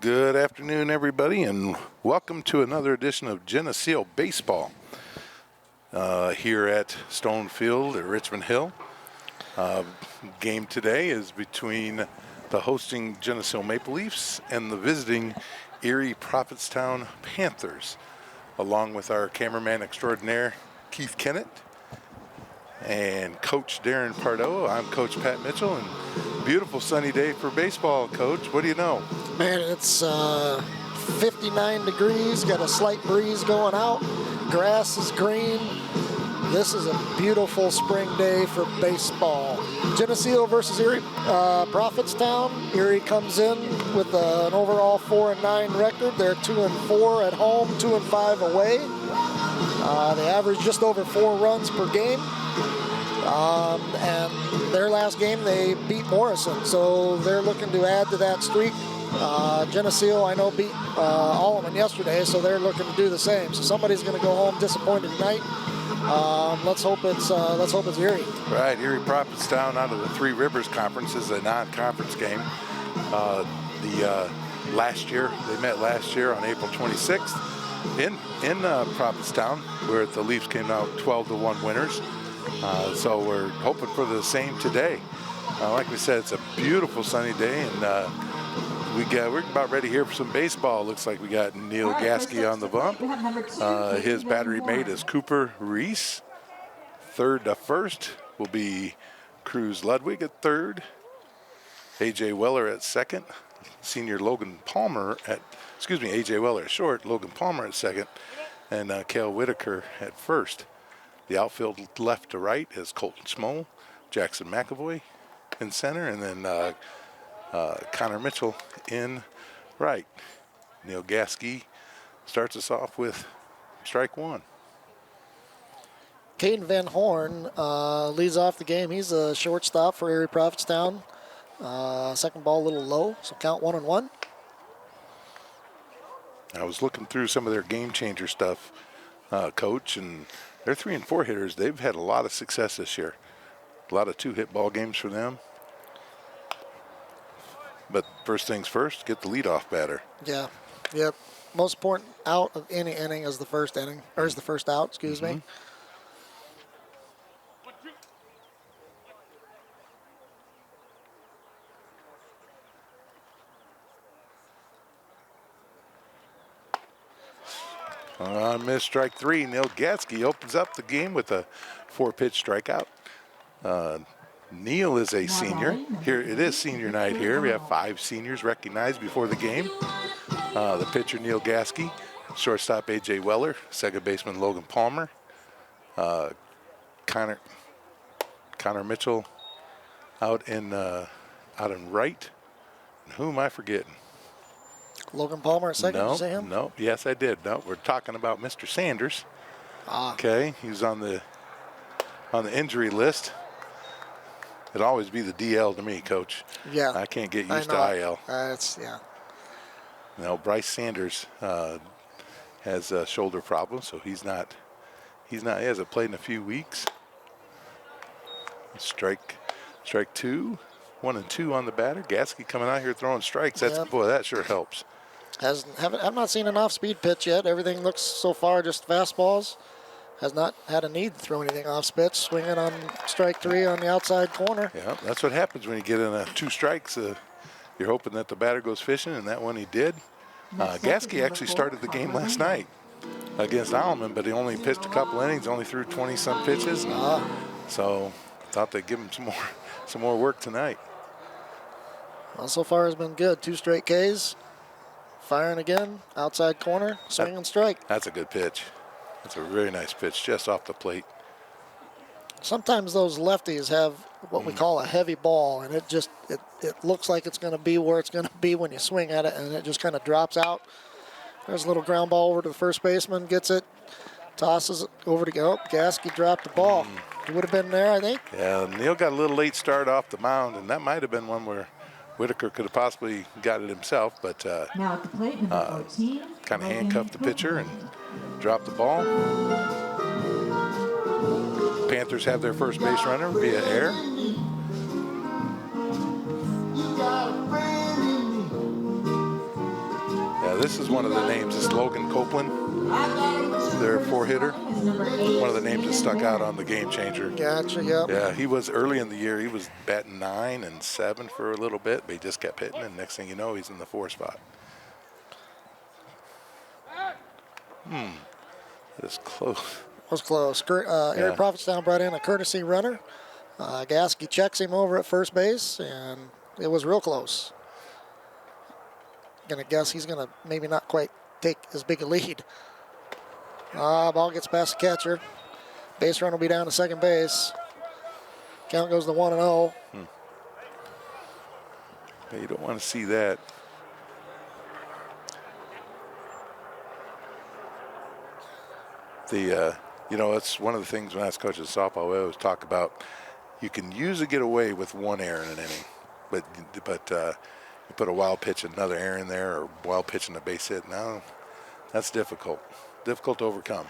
Good afternoon, everybody, and welcome to another edition of Geneseo Baseball here at Stone Field at Richmond Hill. Game today is between the hosting Geneseo Maple Leafs and the visiting Erie-Prophetstown Panthers, along with our cameraman extraordinaire, Keith Kennett, and Coach Darren Pardo. I'm Coach Pat Mitchell, and beautiful sunny day for baseball, Coach. What do you know? Man, it's 59 degrees, got a slight breeze going out, grass is green. This is a beautiful spring day for baseball. Geneseo versus Erie-Prophetstown. Erie comes in with an overall 4-9 record. They're 2-4 at home, 2-5 away. They average just over 4 runs per game. And their last game, they beat Morrison, so they're looking to add to that streak. Geneseo, I know, beat Allman yesterday, so they're looking to do the same. So somebody's going to go home disappointed tonight. Let's hope it's Erie. Right, Erie-Prophetstown out of the Three Rivers Conference is a non-conference game. Last year, they met last year on April 26th in Prophetstown, where the Leafs came out 12-1 winners. So we're hoping for the same today. Like we said, it's a beautiful sunny day, and we're about ready here for some baseball. Looks like we got Neil Gasky on the bump. His battery mate is Cooper Reese. Third to first will be Cruz Ludwig at third. A.J. Weller at second. Senior Logan Palmer A.J. Weller at short, Logan Palmer at second, and Cale Whitaker at first. The outfield left to right is Colton Schmoll, Jackson McAvoy in center, and then Connor Mitchell in right. Neil Gasky starts us off with strike one. Caden Van Horn leads off the game. He's a shortstop for Erie-Prophetstown. Second ball a little low, so count 1-1. I was looking through some of their game changer stuff, Coach, and their 3 and 4 hitters, they've had a lot of success this year. A lot of 2-hit ball games for them. But first things first, get the leadoff batter. Yeah, yep. Most important out of any inning is the first inning, or is the first out, excuse me. Missed strike 3. Neil Gasky opens up the game with a 4-pitch strikeout. Neil is a senior. Here it is senior night here. We have 5 seniors recognized before the game. The pitcher, Neil Gasky. Shortstop, A.J. Weller. Second baseman, Logan Palmer. Connor Mitchell out in right. And who am I forgetting? Logan Palmer at second, did you say him? No, yes I did. No, we're talking about Mr. Sanders. Okay, he's on the injury list. It'd always be the DL to me, Coach. Yeah. I can't get used to IL. Yeah. No, Bryce Sanders has a shoulder problem, so he hasn't played in a few weeks. Strike 2. 1-2 on the batter. Gasky coming out here throwing strikes. Boy, that sure helps. I've not seen an off-speed pitch yet. Everything looks so far just fastballs. Has not had a need to throw anything off pitch. Swinging on strike 3 on the outside corner. Yeah, that's what happens when you get in 2 strikes. You're hoping that the batter goes fishing, and that one he did. Gasky actually started the game last night against Allman, but he only pitched a couple innings, only threw 20-some pitches. So thought they'd give him some more work tonight. Well, so far has been good. 2 straight Ks. Firing again, outside corner, swing and strike. That's a good pitch. That's a really nice pitch, just off the plate. Sometimes those lefties have what we call a heavy ball, and it looks like it's going to be where it's going to be when you swing at it, and it just kind of drops out. There's a little ground ball over to the first baseman, gets it, tosses it over to go. Gasky dropped the ball. He would have been there, I think. Yeah, Neil got a little late start off the mound, and that might have been one where Whitaker could have possibly got it himself, but now at the plate, number 14, kind of handcuffed the pitcher and dropped the ball. Panthers have their first base runner via air. this is one of the names. It's Logan Copeland, their 4-hitter. One of the names that stuck out on the game changer. Gotcha, yep. Yeah, he was early in the year. He was batting 9 and 7 for a little bit, but he just kept hitting, and next thing you know, he's in the 4 spot. That's close. Was close. Erie-Prophetstown brought in a courtesy runner. Gasky checks him over at first base, and it was real close. Gonna guess he's gonna maybe not quite take as big a lead. Ball gets past the catcher. Base run will be down to second base. Count goes to 1-0. Yeah, you don't want to see that. It's one of the things when I was coaching softball, we always talk about you can usually get away with 1 error in an inning, but you put a wild pitch, another error in there, or wild pitch and a base hit. No, that's difficult to overcome.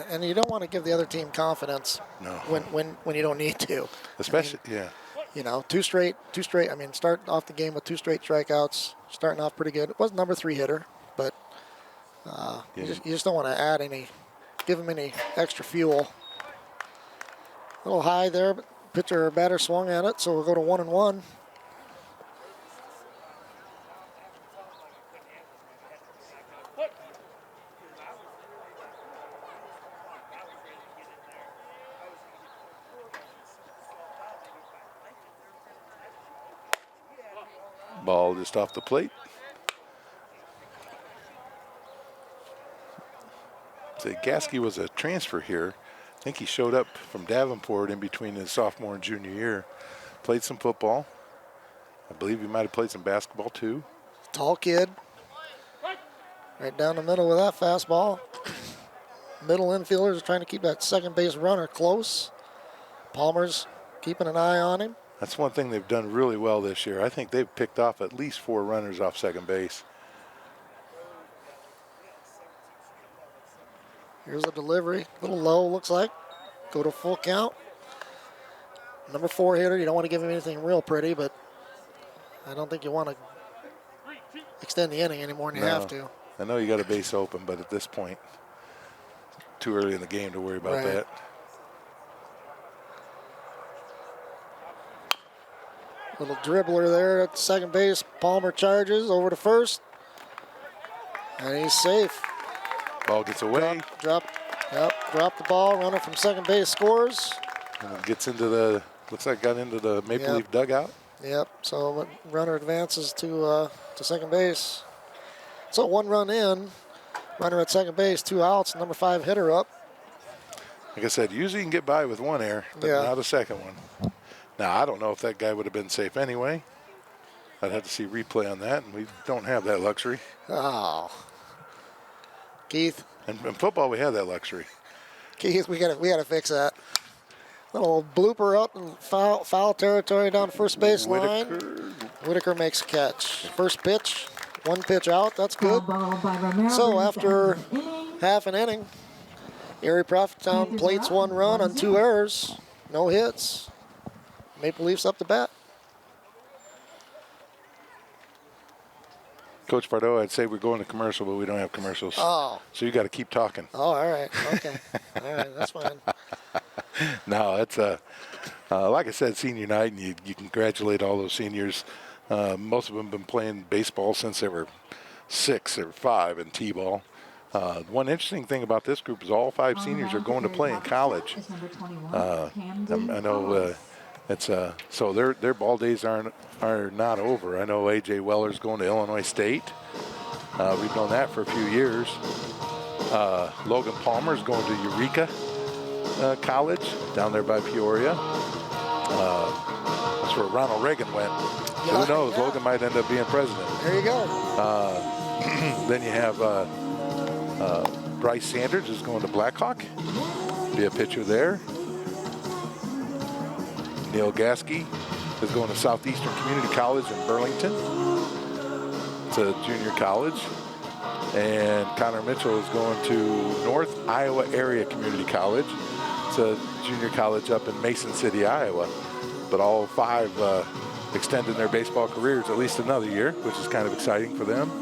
And you don't want to give the other team confidence. No. When you don't need to. Especially, yeah. You know, two straight. I mean, start off the game with 2 straight strikeouts, starting off pretty good. It was number 3 hitter, but you just don't want to give him any extra fuel. A little high there, but batter swung at it, so we'll go to 1-1. Ball just off the plate. So Gasky was a transfer here. I think he showed up from Davenport in between his sophomore and junior year. Played some football. I believe he might have played some basketball too. Tall kid. Right down the middle with that fastball. Middle infielders are trying to keep that second base runner close. Palmer's keeping an eye on him. That's one thing they've done really well this year. I think they've picked off at least 4 runners off second base. Here's a delivery. A little low, looks like. Go to full count. Number 4 hitter. You don't want to give him anything real pretty, but I don't think you want to extend the inning any more than you have to. I know you got a base open, but at this point, too early in the game to worry about that. Little dribbler there at second base. Palmer charges over to first. And he's safe. Ball gets away. Drop the ball. Runner from second base scores. And gets into looks like got into the Maple Leaf dugout. Yep, so runner advances to second base. So 1 run in. Runner at second base, 2 outs. Number 5 hitter up. Like I said, usually you can get by with 1 error, but not a second one. Now, I don't know if that guy would have been safe anyway. I'd have to see replay on that, and we don't have that luxury. Oh. Keith. And in football, we have that luxury. Keith, we gotta fix that. Little blooper up in foul territory down first base line. Whitaker makes a catch. First pitch, 1 pitch out. That's good. So after half an inning, Erie-Prophetstown plates 1 run on 2 errors. No hits. Maple Leafs up to bat. Coach Pardo, I'd say we're going to commercial, but we don't have commercials. Oh. So you got to keep talking. Oh, all right. Okay. All right, that's fine. No, it's like I said, senior night, and you congratulate all those seniors. Most of them have been playing baseball since they were 6 or 5 in T-ball. One interesting thing about this group is all 5 seniors are going to play in college. I know so their ball days are not over. I know A.J. Weller's going to Illinois State. We've known that for a few years. Logan Palmer's going to Eureka College down there by Peoria. That's where Ronald Reagan went. Yeah, Who knows? Logan might end up being president. There you go. Then you have Bryce Sanders is going to Blackhawk. Be a pitcher there. Neil Gasky is going to Southeastern Community College in Burlington. It's a junior college. And Connor Mitchell is going to North Iowa Area Community College. It's a junior college up in Mason City, Iowa. But all 5 extended their baseball careers at least another year, which is kind of exciting for them.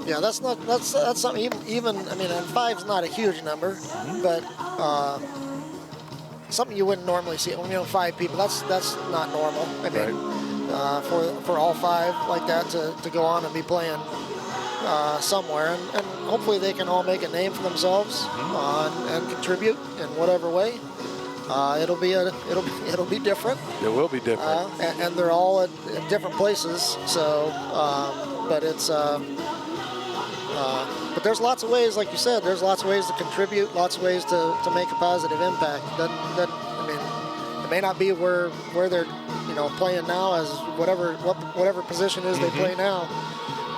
Yeah, that's something even I mean, and 5's not a huge number, but something you wouldn't normally see. 5 people. That's not normal. I mean, for all 5 like that to go on and be playing somewhere, and hopefully they can all make a name for themselves and contribute in whatever way. It'll be different. It will be different. And they're all at different places. So, but it's. But there's lots of ways, like you said, there's lots of ways to contribute, lots of ways to make a positive impact. I mean, it may not be where they're playing now as whatever position is they play now.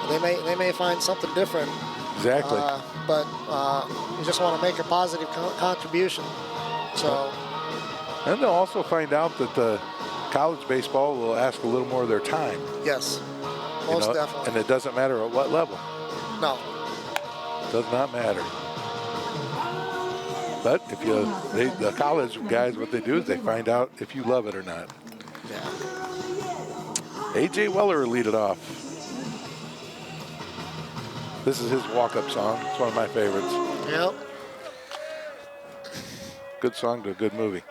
They may find something different. Exactly. But you just want to make a positive contribution. So. And they'll also find out that the college baseball will ask a little more of their time. Yes, most definitely. And it doesn't matter at what level. No. Does not matter. But if the college guys, what they do is they find out if you love it or not. Yeah. A.J. Weller will lead it off. This is his walk-up song. It's one of my favorites. Yep. Good song to a good movie.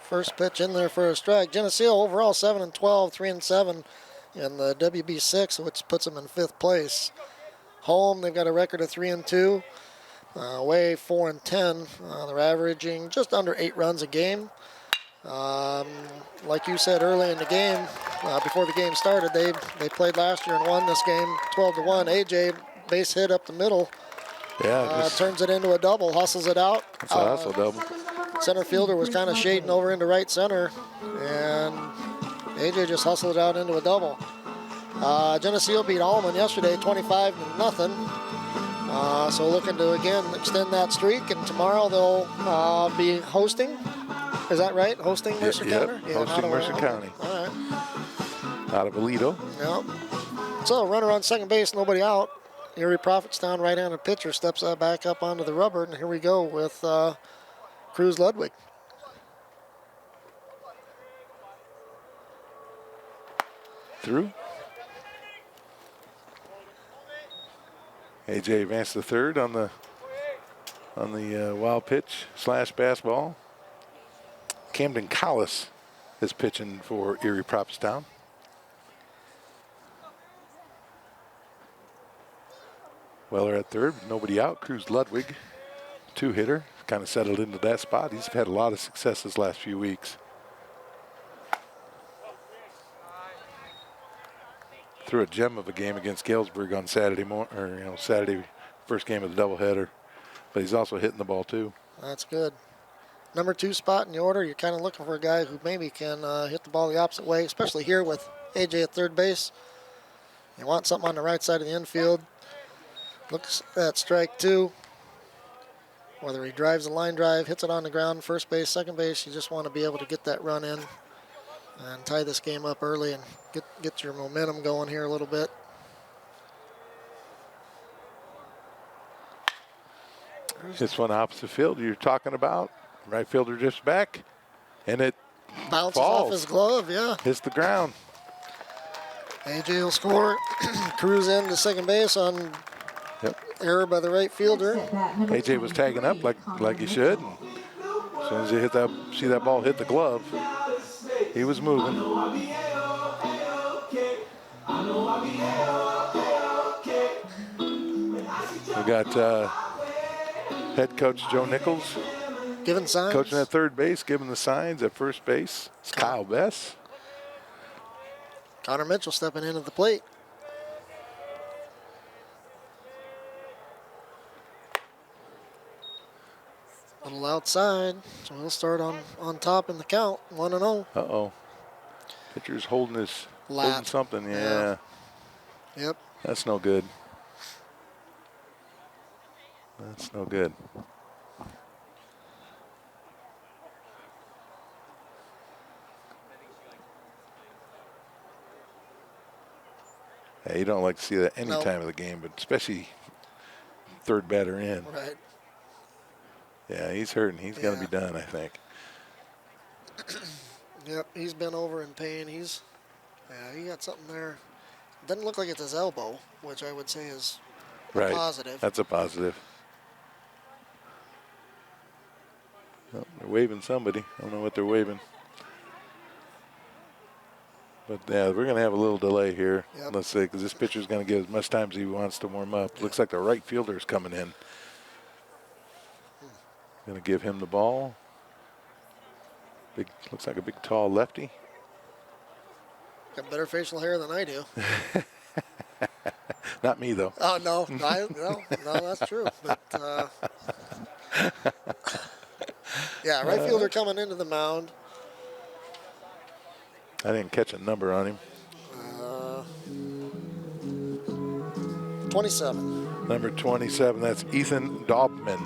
First pitch in there for a strike. Geneseo overall 7-12, 3-7 in the WB6, which puts them in 5th place. Home, they've got a record of 3-2. Away 4-10. They're averaging just under 8 runs a game. Like you said early in the game, before the game started, they played last year and won this game 12-1. AJ base hit up the middle. Yeah, turns it into a double, hustles it out. It's a hustle double. Center fielder was kind of shading over into right center, and AJ just hustled it out into a double. Geneseo beat Allman yesterday 25-0. So looking to again extend that streak, and tomorrow they'll be hosting. Is that right? Hosting Mercer County? Yeah, hosting Mercer County. All right. Out of Aledo. Yep. So runner on second base, nobody out. Erie-Prophetstown right-handed pitcher steps back up onto the rubber, and here we go with Cruz Ludwig. Through. AJ advanced to third on the wild pitch / basketball. Camden Collis is pitching for Erie-Prophetstown. Weller at third, nobody out. Cruz Ludwig, 2-hitter, kind of settled into that spot. He's had a lot of success this last few weeks. Threw a gem of a game against Galesburg on Saturday Saturday, first game of the doubleheader. But he's also hitting the ball too. That's good. Number 2 spot in the order. You're kind of looking for a guy who maybe can hit the ball the opposite way, especially here with AJ at third base. You want something on the right side of the infield. Looks at strike 2. Whether he drives a line drive, hits it on the ground, first base, second base, you just want to be able to get that run in and tie this game up early and get your momentum going here a little bit. This one opposite field you're talking about. Right fielder drifts back, and it bounces falls off his glove, yeah. Hits the ground. AJ will score. Cruz in to second base on error by the right fielder. AJ was tagging up like he should. As soon as he see that ball hit the glove, he was moving. We got head coach Joe Nichols giving signs. Coaching at third base, giving the signs at first base. It's Kyle Bess. Connor Mitchell stepping in at the plate. A little outside, so he'll start on top in the count, 1-0. Uh-oh. Pitcher's holding something, yeah. Yep. That's no good. That's no good. Yeah, you don't like to see that any time of the game, but especially third batter in. Right. Yeah, he's hurting. He's going to Yeah. be done, I think. Yep, he's been over in pain. He got something there. Doesn't look like it's his elbow, which I would say is a Right. positive. That's a positive. Well, they're waving somebody. I don't know what they're waving. But, yeah, we're going to have a little delay here. Yep. Let's see, because this pitcher's going to get as much time as he wants to warm up. Looks like the right fielder's coming in. Going to give him the ball. Looks like a big, tall lefty. Got better facial hair than I do. Not me, though. Oh, no. No, that's true. But, yeah, right fielder coming into the mound. I didn't catch a number on him. 27. Number 27, that's Ethan Daubman.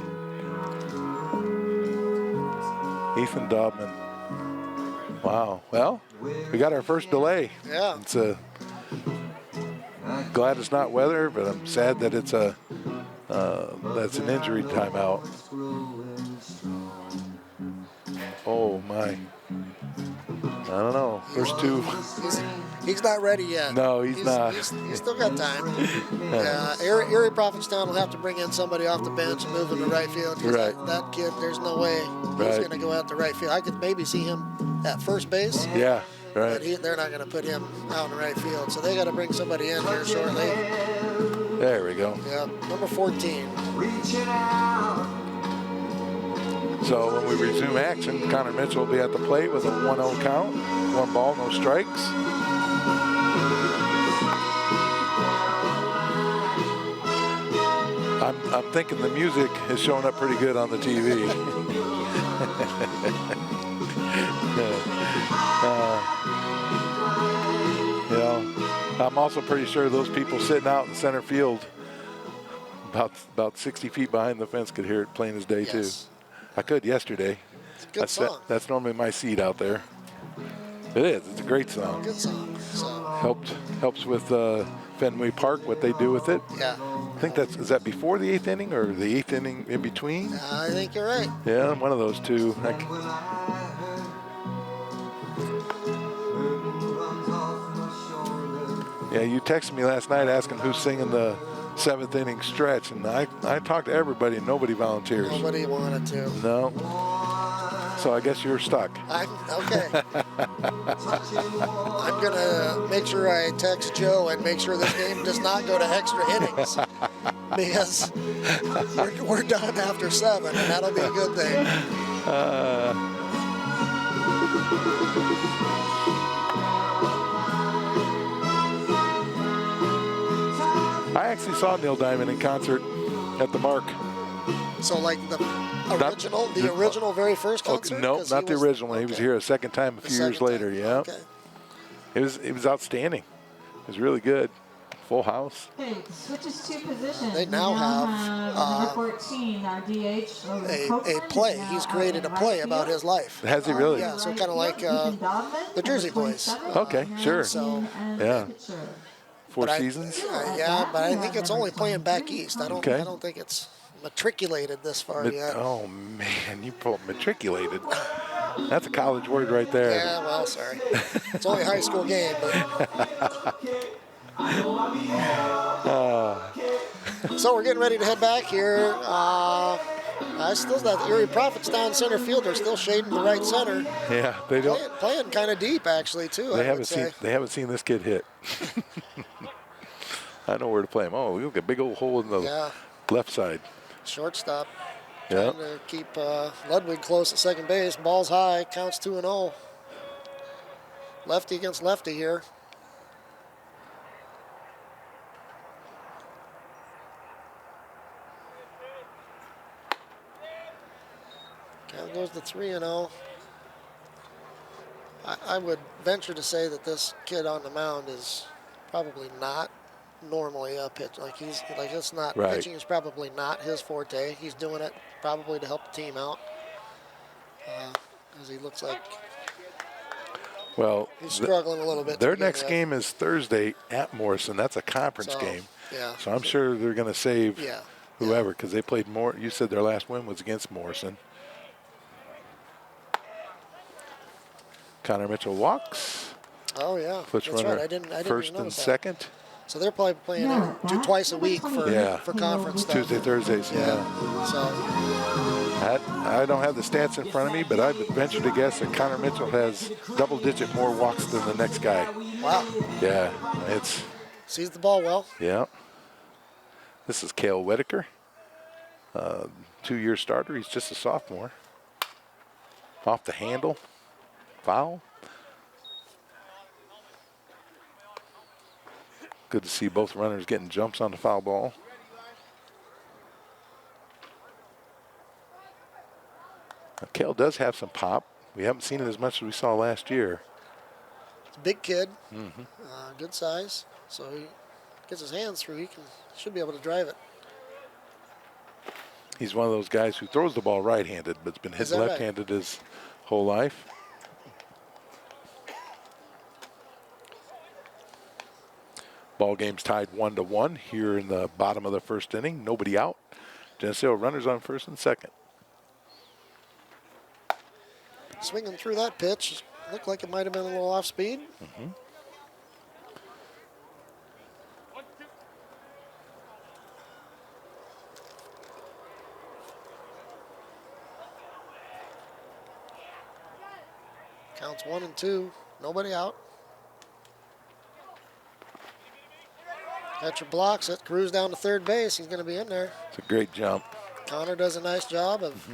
Ethan Daubman. Wow. Well, we got our first delay. Yeah. It's glad it's not weather, but I'm sad that it's that's an injury timeout. Oh my. I don't know. First two. He's not ready yet. No, he's not. He's still got time. Erie-Prophetstown will have to bring in somebody off the bench and move him to right field. 'Cause Right. That kid, there's no way he's going to go out to right field. I could maybe see him at first base. Yeah, right. But they're not going to put him out in right field. So they got to bring somebody in here shortly. There we go. Yeah, number 14. So when we resume action, Connor Mitchell will be at the plate with a 1-0 count. 1 ball, no strikes. I'm thinking the music is showing up pretty good on the TV. You know, I'm also pretty sure those people sitting out in center field about 60 feet behind the fence could hear it plain as day, Yes. too. I could yesterday. It's a good song. That's normally my seat out there. It is. It's a great song. Good song. So, Helps with Fenway Park, what they do with it. yeah, I think is that before the 8th inning or the 8th inning in between? I think you're right. Yeah, one of those two. Yeah, you texted me last night asking who's singing the 7th inning stretch, and I talked to everybody and nobody volunteers. Nobody wanted to. No. So I guess you're stuck. Okay. I'm going to make sure I text Joe and make sure this game does not go to extra innings. Because we're done after 7, and that'll be a good thing. I actually saw Neil Diamond in concert at the Mark. So, like the original very first concert? No, not the original one. He was here a second time a few years later. Yeah. Okay. It was outstanding. It was really good. Full house. Okay, switches to position. They now have number 14, our DH. a play. He's created a play about his life. Has he really? Yeah, so kind of like the Jersey Boys. Okay, sure. So, Yeah. 4 seasons? Yeah, but I think it's only playing back east. I don't Okay. think it's matriculated this far yet. Oh, man, you pulled matriculated. That's a college word right there. Yeah, well, sorry. It's only a high school game, but. So we're getting ready to head back here. I still that Erie-Prophetstown center fielder still shading the right center. Yeah, they don't. Playing kind of deep actually too. They haven't seen this kid hit. I know where to play him. Oh, look at a big old hole in the left side. Shortstop. Yeah. Trying to keep Ludwig close at second base. Ball's high. Counts 2-0. Lefty against lefty here. Count goes to 3-0. I would venture to say that this kid on the mound is probably not normally a pitch. It's not right. Pitching is probably not his forte. He's doing it probably to help the team out, as he looks like he's struggling a little bit. Their next game is Thursday at Morrison. That's a conference game. Yeah. So I'm sure they're going to save whoever, because they played more. You said their last win was against Morrison. Connor Mitchell walks. Oh, yeah. Puts That's runner right. I didn't first even and notice that. second. So they're probably playing twice a week for conference stuff. Tuesday, Thursdays, yeah. So I don't have the stats in front of me, but I would venture to guess that Connor Mitchell has double-digit more walks than the next guy. wow. Yeah, it's Sees the ball well. yeah. This is Cale Whitaker, 2-year starter. He's just a sophomore. Off the handle, foul. Good to see both runners getting jumps on the foul ball. Now, Cale does have some pop. We haven't seen it as much as we saw last year. He's a big kid, good size. So he gets his hands through. He should be able to drive it. He's one of those guys who throws the ball right-handed, but's been hitting left-handed his whole life. Ball game's tied 1-1 here in the bottom of the first inning. Nobody out. Geneseo runners on first and second. Swinging through that pitch. Looked like it might have been a little off speed. Counts 1 and 2. Nobody out. Catcher blocks it. Cruise down to third base. He's going to be in there. It's a great jump. Connor does a nice job of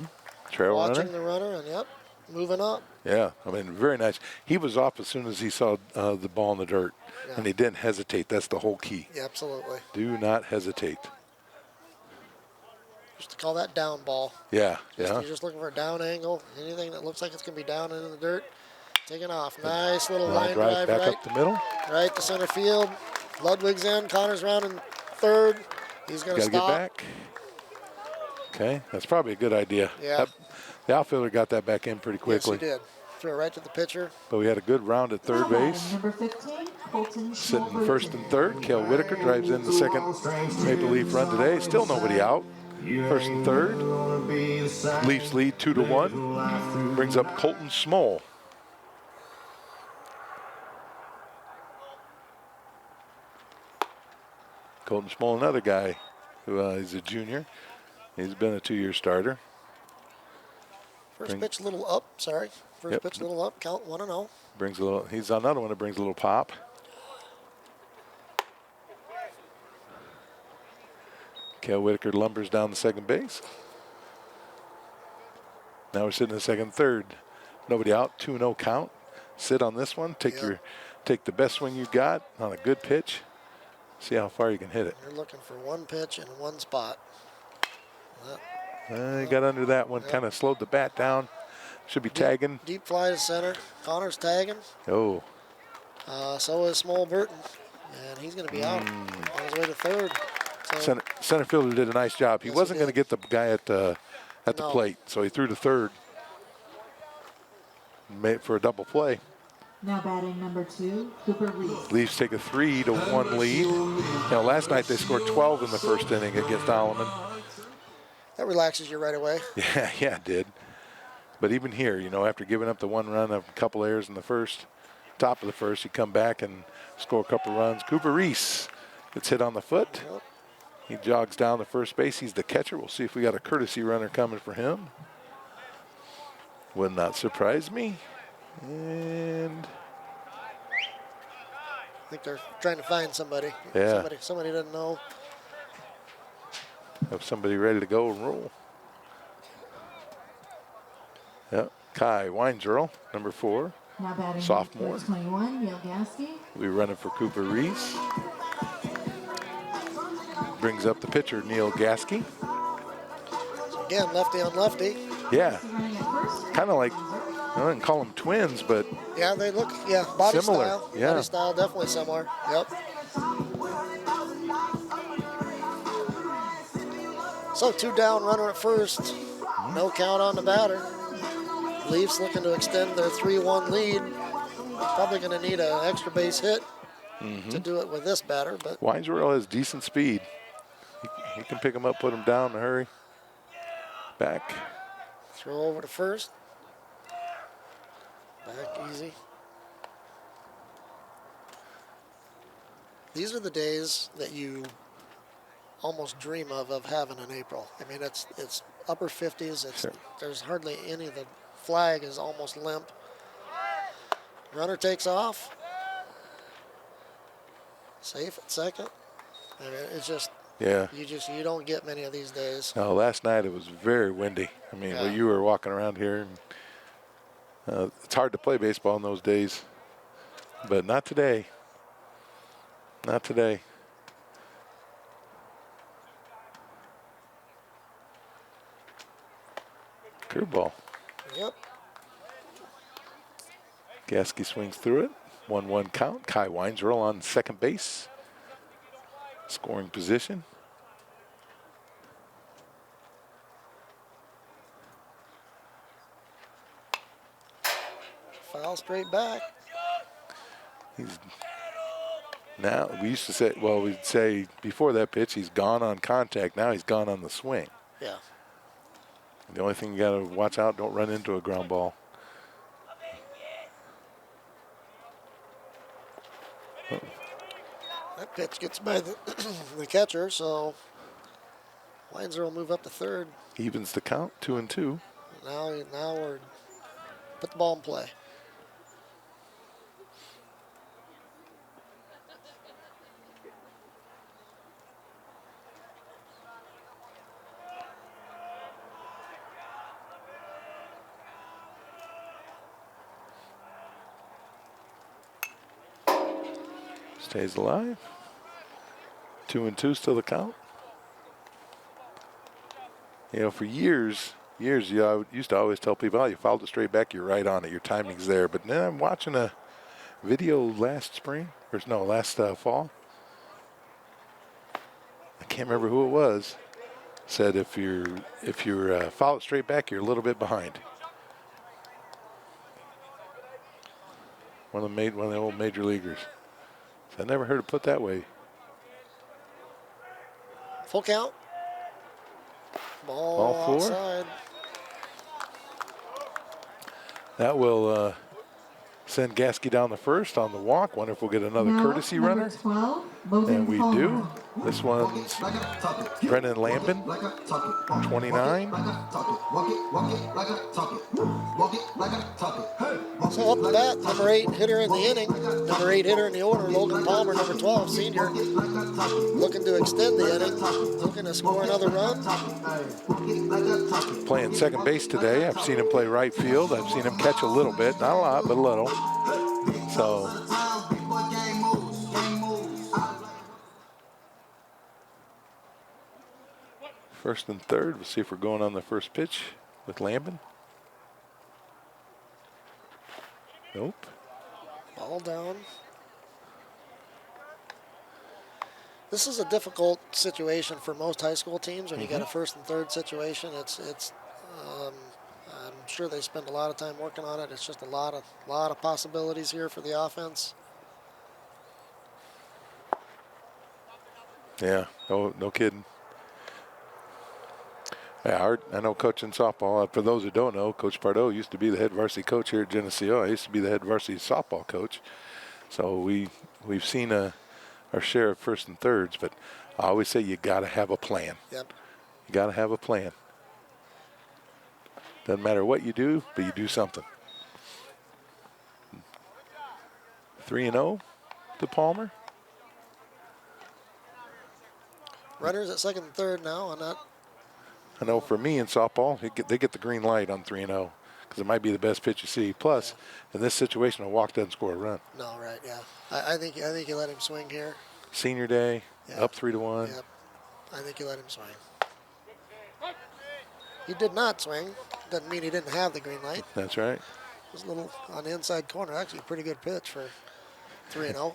Trail watching runner. the runner and, moving up. Yeah, I mean, very nice. He was off as soon as he saw the ball in the dirt, and he didn't hesitate. That's the whole key. Yeah, absolutely. Do not hesitate. Used to call that down ball. Yeah, You're just looking for a down angle. Anything that looks like it's going to be down and in the dirt, taking off. Nice little line drive back right, up the middle. right to center field. Ludwig's in. Connor's rounding third. He's going to stop. Get back. Okay, that's probably a good idea. Yeah. The outfielder got that back in pretty quickly. Yes, he did. Threw it right to the pitcher. But we had a good round at third base. Number 15, Colton Sitting Schulberg. first and third. Cale Whitaker drives in the second Maple Leaf run today. Still nobody out. First and third. Leafs lead 2-1. Brings up Colton Small. Colton Small, another guy who is a junior. He's been a 2-year starter. First pitch a little up. Sorry. First Yep. pitch a little up. Count 1-0. Brings a little. He's another one that brings a little pop. Cale Whitaker lumbers down the second base. Now we're sitting in the second, third. Nobody out. 2-0 count. Sit on this one. Take the best swing you got on a good pitch. See how far you can hit it. You're looking for one pitch in one spot. He got under that one. Kind of slowed the bat down. Should be tagging. Deep fly to center. Connor's tagging. Oh. So is Small Burton. And he's going to be out on his way to third. So Center fielder did a nice job. He wasn't going to get the guy at the plate, so he threw to third. Made for a double play. Now batting number 2, Cooper Reese. Leafs take a 3-1 lead. Last night they scored 12 in the first inning against Alleman. that relaxes you right away. Yeah, it did. But even here, after giving up the one run, a couple errors in the first, top of the first, you come back and score a couple runs. Cooper Reese gets hit on the foot. Yep. He jogs down to first base. He's the catcher. We'll see if we got a courtesy runner coming for him. Would not surprise me. And I think they're trying to find somebody. Yeah. Somebody doesn't know. have somebody ready to go and roll. Yep. Kai Weinzerl, number 4. Now batting Sophomore. number 21, Neil Gaskey. We running for Cooper Reese. Brings up the pitcher, Neil Gaskey. Again, lefty on lefty. Yeah, Running at first. kind of like, I wouldn't call them twins, but Yeah, they look, body Similar, style. yeah. Body style, definitely similar. Yep. So 2 down, runner at first. No count on the batter. Leafs looking to extend their 3-1 lead. Probably going to need an extra base hit to do it with this batter, but Weinzerl has decent speed. He can pick him up, put him down in a hurry. Back. Throw over to first. Back easy. These are the days that you almost dream of having in April. I mean, it's upper 50s. Sure. There's hardly any. The flag is almost limp. Runner takes off. Safe at second. I mean, it's just, Yeah. you don't get many of these days. No, last night it was very windy. I mean, Yeah. you were walking around here, and it's hard to play baseball in those days, but not today. Not today. Curveball. Yep. Gasky swings through it. 1-1 count. Kai Weinzerl on second base. Scoring position. Foul straight back. He's now, we used to say, well, we'd say before that pitch, he's gone on contact. Now he's gone on the swing. Yeah. The only thing you got to watch out, don't run into a ground ball. That pitch gets by the, the catcher, so Weinzer will move up to third. Evens the count, 2-2. Now we're put the ball in play. Stays alive. 2-2 still the count. You know, for years, I used to always tell people, oh, you fouled it straight back, you're right on it, your timing's there. But then I'm watching a video last fall. I can't remember who it was. Said if you're foul it straight back, you're a little bit behind. One of the old major leaguers. So I never heard it put that way. Full count. Ball All four. outside. That will send Gasky down the first on the walk. Wonder if we'll get another Now, courtesy number runner. 12, Logan And we Palmer. do. This one's Brennan Lambin, 29. So up the bat, number 8 hitter in the inning, number 8 hitter in the order, Logan Palmer, number 12 senior, looking to extend the inning, looking to score another run. Playing second base today. I've seen him play right field. I've seen him catch a little bit, not a lot, but a little. So first and third. We'll see if we're going on the first pitch with Lambin. Nope. Ball down. This is a difficult situation for most high school teams when you got a first and third situation. I'm sure they spend a lot of time working on it. It's just a lot of possibilities here for the offense. Yeah, no kidding. Yeah, I know coaching softball. For those who don't know, Coach Pardo used to be the head varsity coach here at Geneseo. I used to be the head varsity softball coach. So we've seen our share of first and thirds, but I always say you got to have a plan. Yep. You got to have a plan. Doesn't matter what you do, but you do something. 3-0 to Palmer. Runners at second and third now on that. I know for me in softball, they get the green light on 3-0 because it might be the best pitch you see. Plus, in this situation, a walk doesn't score a run. No, right, yeah. I think you let him swing here. Senior day, Yeah. up 3-1. Yep. I think you let him swing. He did not swing. Doesn't mean he didn't have the green light. That's right. It was a little on the inside corner. Actually, a pretty good pitch for 3-0.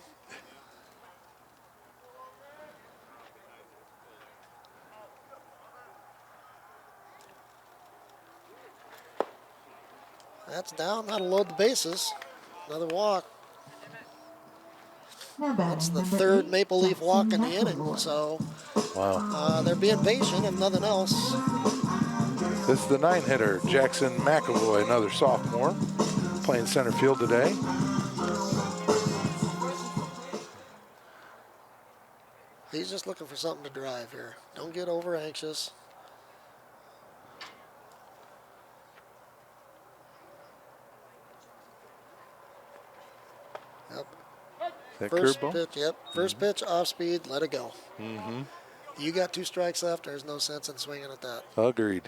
That's down. That'll load the bases. Another walk. Now That's batting the number third 8, Maple Leaf Jackson walk in the inning. McElroy. So Wow. They're being patient, if nothing else. This is the 9-hitter, Jackson McAvoy, another sophomore, playing center field today. He's just looking for something to drive here. Don't get over anxious. Yep. That First curveball? pitch, yep. First pitch, off speed, let it go. Mm-hmm. You got 2 strikes left. There's no sense in swinging at that. Agreed.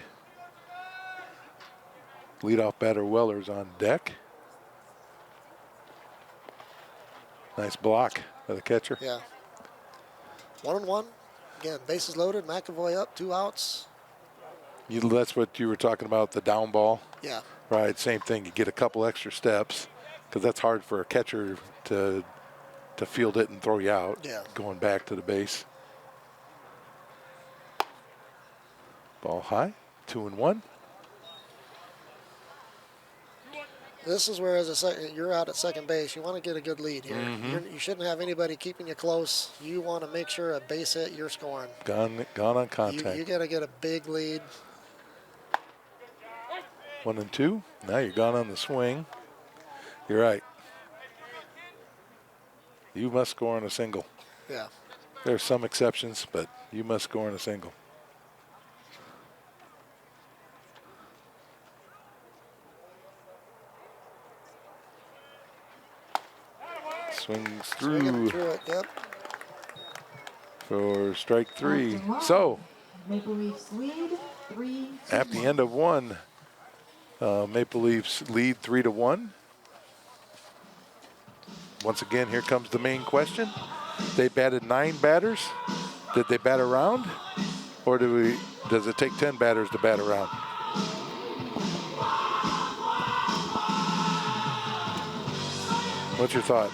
Leadoff batter Weller's on deck. Nice block by the catcher. Yeah. 1-1. Again, bases loaded. McAvoy up, 2 outs. That's what you were talking about, the down ball. Yeah. Right, same thing. You get a couple extra steps because that's hard for a catcher to field it and throw you out. Yeah. Going back to the base. Ball high, 2-1. This is where, as a second, you're out at second base. You want to get a good lead here. You shouldn't have anybody keeping you close. You want to make sure a base hit, you're scoring. Gone on contact. You got to get a big lead. 1-2. Now you're gone on the swing. You're right. You must score on a single. Yeah. There are some exceptions, but you must score on a single. Swings Swinging through through it, yep. for strike 3. After one, So, Maple Leafs lead 3-1. at the end of 1, Maple Leafs lead 3-1. Once again, here comes the main question. They batted 9 batters. Did they bat around? Or does it take 10 batters to bat around? What's your thought?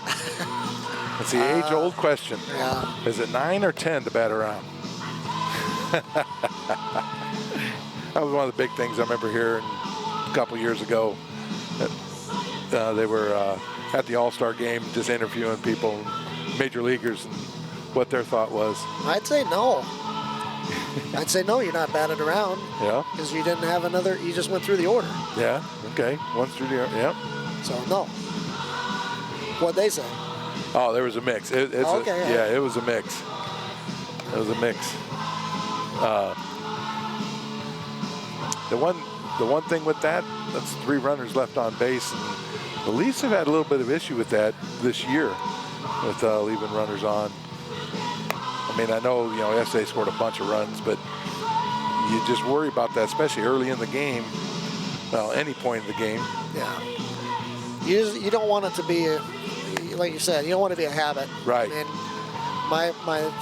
It's the age-old question. Yeah. Is it 9 or 10 to bat around? That was one of the big things I remember hearing a couple years ago. They were at the All-Star game just interviewing people, major leaguers, and what their thought was. I'd say no. I'd say no, you're not batted around. Yeah? Because you didn't have another, you just went through the order. Yeah, okay. Once through the, yep. So, no. What'd they say? Oh, there was a mix. It was a mix. It was a mix. The one thing with that's 3 runners left on base, and the Leafs have had a little bit of issue with that this year, with leaving runners on. I mean, I know, yesterday scored a bunch of runs, but you just worry about that, especially early in the game. Well, any point in the game. Yeah. You don't want it to be, like you said, you don't want it to be a habit. Right. And my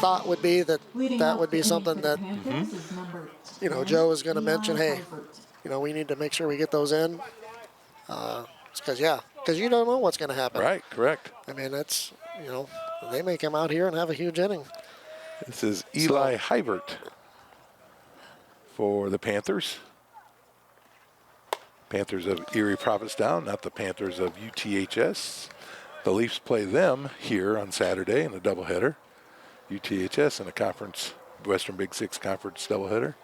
thought would be that Leading that off would be the inning something for the that, Panthers is number Joe is going to 10, mention, hey, Eli we need to make sure we get those in. Because you don't know what's going to happen. Right, correct. I mean, that's, they may come out here and have a huge inning. This is Eli Hivert for the Panthers. Panthers of Erie-Prophetstown, not the Panthers of UTHS. The Leafs play them here on Saturday in a doubleheader. UTHS in a conference, Western Big Six Conference doubleheader.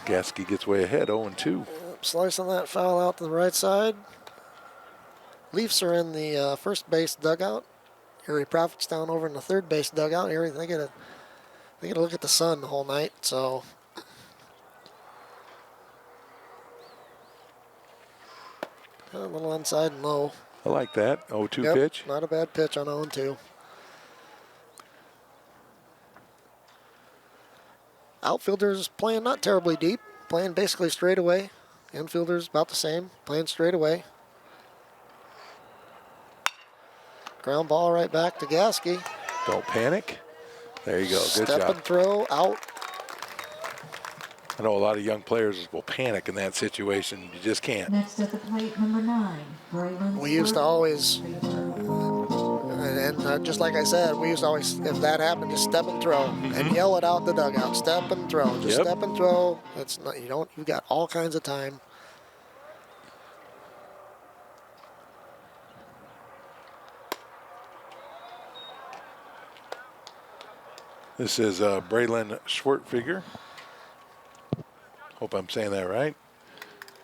Gasky gets way ahead, 0-2. Slicing that foul out to the right side. Leafs are in the first base dugout. Erie-Prophetstown over in the third base dugout. Erie, they get to look at the sun the whole night. So a little inside and low. I like that. 0-2 Yep, pitch. not a bad pitch on 0-2. Outfielders playing not terribly deep, playing basically straight away. Infielders about the same, playing straight away. Ground ball right back to Gasky. Don't panic. There you go. Good Step job. and throw out. I know a lot of young players will panic in that situation. You just can't. Next at the plate, number 9, Braylon. We used to always, and just like I said, we used to always, if that happened, just step and throw and yell it out the dugout. Step and throw. Just Yep. step and throw. It's not, you've got all kinds of time. This is Braylon Schwartfeger. Hope I'm saying that right.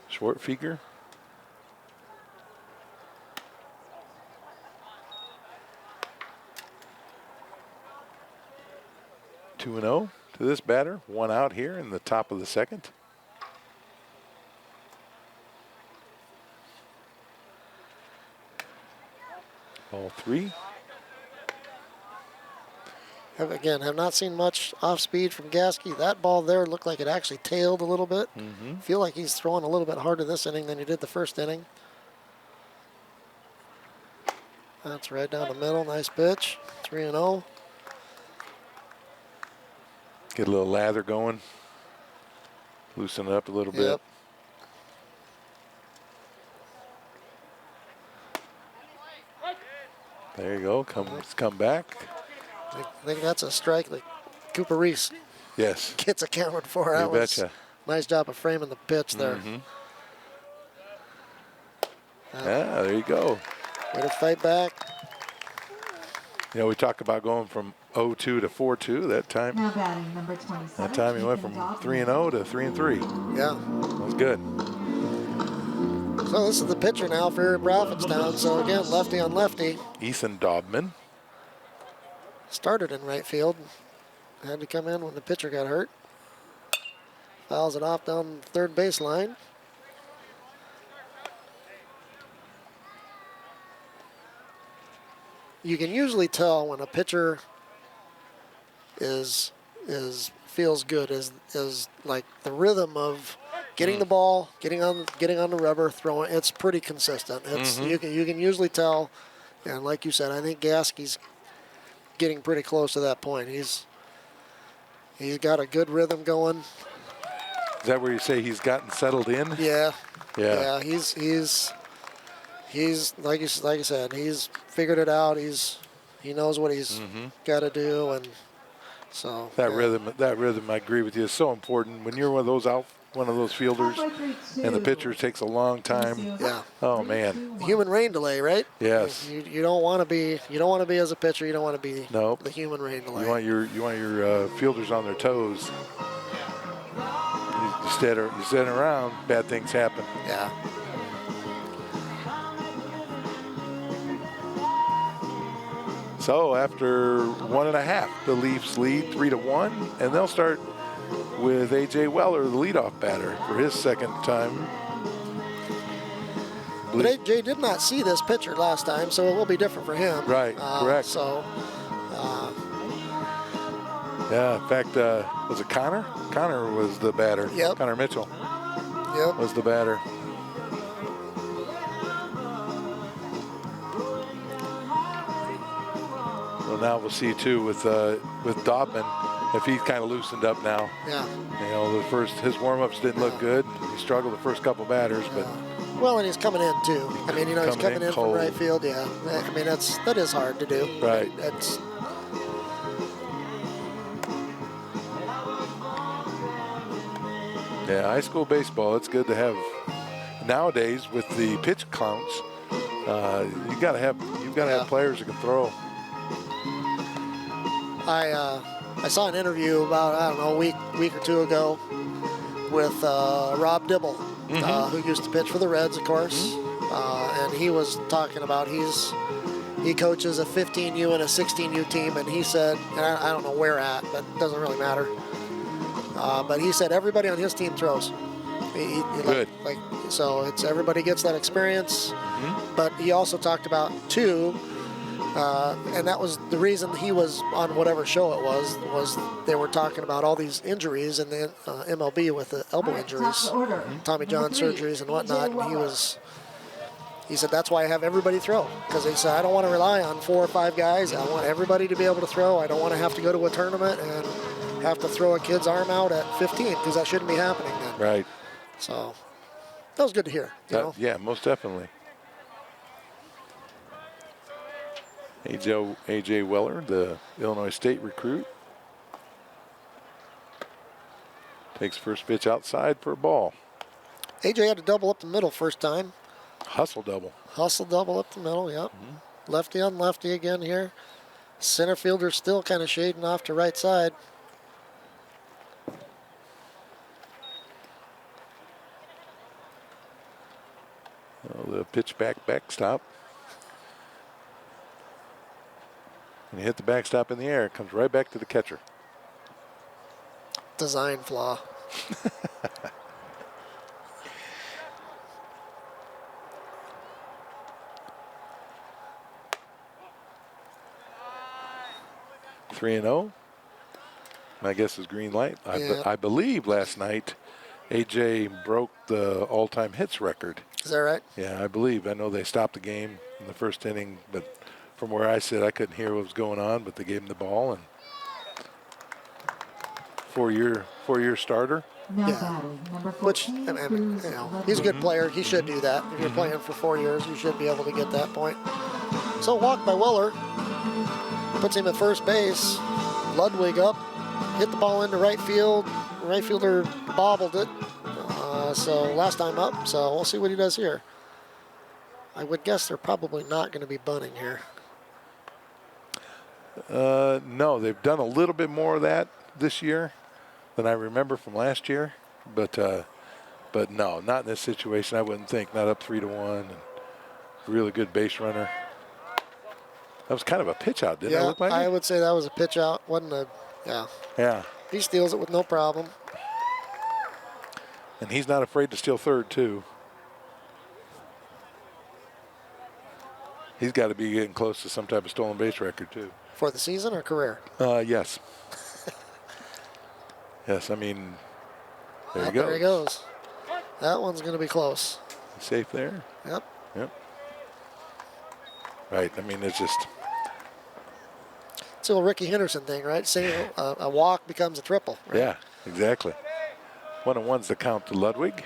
Schwartfeger. Two and 0 to this batter. One out here in the top of the second. Ball 3. Have not seen much off speed from Gasky. That ball there looked like it actually tailed a little bit. Feel like he's throwing a little bit harder this inning than he did the first inning. That's right down the middle. Nice pitch. 3-0. Get a little lather going. Loosen it up a little bit. Yep. There you go. Come back. I think that's a strike that Cooper Reese Yes. gets accounted for. You That was betcha. nice job of framing the pitch there. There you go. Way to fight back. You know, we talk about going from 0-2 to 4-2 that time. Now batting number 27. That time he went from 3-0 to 3-3. Yeah. That was good. So this is the pitcher now for Erie-Prophetstown. So again, lefty on lefty. Ethan Dobman. Started in right field. Had to come in when the pitcher got hurt. Fouls it off down the third baseline. You can usually tell when a pitcher feels good is like the rhythm of getting the ball, getting on the rubber, throwing. It's pretty consistent. It's you can usually tell, and like you said, I think Gasky's getting pretty close to that point. He's got a good rhythm going. Is that where you say he's gotten settled in? Yeah. Yeah. He's like you said, he's figured it out. He knows what he's got to do, and so That rhythm, I agree with you, is so important. When you're one of those fielders, and the pitcher takes a long time. Yeah. Oh man. Human rain delay, right? Yes. You don't want to be as a pitcher. You don't want to be Nope. the human rain delay. You want your fielders on their toes. You stand around, bad things happen. Yeah. So after 1.5, the Leafs lead 3-1, and they'll start with A.J. Weller, the leadoff batter, for his second time. But A.J. did not see this pitcher last time, so it will be different for him. Right, correct. So, Yeah, in fact, was it Connor? Connor was the batter. Yep. Connor Mitchell yep. was the batter. Well, now we'll see too with Dobman, if he's kind of loosened up now. Yeah. You know, his warm-ups didn't look good. He struggled the first couple batters, but Well, and he's coming in too. I mean, he's coming in from cold. right field. Yeah. I mean, that is hard to do. Right. That's. Yeah, high school baseball, it's good to have. Nowadays, with the pitch counts, you've got to have players that can throw. I saw an interview about, I don't know, a week or two ago with Rob Dibble, who used to pitch for the Reds, of course. And he was talking about he coaches a 15U and a 16U team, and he said, and I don't know where at, but it doesn't really matter. But he said everybody on his team throws. Good. So it's everybody gets that experience. But he also talked about too. And that was the reason he was on whatever show it was they were talking about all these injuries in the MLB with the elbow injuries, Tommy John surgeries and whatnot. And he said, that's why I have everybody throw. Because he said, I don't want to rely on 4 or 5 guys. I want everybody to be able to throw. I don't want to have to go to a tournament and have to throw a kid's arm out at 15, because that shouldn't be happening then. Right. So that was good to hear. You know? Yeah, most definitely. A.J. Weller, the Illinois State recruit, takes first pitch outside for a ball. AJ had to double up the middle first time. Hustle double. Hustle double up the middle, yep. Lefty on lefty again here. Center fielder still kind of shading off to right side. Well, the pitch backstop. And you hit the backstop in the air, it comes right back to the catcher. Design flaw. Three and 0. My guess is green light. Yeah. I believe last night AJ broke the all-time hits record. Is that right? Yeah, I believe. I know they stopped the game in the first inning, but from where I sit, I couldn't hear what was going on. But they gave him the ball, and four-year starter. Now Yeah. batting, number Which, 14, I mean, Cruz you know, Ludwig. he's a good player. He should do that. If you're playing for 4 years, you should be able to get that point. So walk by Weller. Puts him at first base. Ludwig up. Hit the ball into right field. Right fielder bobbled it. So last time up. So we'll see what he does here. I would guess they're probably not going to be bunting here. No, they've done a little bit more of that this year than I remember from last year, but no, not in this situation. I wouldn't think. Not up 3-1, and really good base runner. That was kind of a pitch out, didn't it look like? I it? would say that was a pitch out. Wasn't a, yeah. Yeah, He steals it with no problem. and he's not afraid to steal third too. He's got to be getting close to some type of stolen base record too. For the season or career? Yes. Yes, I mean, there you go. There he goes. That one's going to be close. Safe there. Yep. Yep. Right. I mean, it's just. It's a little Ricky Henderson thing, right? Saying a walk becomes a triple. Right? Yeah, exactly. 1-1's the count to Ludwig.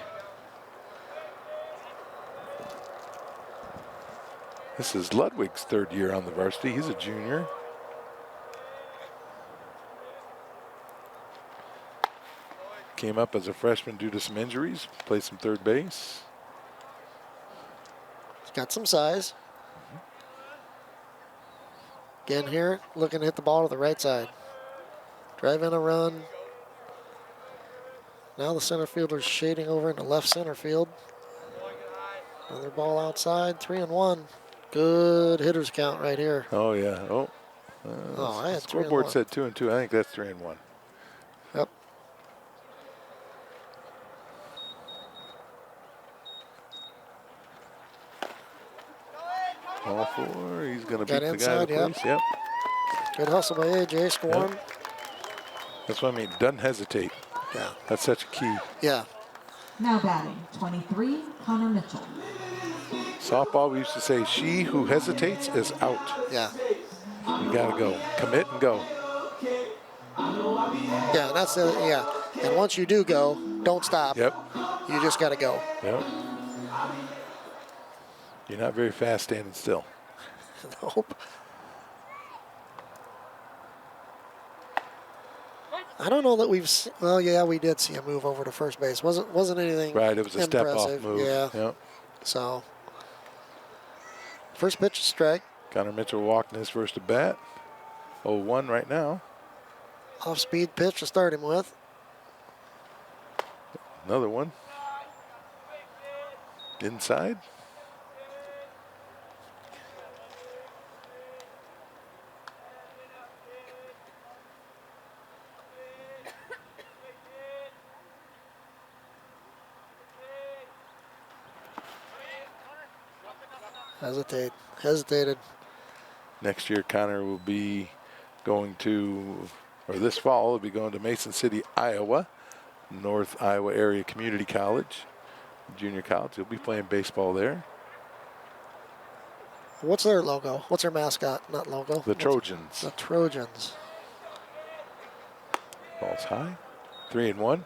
This is Ludwig's third year on the varsity. He's a junior. Came up as a freshman due to some injuries. Played some third base. He's got some size. Again here, looking to hit the ball to the right side. Drive in a run. Now the center fielder's shading over into left center field. Another ball outside, 3-1. Good hitters count right here. Oh, yeah. I had Scoreboard 3-1. said 2-2. I think that's 3-1. Yep. All four. He's going to Got beat the inside, guy in place. Yep. Good hustle by AJ, scoring. That's what I mean. Doesn't hesitate. Yeah. That's such a key. Yeah. Now batting, 23, Connor Mitchell. Softball, we used to say, she who hesitates is out. Yeah. You got to go. Commit and go. Yeah, that's the, yeah. And once you do go, don't stop. Yep. You just got to go. Yep. You're not very fast standing still. Nope. I don't know that we've seen, well, yeah, we did see him move over to first base. Wasn't anything Right, it was a step-off impressive. move. Yeah. Yep. So, first pitch is strike. Connor Mitchell walked in his first at bat. 0-1 right now. Off-speed pitch to start him with. Another one. Inside. Hesitated. Next year, Connor will be going to, or this fall, will be going to Mason City, Iowa, North Iowa Area Community College, junior college. He'll be playing baseball there. What's their logo? What's their mascot? Not logo. The Trojans. The Trojans. Ball's high. 3-1.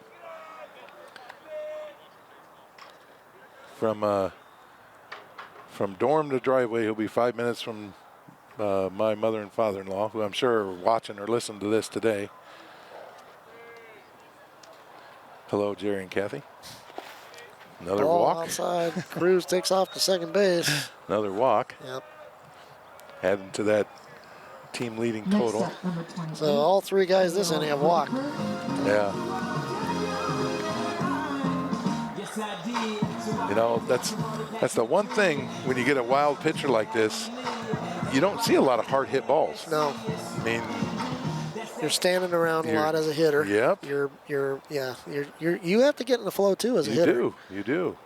From dorm to driveway, he'll be 5 minutes from my mother and father-in-law, who I'm sure are watching or listening to this today. Hello, Jerry and Kathy. Another Ball walk. outside. Cruz takes off to second base. Another walk. Yep. Adding to that team leading Next total. up, number 28. So all three guys this inning have walked. Yeah. You know, that's the one thing when you get a wild pitcher like this, you don't see a lot of hard hit balls. No. I mean, You're standing around a You're- lot as a hitter. Yep. You have to get in the flow too as a hitter. You do.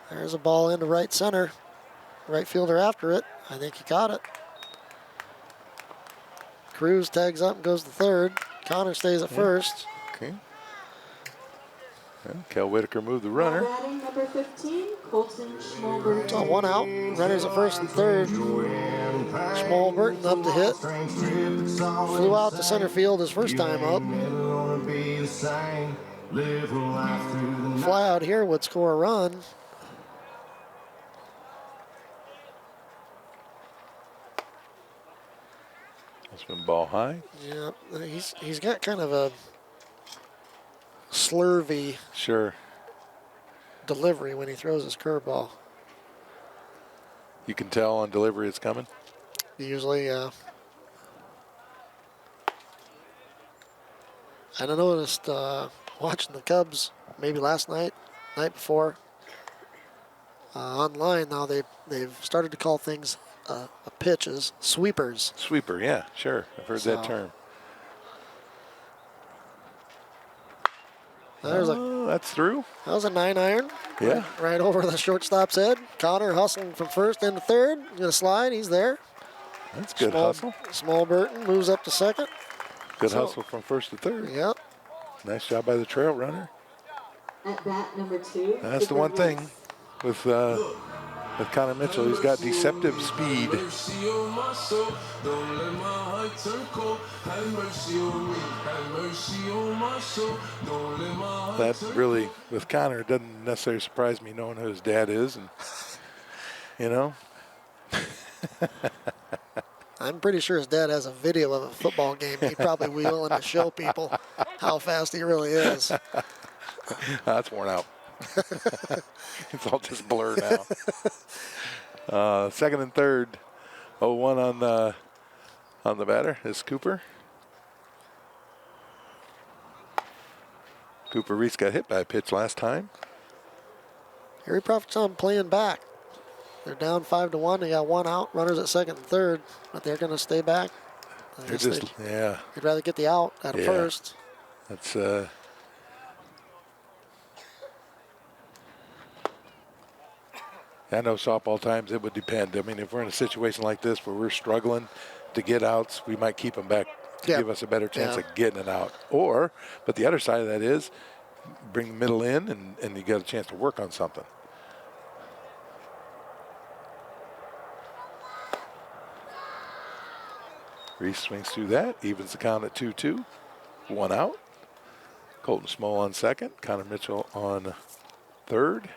There's a ball into right center. Right fielder after it. I think he caught it. Cruz tags up and goes to third. Connor stays at first. Okay. And Kel Whitaker moved the runner. Batting number 15, Colton Schmolberg. So 1 out. Runners at first and third. Schmolberg up to hit. Flew out to center field his first time up. Fly out here would score a run. That's been ball high. Yeah, he's got kind of a slurvy Sure. delivery when he throws his curveball. You can tell on delivery it's coming. Usually, I noticed watching the Cubs maybe last night before online. Now they've started to call things pitches sweepers. Sweeper, yeah, sure. I've heard that term. That's through. That was a 9-iron. Yeah. Right over the shortstop's head. Connor hustling from first into third. Gonna slide. He's there. That's good hustle. Smallburton moves up to second. Good hustle from first to third. Yep. Nice job by the trail runner. At bat number 2. That's the one thing with Connor Mitchell. He's got deceptive speed. That really, with Connor, doesn't necessarily surprise me knowing who his dad is, and you know. I'm pretty sure his dad has a video of a football game. He'd probably be willing to show people how fast he really is. That's worn out. It's all just blur now. Second and third, 0-1 on the batter is Cooper. Cooper Reese got hit by a pitch last time. Erie-Prophetstown playing back. They're down 5-1. They got 1 out. Runners at second and third, but they're going to stay back. They're just, yeah. They'd rather get the out at a first. That's I know softball times it would depend. I mean, if we're in a situation like this where we're struggling to get outs, we might keep them back to give us a better chance of getting it out. Or, but the other side of that is bring the middle in and you get a chance to work on something. Reese swings through that, evens the count at 2-2. 1 out. Colton Small on second, Connor Mitchell on third.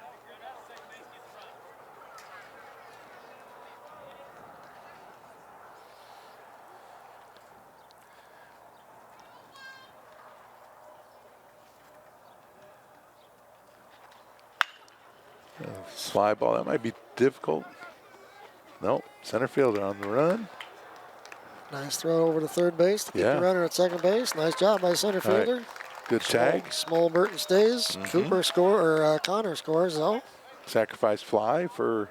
Fly ball, that might be difficult. Nope, center fielder on the run. Nice throw over to third base to get the runner at second base. Nice job by center fielder. Right. Good tag. Smallburton stays. Cooper Connor scores though. Sacrifice fly for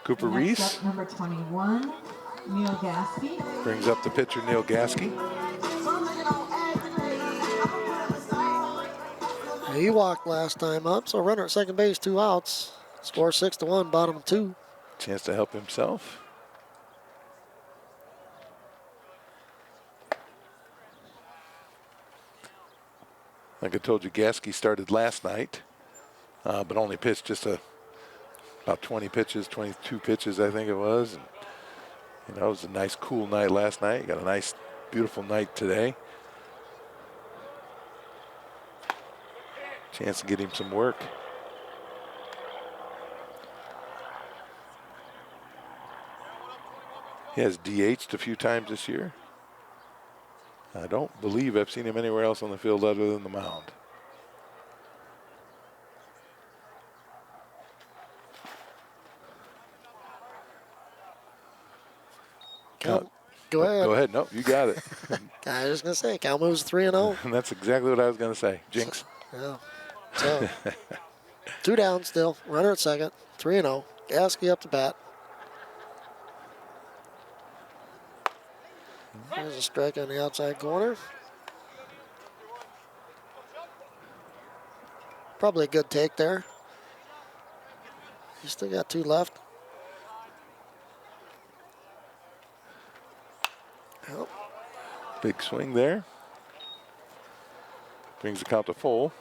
Cooper Reese. Next up, number 21, Neil Gaskey. Brings up the pitcher, Neil Gaskey. He walked last time up, so runner at second base, 2 outs. Score 6-1, bottom 2. Chance to help himself. Like I told you, Gaskey started last night, but only pitched just about 20 pitches, 22 pitches, I think it was. And, you know, it was a nice, cool night last night. Got a nice, beautiful night today. Chance to get him some work. He has DH'd a few times this year. I don't believe I've seen him anywhere else on the field other than the mound. Go ahead. Go ahead. Nope, you got it. I was just going to say, Cal moves 3-0. And that's exactly what I was going to say. Jinx. Yeah. So, 2 down still. Runner at second. 3-0. Gasky up to bat. There's a strike on the outside corner. Probably a good take there. You still got 2 left. Yep. Big swing there. Brings the count to full.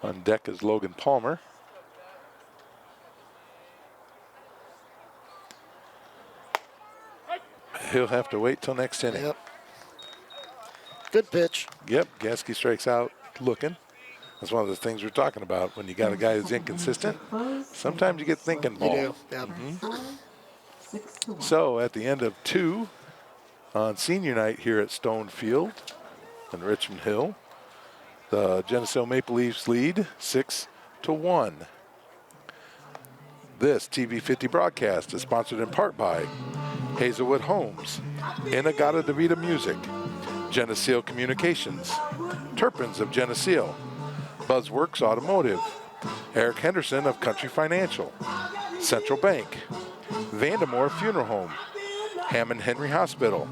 On deck is Logan Palmer. He'll have to wait till next inning. Yep. Good pitch. Yep, Gasky strikes out looking. That's one of the things we're talking about. When you got a guy who's inconsistent, sometimes you get thinking ball. You do. Yep. 6-1. So at the end of 2 on senior night here at Stone Field in Richmond Hill, the Geneseo Maple Leafs lead 6-1. This TV50 broadcast is sponsored in part by Hazelwood Homes, Inagata DeVita Music, Geneseo Communications, Turpins of Geneseo, Buzzworks Automotive, Eric Henderson of Country Financial, Central Bank, Vandemore Funeral Home, Hammond Henry Hospital,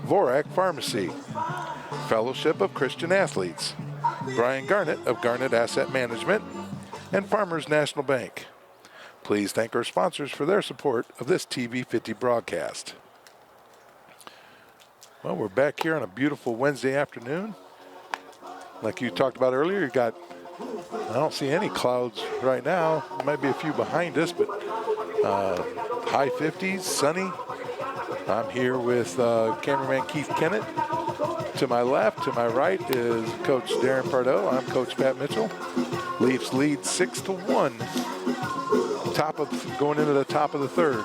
Vorak Pharmacy, Fellowship of Christian Athletes, Brian Garnett of Garnett Asset Management, and Farmers National Bank. Please thank our sponsors for their support of this TV50 broadcast. Well, we're back here on a beautiful Wednesday afternoon. Like you talked about earlier, you got, I don't see any clouds right now. There might be a few behind us, but high 50s, sunny. I'm here with cameraman Keith Kennett. To my left, to my right is Coach Darren Pardo. I'm Coach Pat Mitchell. Leafs lead 6-1. Going into the top of the 3rd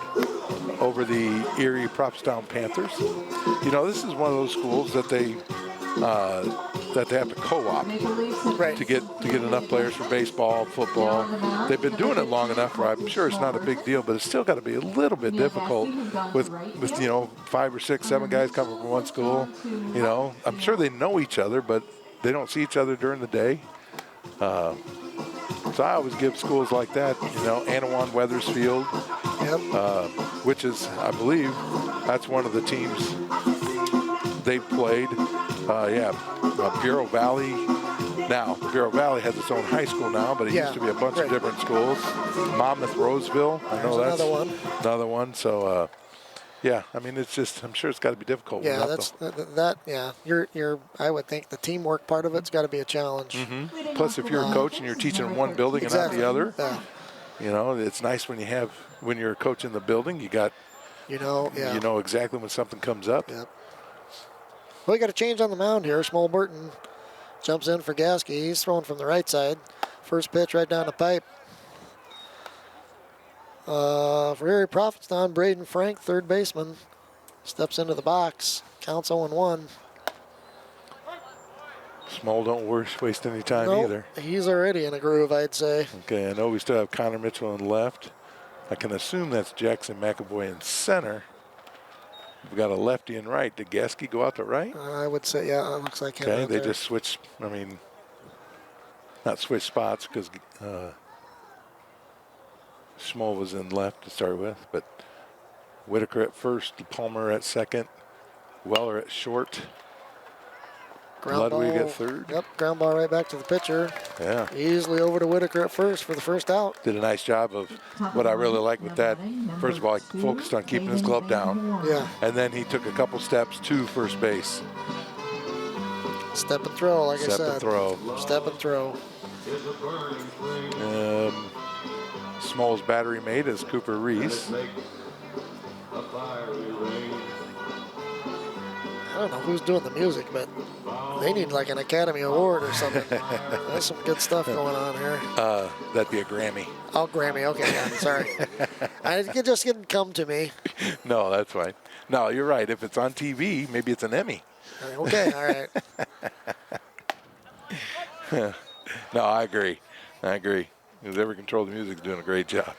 over the Erie-Prophetstown Panthers. You know, this is one of those schools that they have to co-op Right. to get enough players for baseball, football. They've been doing it long enough where I'm sure it's not a big deal, but it's still got to be a little bit difficult with 5 or 6, 7 guys coming from one school. You know, I'm sure they know each other, but they don't see each other during the day. So I always give schools like that, you know, Anawan Weathersfield, which is, I believe, that's one of the teams they've played. Bureau Valley. Now, Bureau Valley has its own high school now, but it used to be a bunch of different schools. Monmouth Roseville, I know that's another one. So, I mean, it's just, I'm sure it's got to be difficult. Yeah, I would think the teamwork part of it's got to be a challenge. Mm-hmm. Plus, if you're a coach and you're teaching in one building and not the other, you know, it's nice when you're a coach in the building, you know exactly when something comes up. Yep. Well, we got a change on the mound here. Small Burton jumps in for Gasky. He's throwing from the right side. First pitch right down the pipe. For Erie-Prophetstown, Braden Frank, third baseman, steps into the box. Counts 0-1. Small don't waste any time either. He's already in a groove, I'd say. Okay, I know we still have Connor Mitchell in left. I can assume that's Jackson McAvoy in center. We've got a lefty in right. Did Gasky go out to right? I would say, yeah, it looks like him. Okay, out they there. just switched, not switched spots because Schmoll was in left to start with, but Whitaker at first, Palmer at second, Weller at short, Ludwig at third. Yep, ground ball right back to the pitcher. Yeah. Easily over to Whitaker at first for the first out. Did a nice job of what I really like with that. First of all, he focused on keeping his glove down. Yeah. And then he took a couple steps to first base. Step and throw, like I said. Step and throw. Step and throw. Small's battery mate is Cooper Reese. I don't know who's doing the music, but they need like an Academy Award or something. There's some good stuff going on here. That'd be a Grammy. Oh, Grammy. Okay, yeah, sorry. It just didn't come to me. No, that's fine. No, you're right. If it's on TV, maybe it's an Emmy. Okay, all right. No, I agree. Whoever controlled the music is doing a great job.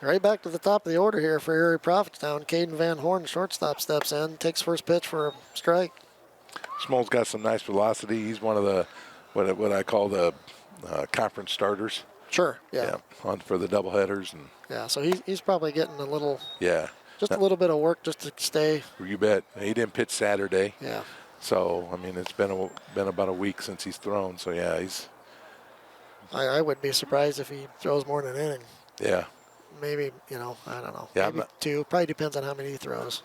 Right back to the top of the order here for Erie-Prophetstown. Caden Van Horn, shortstop, steps in, takes first pitch for a strike. Small's got some nice velocity. He's one of the what I call the conference starters. Sure, yeah. On for the doubleheaders and. Yeah, so he's probably getting a little. Yeah. Just a little bit of work just to stay. You bet. He didn't pitch Saturday. Yeah. So I mean, it's been about a week since he's thrown. So yeah, he's. I wouldn't be surprised if he throws more than an inning. Yeah. Maybe, I don't know. Yeah, maybe two. Probably depends on how many he throws.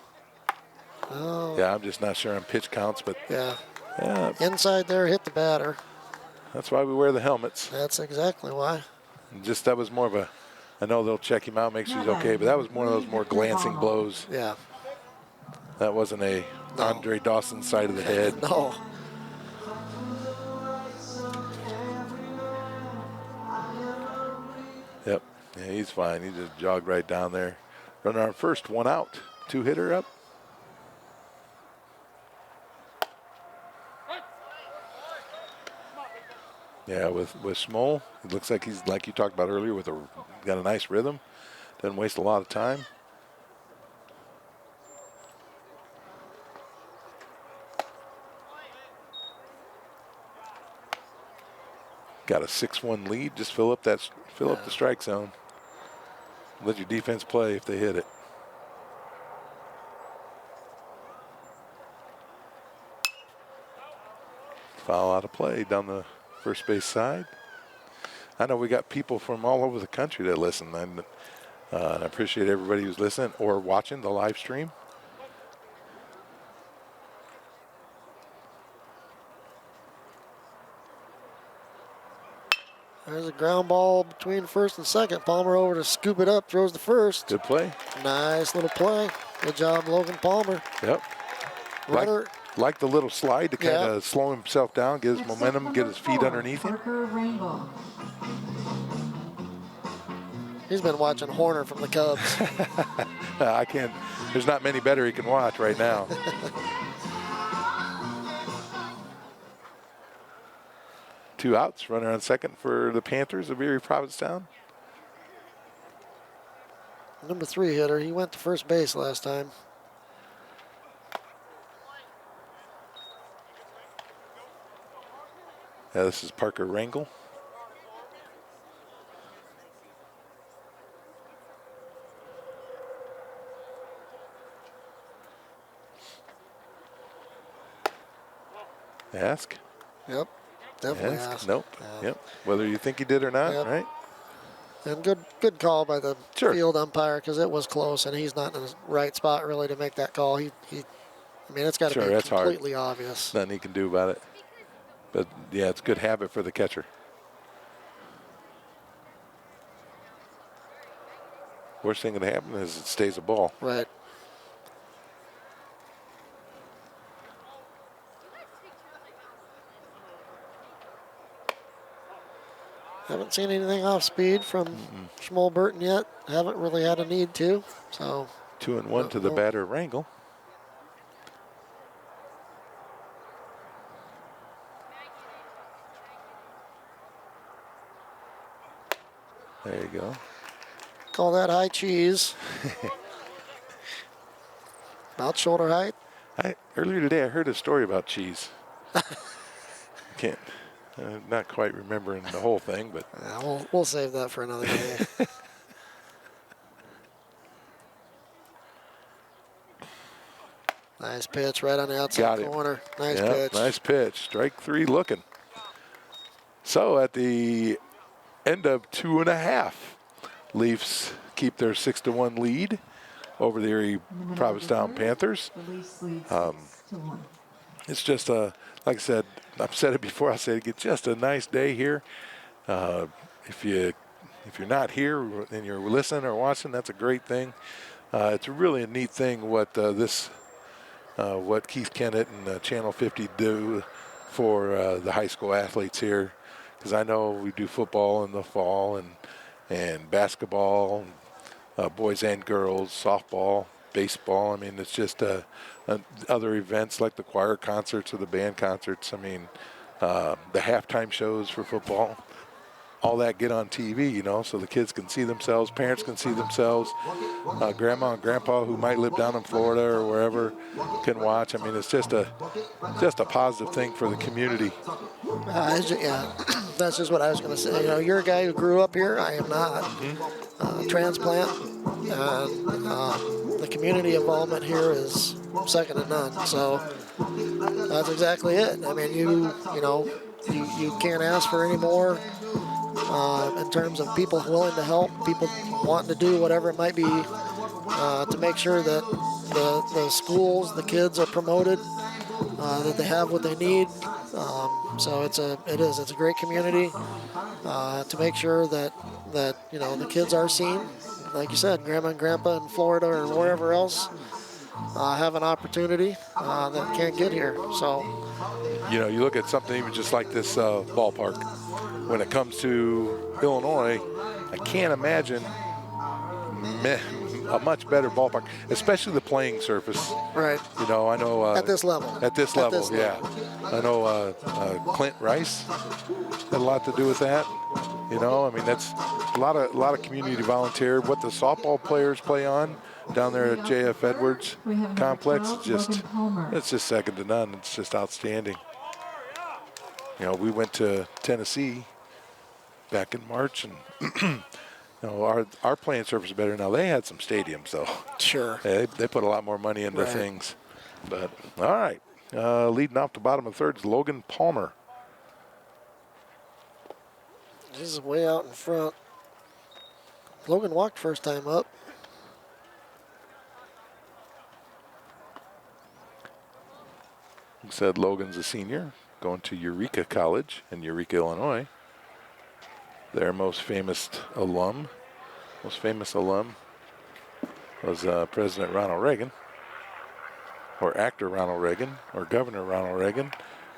Oh. Yeah, I'm just not sure on pitch counts, but. Yeah. Yeah. Inside there, hit the batter. That's why we wear the helmets. That's exactly why. Just that was more of a. I know they'll check him out, make sure he's okay, but that was one of those more glancing blows. Yeah. That wasn't a Andre Dawson side of the head. No. Yep. Yeah, he's fine. He just jogged right down there. Runner on first, 1 out. 2-hitter up. Yeah, with Schmoll, it looks like he's, like you talked about earlier, got a nice rhythm. Doesn't waste a lot of time. Got a 6-1 lead. Just fill up the strike zone. Let your defense play if they hit it. Foul out of play down the first base side. I know we got people from all over the country that listen, and I appreciate everybody who's listening or watching the live stream. There's a ground ball between first and second. Palmer over to scoop it up, throws the first. Good play. Nice little play. Good job, Logan Palmer. Yep. Runner. Like the little slide to kind of slow himself down, get his momentum, get his feet underneath him. He's been watching Horner from the Cubs. I can't. There's not many better he can watch right now. Two outs. Runner on second for the Panthers of Erie-Prophetstown. Number 3 hitter. He went to first base last time. Yeah, this is Parker Rangel. Ask. Yep. Definitely ask. Nope. Yep. Whether you think he did or not, right? And good call by the field umpire, because it was close, and he's not in the right spot really to make that call. I mean, it's got to be completely obvious. Nothing he can do about it. But yeah, it's a good habit for the catcher. Worst thing that can happen is it stays a ball. Right. Haven't seen anything off speed from Schmoll Burton yet. Haven't really had a need to. So 2-1 to the batter, Rangel. There you go. Call that high cheese. About shoulder height. Earlier today, I heard a story about cheese. Can't. Not quite remembering the whole thing, but yeah, we'll save that for another day. Nice pitch right on the outside corner. Nice pitch. Nice pitch. Strike 3 looking. So at the end of 2.5, Leafs keep their 6-1 lead over the Erie-Prophetstown Panthers. It's just like I said, I've said it before, I'll say it again, just a nice day here. If you're not here and you're listening or watching, that's a great thing. It's really a neat thing what what Keith Kennett and Channel 50 do for the high school athletes here, because I know we do football in the fall and basketball, boys and girls, softball, baseball. I mean, it's just other events like the choir concerts or the band concerts. I mean, the halftime shows for football. all that get on TV, you know, so the kids can see themselves, parents can see themselves, grandma and grandpa who might live down in Florida or wherever can watch. I mean, it's just a positive thing for the community. Yeah, that's just what I was going to say. You know, you're a guy who grew up here. I am not. Transplant. The community involvement here is second to none. So that's exactly it. I mean, you can't ask for any more in terms of people willing to help, people wanting to do whatever it might be to make sure that the schools, the kids are promoted, that they have what they need. So it's a great community to make sure that the kids are seen. Like you said, grandma and grandpa in Florida or wherever else have an opportunity that can't get here. So, you know, you look at something even just like this ballpark. When it comes to Illinois, I can't imagine a much better ballpark, especially the playing surface. Right. You know, I know at this level. Yeah. I know Clint Rice had a lot to do with that. You know, I mean, that's a lot of community volunteer. What the softball players play on down there at J.F. Edwards complex, it's just second to none. It's just outstanding. You know, we went to Tennessee back in March, and you know, our playing surface is better now. They had some stadiums, though. Sure. They put a lot more money into things. But, all right, leading off the bottom of the third is Logan Palmer. He's way out in front. Logan walked first time up. He said Logan's a senior, going to Eureka College in Eureka, Illinois. Their most famous alum was President Ronald Reagan, or actor Ronald Reagan, or Governor Ronald Reagan,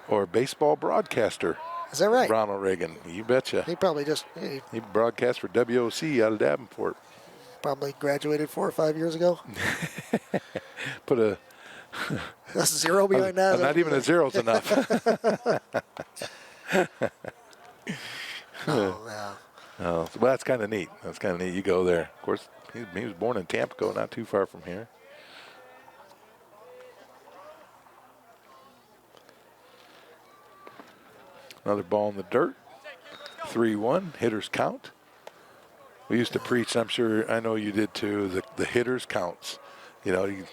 or baseball broadcaster. Is that right? Ronald Reagan, you betcha. He probably just... He broadcast for WOC out of Davenport. Probably graduated 4 or 5 years ago. Put a... That's a zero behind that. Not even a zero's enough. Yeah. Oh, so that's kind of neat. That's kind of neat. You go there. Of course, he was born in Tampico, not too far from here. Another ball in the dirt. 3-1. Hitters count. We used to preach, I'm sure, I know you did too, the hitters counts. You know, you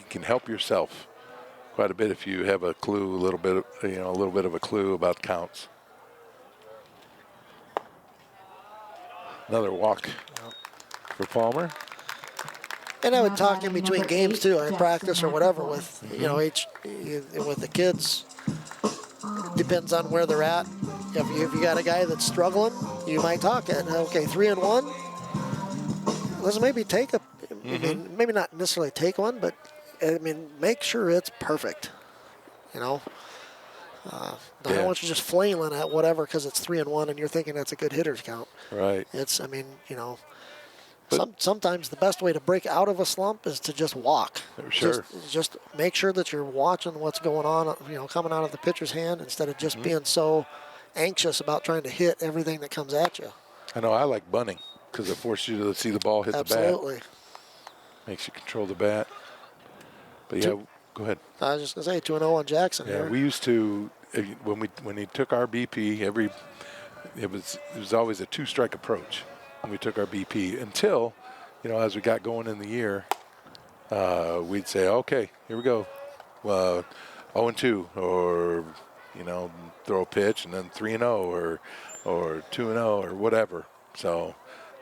can help yourself quite a bit if you have a clue, a little bit of a clue about counts. Another walk for Palmer. And I would talk in between games too, in practice or whatever with, with the kids. Depends on where they're at. If you got a guy that's struggling, you might talk it. Okay, 3-1. Let's maybe take a, maybe not necessarily take one, but I mean, make sure it's perfect. You know, I don't want you just flailing at whatever because it's 3-1 and you're thinking that's a good hitter's count. Right. It's, sometimes the best way to break out of a slump is to just walk. Sure. Just make sure that you're watching what's going on, coming out of the pitcher's hand instead of just being so anxious about trying to hit everything that comes at you. I know I like bunting because it forces you to see the ball hit the bat. Absolutely. Makes you control the bat. But yeah, go ahead. I was just going to say 2-0 on Jackson Yeah, here. we used to, when he took our BP, it was always a 2-strike approach when we took our BP until, as we got going in the year, we'd say, okay, here we go. 0-2, or, throw a pitch and then 3-0 or 2-0 or whatever. So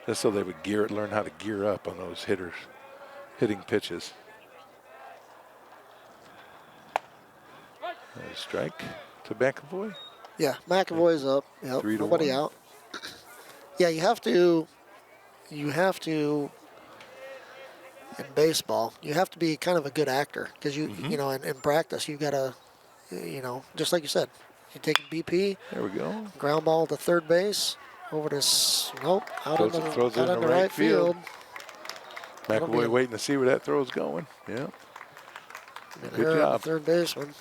just so they would learn how to gear up on those hitting pitches. Strike to McAvoy. Yeah, McAvoy's up. Yep, 3-1. Nobody out. Yeah, you have to, in baseball, you have to be kind of a good actor because in practice, you got to, just like you said, you take a BP. There we go. Ground ball to third base. Over to, out in the right field. McAvoy waiting to see where that throw's going. Yeah. Good job. Third baseman.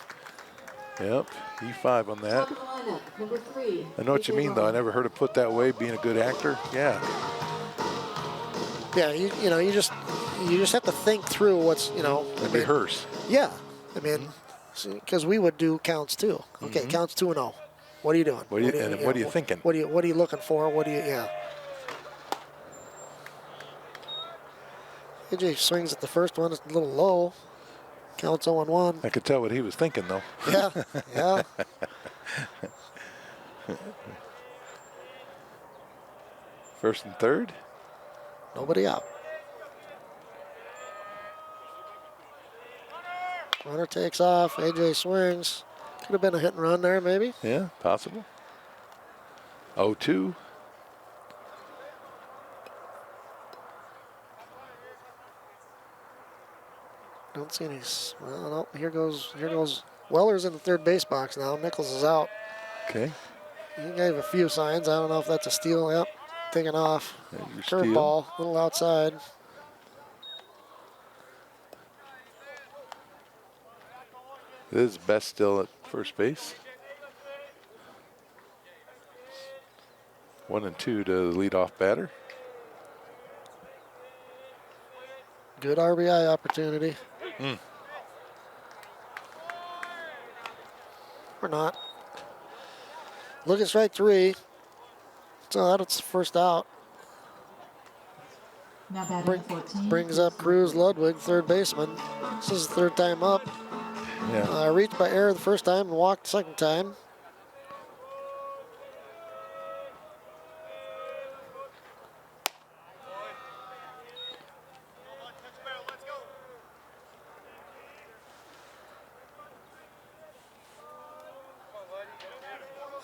Yep, E5 on that. Top of the lineup, number 3. I know what you mean, though. I never heard it put that way, being a good actor. Yeah. Yeah, you know, you just have to think through what's, you know. And rehearse. Yeah. I mean, because we would do counts too. Okay, counts 2-0. What are you doing? What are you thinking? What are you looking for? Yeah. AJ swings at the first one. It's a little low. Counts 0-1. I could tell what he was thinking, though. Yeah, yeah. First and third. Nobody out. Runner takes off. AJ swings. Could have been a hit and run there, maybe. Yeah, possible. 0-2. Don't see any. Well, no, here goes. Weller's in the third base box now. Nichols is out. Okay. He gave a few signs. I don't know if that's a steal. Yep, taking off. Curveball, a little outside. This is Best still at first base. 1-2 to the leadoff batter. Good RBI opportunity. Or not. Look at strike 3. So that's the first out. Now batting 14. Brings up Cruz Ludwig, third baseman. This is the third time up. Yeah. Reached by error the first time and walked the second time.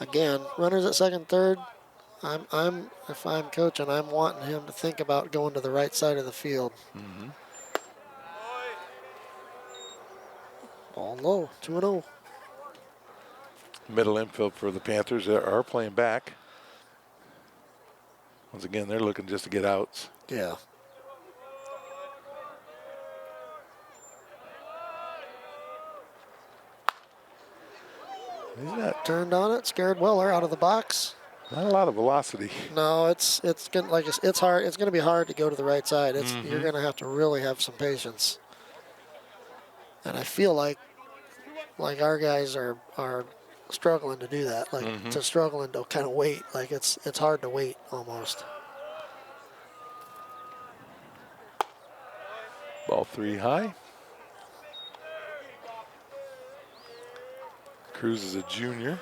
Again, runners at second, third. If I'm coaching, I'm wanting him to think about going to the right side of the field. Ball low, 2-0. Middle infield for the Panthers are playing back. Once again, they're looking just to get outs. Yeah. He's not Turned on it, scared Weller out of the box. Not a lot of velocity. No, it's gonna, like it's hard. It's going to be hard to go to the right side. You're going to have to really have some patience. And I feel like our guys are struggling to do that. Like to struggling to kind of wait. Like it's hard to wait almost. Ball 3 high. Cruz is a junior.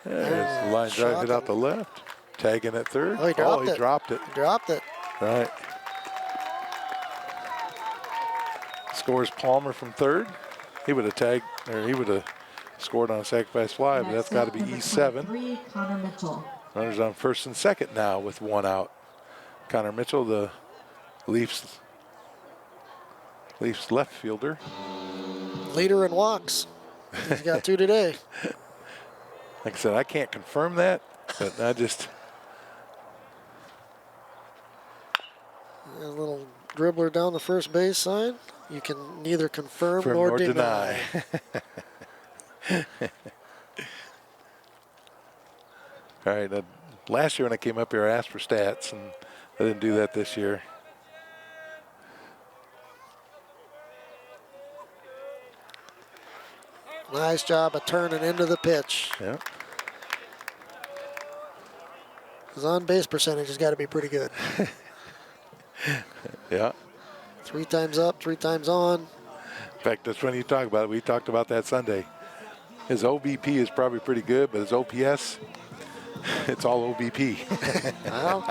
There's the line drive hit out the left. Tagging at third. Oh, he dropped it. Dropped it. Dropped it. Right. Scores Palmer from third. He would have tagged, or he would have scored on a sacrifice fly, but that's got to be E7. 3, Connor Mitchell. Runners on first and second now with 1 out. Connor Mitchell, the Leafs left fielder. Leader in walks. He's got 2 today. Like I said, I can't confirm that, but I just... A little dribbler down the first base side. You can neither confirm nor deny. All right, last year when I came up here, I asked for stats, and I didn't do that this year. Nice job of turning into the pitch. Yeah. His on-base percentage has got to be pretty good. Yeah. 3 times up, 3 times on. In fact, that's when you talk about it. We talked about that Sunday. His OBP is probably pretty good, but his OPS, it's all OBP. Well,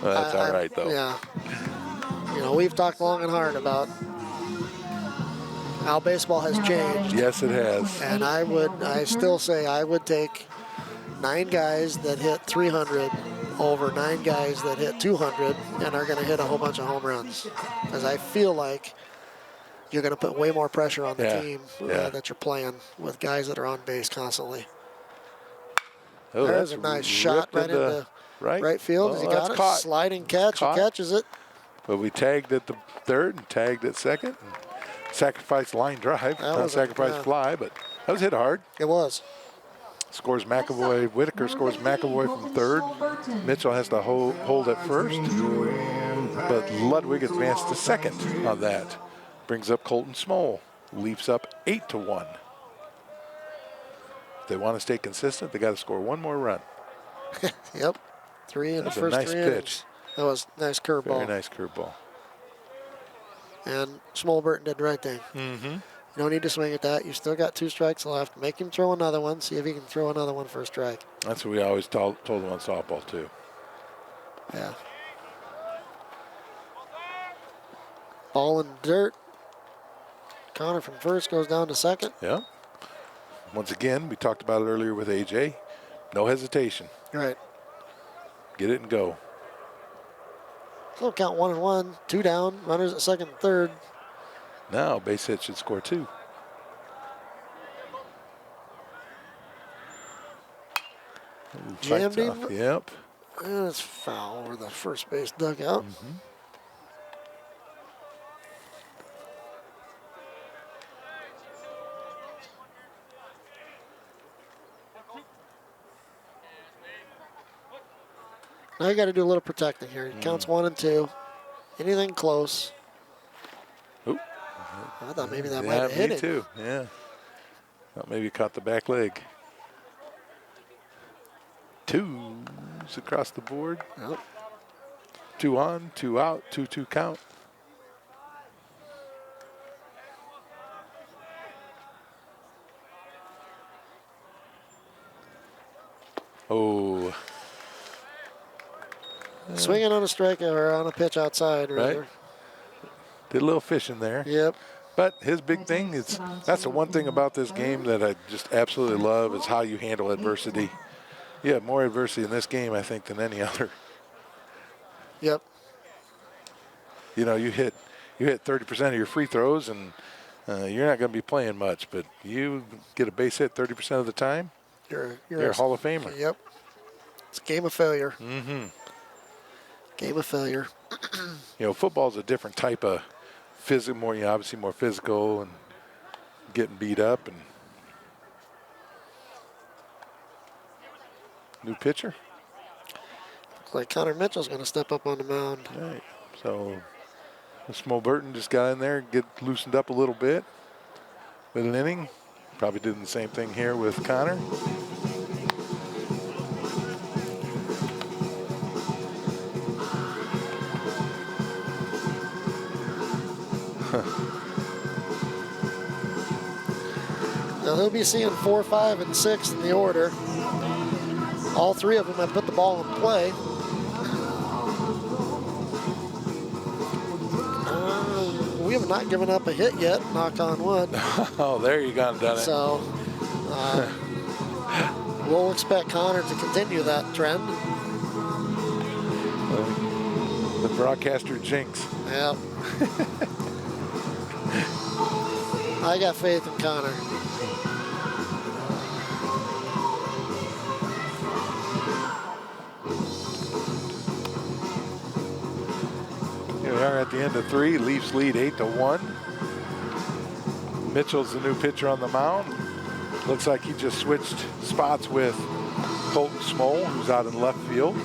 Well, that's all right, though. Yeah. You know, we've talked long and hard about how baseball has changed. Yes, it has. And I still say I would take 9 guys that hit 300 over 9 guys that hit 200 and are going to hit a whole bunch of home runs. Because I feel like you're going to put way more pressure on the team that you're playing with guys that are on base constantly. Oh, There's that's a nice shot ripped right into right field. Oh, Has he that's got it? caught. Sliding catch. He Caught. catches it. But we tagged at the third and tagged at second. And sacrifice line drive. That Not was sacrifice fly, but that was hit hard. It was. Scores McAvoy. Whitaker scores McAvoy from third. Mitchell has to hold at first. But Ludwig advanced to second on that. Brings up Colton Small. Leafs up 8-1. If they want to stay consistent, they got to score one more run. Yep. 3 in the That's a first nice 3 pitch. innings. That was a nice curveball. Very nice curveball. And Smallburton did the right thing. Mm-hmm. You don't need to swing at that. You still got 2 strikes left. Make him throw another one. See if he can throw another one for a strike. That's what we always told him on softball, too. Yeah. Ball in dirt. Connor from first goes down to second. Yeah. Once again, we talked about it earlier with AJ. No hesitation. Right. Get it and go. So count 1-1. 2 down. Runners at second and third. Now base hit should score 2. Jammed him. Yep. And it's foul over the first base dugout. Mm-hmm. Now you got to do a little protecting here. It counts 1 and 2. Anything close. Oop. I thought maybe that might have hit me it. too. Yeah. Thought maybe it caught the back leg. 2s across the board. Yep. 2 on, 2 out, 2-2 count. Oh. Swinging on a strike or on a pitch outside. Rather. Right. Did a little fishing there. Yep. But his big thing is, that's the one thing about this game that I just absolutely love is how you handle adversity. You have more adversity in this game, I think, than any other. Yep. You know, you hit 30% of your free throws, and you're not going to be playing much. But you get a base hit 30% of the time, You're a Hall of Famer. Yep. It's a game of failure. Mm-hmm. Game of failure. You know, football's a different type of physical, more, you know, obviously more physical and getting beat up. And new pitcher. Looks like Connor Mitchell's going to step up on the mound. All right. So Smallburton just got in there, get loosened up a little bit with an inning. Probably doing the same thing here with Connor. Now he'll be seeing 4, 5, and 6 in the order. All 3 of them have put the ball in play. We have not given up a hit yet, knock on wood. Oh, there you go, done it. So we'll expect Connor to continue that trend. The broadcaster jinx. Yep. I got faith in Connor. Here we are at the end of 3. Leafs lead 8-1. Mitchell's the new pitcher on the mound. Looks like he just switched spots with Colton Small, who's out in left field.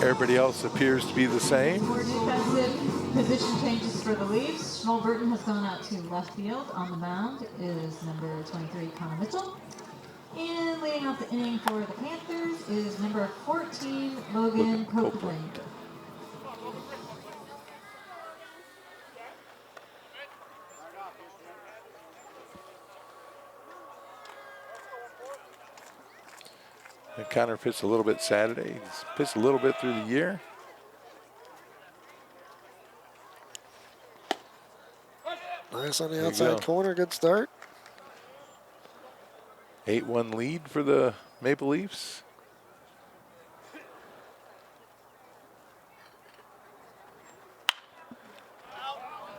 Everybody else appears to be the same. For defensive position changes for the Leafs, Smallburton has gone out to left field. On the mound is number 23, Connor Mitchell. And leading off the inning for the Panthers is number 14, Logan Copeland. And Connor pitched a little bit Saturday. He's pitched a little bit through the year. Nice on the outside corner. Good start. 8-1 lead for the Maple Leafs.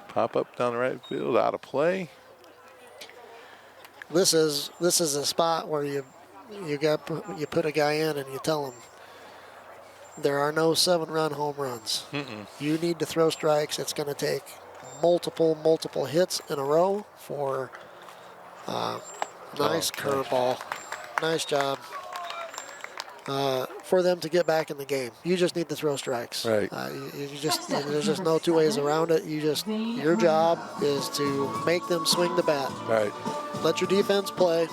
Pop up down the right field, out of play. This is a spot where you you put a guy in and you tell him there are no 7-run home runs. You need to throw strikes. It's going to take multiple hits in a row for nice curveball. Nice job. For them to get back in the game. You just need to throw strikes. Right. There's just no two ways around it. Your job is to make them swing the bat. Right. Let your defense play.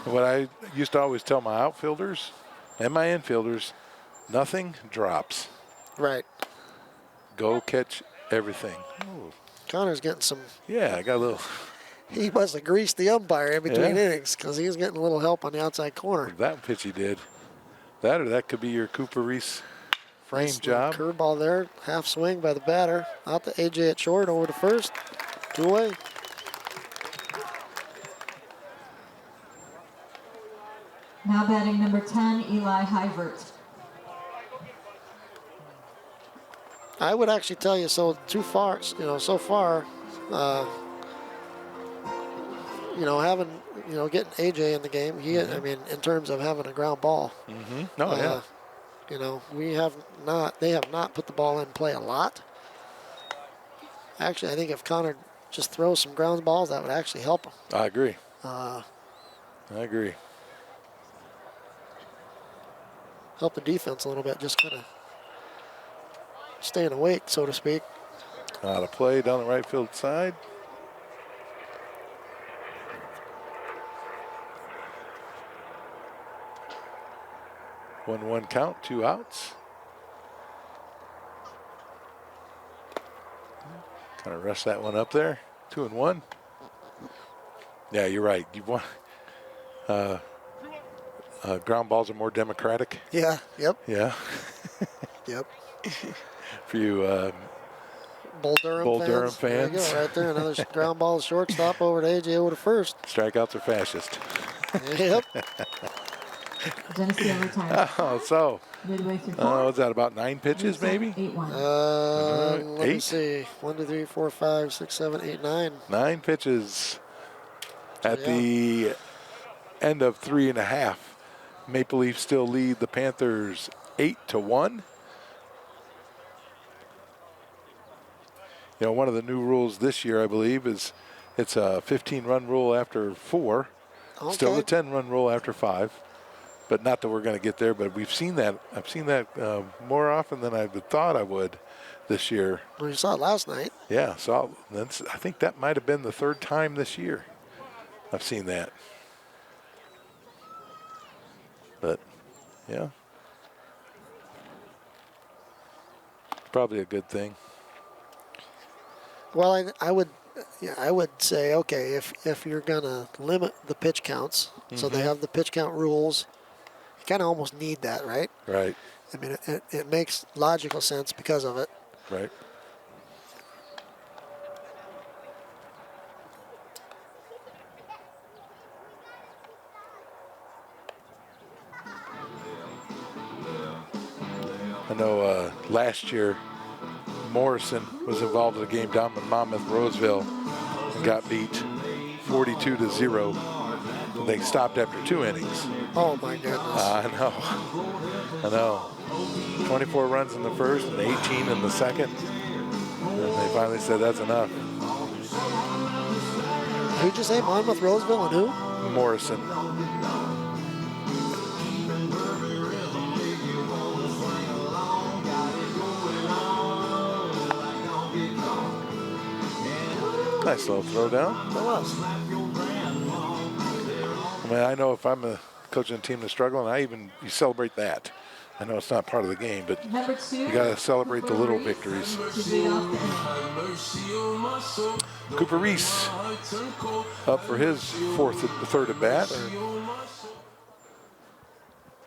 What I used to always tell my outfielders and my infielders, nothing drops. Right. Go catch everything. Ooh. Connor's getting some. Yeah, I got a little. He must have greased the umpire in between Yeah. innings because he was getting a little help on the outside corner. That pitch he did. That or that could be your Cooper Reese frame Nice job. Curveball there, half swing by the batter. Out to AJ at short, over to first. 2 away. Now batting number 10, Eli Hyvert. I would actually tell you so far, having, getting AJ in the game, I mean, in terms of having a ground ball. Yeah. They have not put the ball in play a lot. Actually, I think if Connor just throws some ground balls, that would actually help him. I agree. I agree. Help the defense a little bit, just kind of staying awake, so to speak. Out of play down the right field side. One count, 2 outs. Kind of rush that one up there. 2-1. Yeah, you're right. You want ground balls are more democratic. Yeah. Yep. Yeah. Yep. For you Bull Durham Durham There you fans. go, right there. Another ground ball to shortstop over to AJ over to first. strikeouts are fascist. Yep. Geneseo retired. Oh, so Midway through what's that, about 9 pitches maybe? 8-1. Let me 8? see. 1, 2, 3, 4, 5, 6, 7, 8, 9. 9 pitches at Yeah. the end of 3.5. Maple Leafs still lead the Panthers 8-1. One of the new rules this year, I believe, is it's a 15-run rule after 4. Okay. Still a 10-run rule after 5. But not that we're going to get there, but we've seen that. I've seen that more often than I thought I would this year. Well, you saw it last night. Yeah, so I think that might have been the 3rd time this year I've seen that. But, yeah. Probably a good thing. Well, I would say, okay, if you're gonna limit the pitch counts, so they have the pitch count rules, you kind of almost need that, right? Right, I mean, it makes logical sense because of it. right. I know last year Morrison was involved in a game down in Monmouth, Roseville, and got beat 42-0. They stopped after 2 innings. Oh my goodness! I know. 24 runs in the first and 18 in the second. And they finally said that's enough. Who'd you say, Monmouth, Roseville, and who? Morrison. Nice little throw down. That was. I mean, I know if I'm a coach on a team that's struggling, you celebrate that. I know it's not part of the game, but Number 2. you got to celebrate the little victories. To lead off the inning. Cooper Reese up for his 3rd at bat.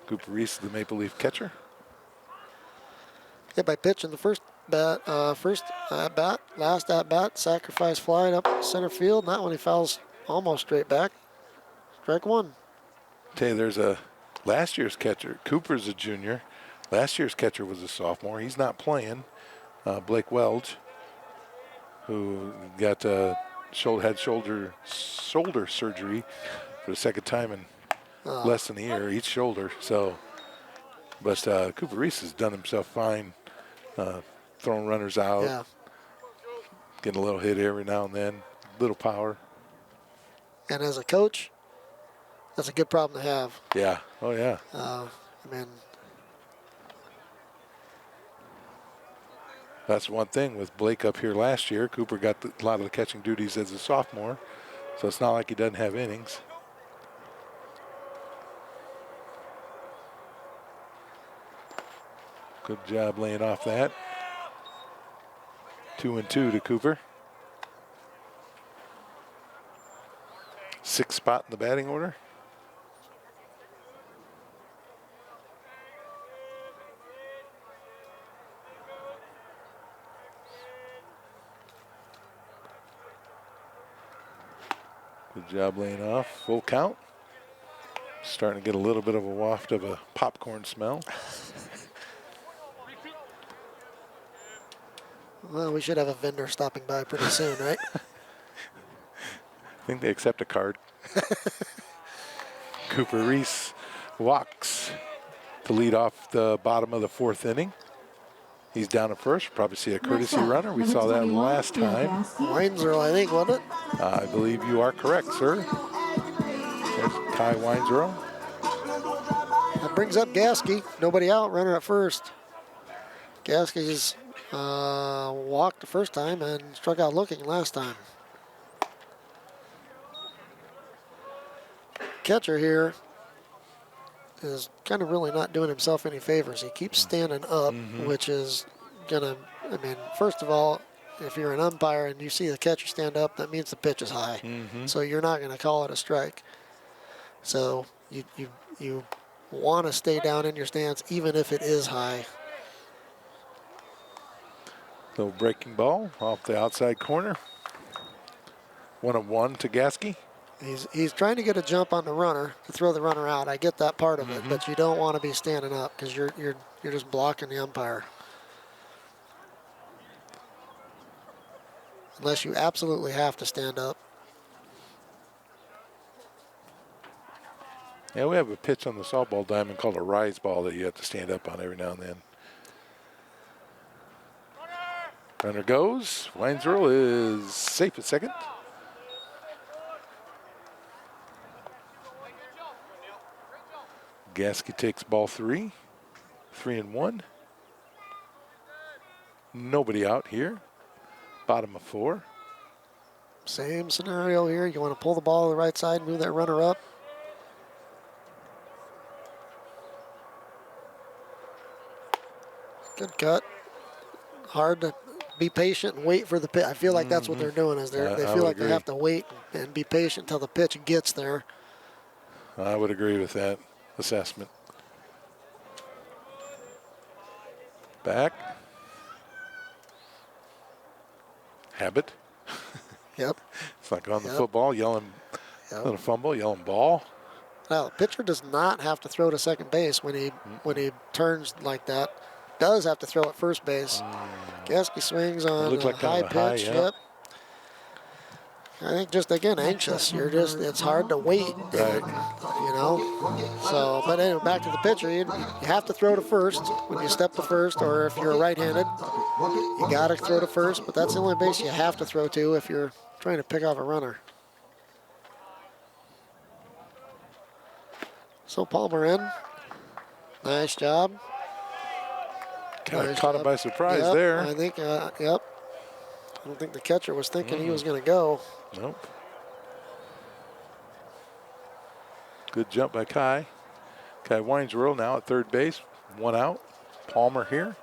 Cooper Reese, the Maple Leaf catcher. Yeah, by pitching the first at bat, last at bat, sacrifice fly up center field. That one he fouls almost straight back. Strike 1. Tell you, there's last year's catcher. Cooper's a junior. Last year's catcher was a sophomore. He's not playing. Blake Welch, who got had shoulder surgery for the 2nd time in less than a year, each shoulder. So, but Cooper Reese has done himself fine, throwing runners out, Yeah. getting a little hit every now and then, little power. And as a coach, that's a good problem to have. Yeah. Oh, yeah. I mean, That's one thing with Blake up here last year. Cooper got a lot of the catching duties as a sophomore, so it's not like he doesn't have innings. Good job laying off that. 2-2 to Cooper. 6th spot in the batting order. Good job laying off. Full count. Starting to get a little bit of a waft of a popcorn smell. well, we should have a vendor stopping by pretty soon, right? I think they accept a card. Cooper Reese walks to lead off the bottom of the 4th inning. He's down at first. Probably see a courtesy runner. We saw that last time. Winesrell, I think, wasn't it? I believe you are correct, sir. There's Kai Winesrell. That brings up Gasky. Nobody out, runner at first. Gasky's walked the first time and struck out looking last time. Catcher here is kind of really not doing himself any favors. He keeps standing up, which is gonna, I mean, first of all, if you're an umpire and you see the catcher stand up, that means the pitch is high. So you're not gonna call it a strike. So you want to stay down in your stance even if it is high. Little breaking ball off the outside corner. 1-1 to Gasky. He's trying to get a jump on the runner to throw the runner out. I get that part of it, but you don't want to be standing up because you're just blocking the umpire. Unless you absolutely have to stand up. Yeah, we have a pitch on the softball diamond called a rise ball that you have to stand up on every now and then. Runner goes. Winesrell is safe at second. Gasky takes ball 3. 3-1. Nobody out here. Bottom of 4. Same scenario here. You want to pull the ball to the right side, move that runner up. Good cut. Hard to be patient and wait for the pitch. I feel like that's what they're doing. Is they feel like they have to wait and be patient until the pitch gets there. I would agree with that assessment. Back. Habit. Yep. It's like on the football, yelling little fumble, yelling ball. Now the pitcher does not have to throw to second base when he turns like that. Does have to throw at first base. Gasky swings on a high pitch. Yep. I think just again anxious. It's hard to wait. Right. You know. So, but anyway, back to the pitcher. You have to throw to first when you step to first, or if you're right-handed, you got to throw to first. But that's the only base you have to throw to if you're trying to pick off a runner. So Palmer in. Nice job. Kind of caught him by surprise there. I think, yep. I don't think the catcher was thinking he was going to go. Nope. Good jump by Kai. Kai Winesrell now at third base. 1 out. Palmer here.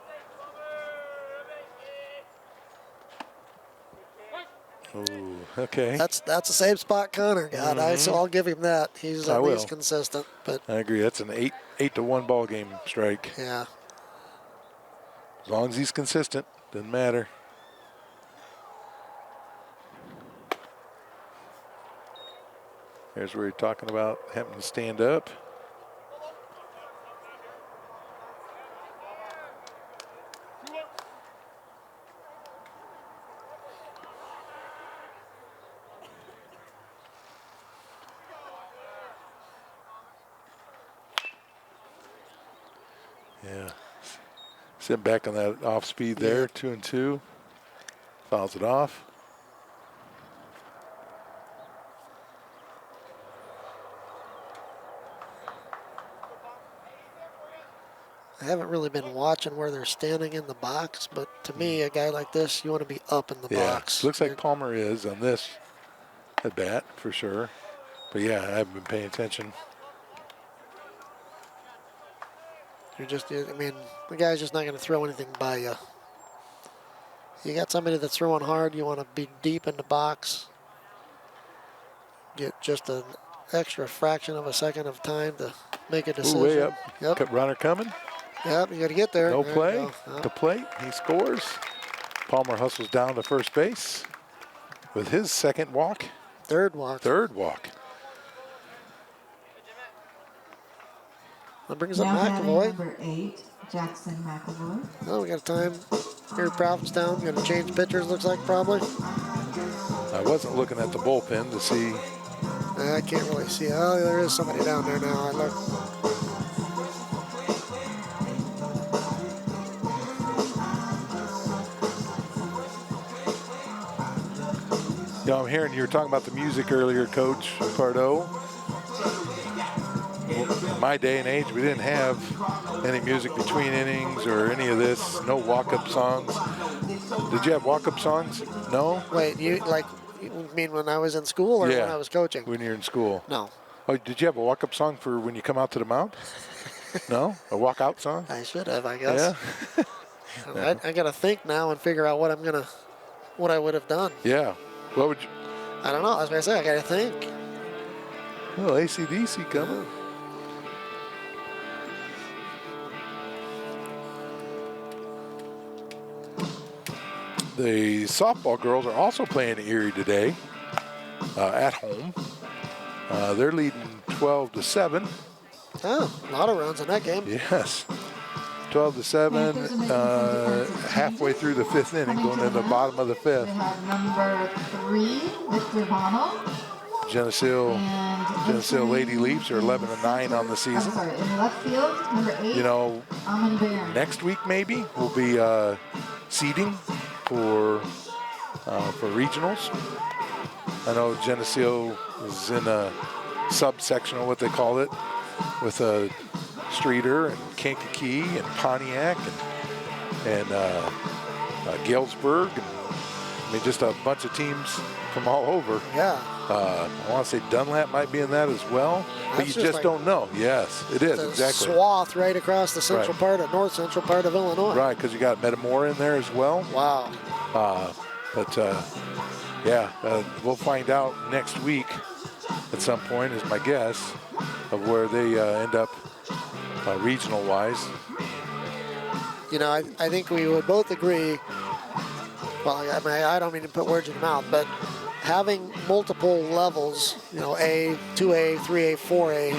Ooh, okay. That's the same spot Connor got. So I'll give him that. He's at least consistent. But I agree. That's an 8-1 ball game strike. yeah. As long as he's consistent, doesn't matter. Here's where you're talking about having to stand up. Yeah. Sit back on that off speed there, Yeah. 2-2. Fouls it off. I haven't really been watching where they're standing in the box, but to me, a guy like this, you want to be up in the box. Looks like Palmer is on this at bat for sure. But yeah, I haven't been paying attention. You're just, I mean, the guy's just not going to throw anything by you. You got somebody that's throwing hard, you want to be deep in the box. Get just an extra fraction of a second of time to make a decision. Ooh, way up. Yep. Runner coming. Yep, you got to get there. No There play. you go. Yep. The plate. He scores. Palmer hustles down to first base with his second walk. Third walk. Third walk. That brings up Now batting McAvoy. number 8, Jackson McAvoy. Oh, we got a time. Erie-Prophetstown. Going to change pitchers, looks like, probably. I wasn't looking at the bullpen to see. I can't really see. Oh, there is somebody down there now. I look. You know, I'm hearing you were talking about the music earlier, Coach Pardo. In my day and age, we didn't have any music between innings or any of this. No walk-up songs. Did you have walk-up songs? No? Wait, you mean when I was in school or Yeah. when I was coaching? When you're in school. No. Oh, did you have a walk-up song for when you come out to the mound? No? A walk-out song? I should have, I guess. Yeah? I got to think now and figure out what I would have done. Yeah. What would you? I don't know. That's what I say. I got to think. Well, AC/DC coming. The softball girls are also playing Erie today at home. They're leading 12-7. Oh, a lot of runs in that game. Yes. 12-7, halfway through the fifth inning, going to the bottom of the We fifth. have number 3, Victor Bono. Geneseo Lady Leafs are 11-9 on the I'm season. sorry, in left field, number 8, You know, Amon Baron. next week maybe will be seeding for regionals. I know Geneseo is in a subsection of what they call it, with Streeter and Kankakee and Pontiac and Galesburg. And, I mean, just a bunch of teams from all over. Yeah. I want to say Dunlap might be in that as well, but That's you just just like don't know. Yes, it is, The exactly. swath right across the central Right. part of north central part of Illinois. Right, because you got Metamora in there as well. Wow. We'll find out next week at some point, is my guess, of where they end up regional-wise. You know, I think we would both agree. Well, I mean, I don't mean to put words in your mouth, but having multiple levels, you know, A, 2A, 3A, 4A,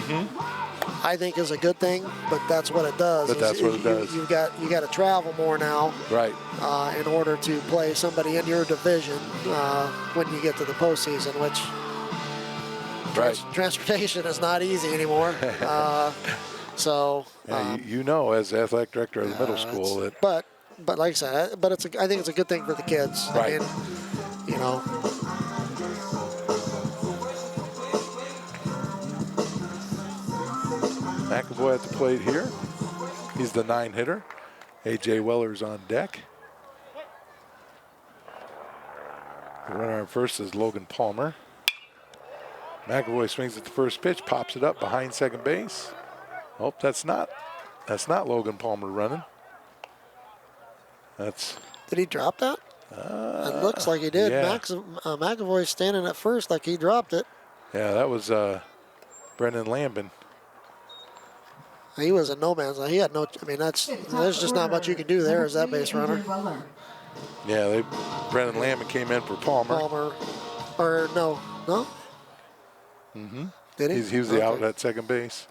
I think is a good thing. But that's what it does. But that's what it does. You got to travel more now, Right. in order to play somebody in your division when you get to the postseason, which Right. transportation is not easy anymore. You know, as the athletic director of the middle school, that But like I said, I think it's a good thing for the kids. Right. I mean, you know. McAvoy at the plate here. He's the 9-hitter. A.J. Weller's on deck. The runner on first is Logan Palmer. McAvoy swings at the first pitch, pops it up behind second base. Oh, that's not Logan Palmer running. Did he drop that? It looks like he did. yeah. McAvoy's standing at first like he dropped it. Yeah, that was Brendan Lambin. He was in no man's land. He had no. I mean, there's just not much you can do there as that base runner. Yeah, Brendan Lambin came in for Palmer. Or no. Mm-hmm. Did he? He was the out at second base.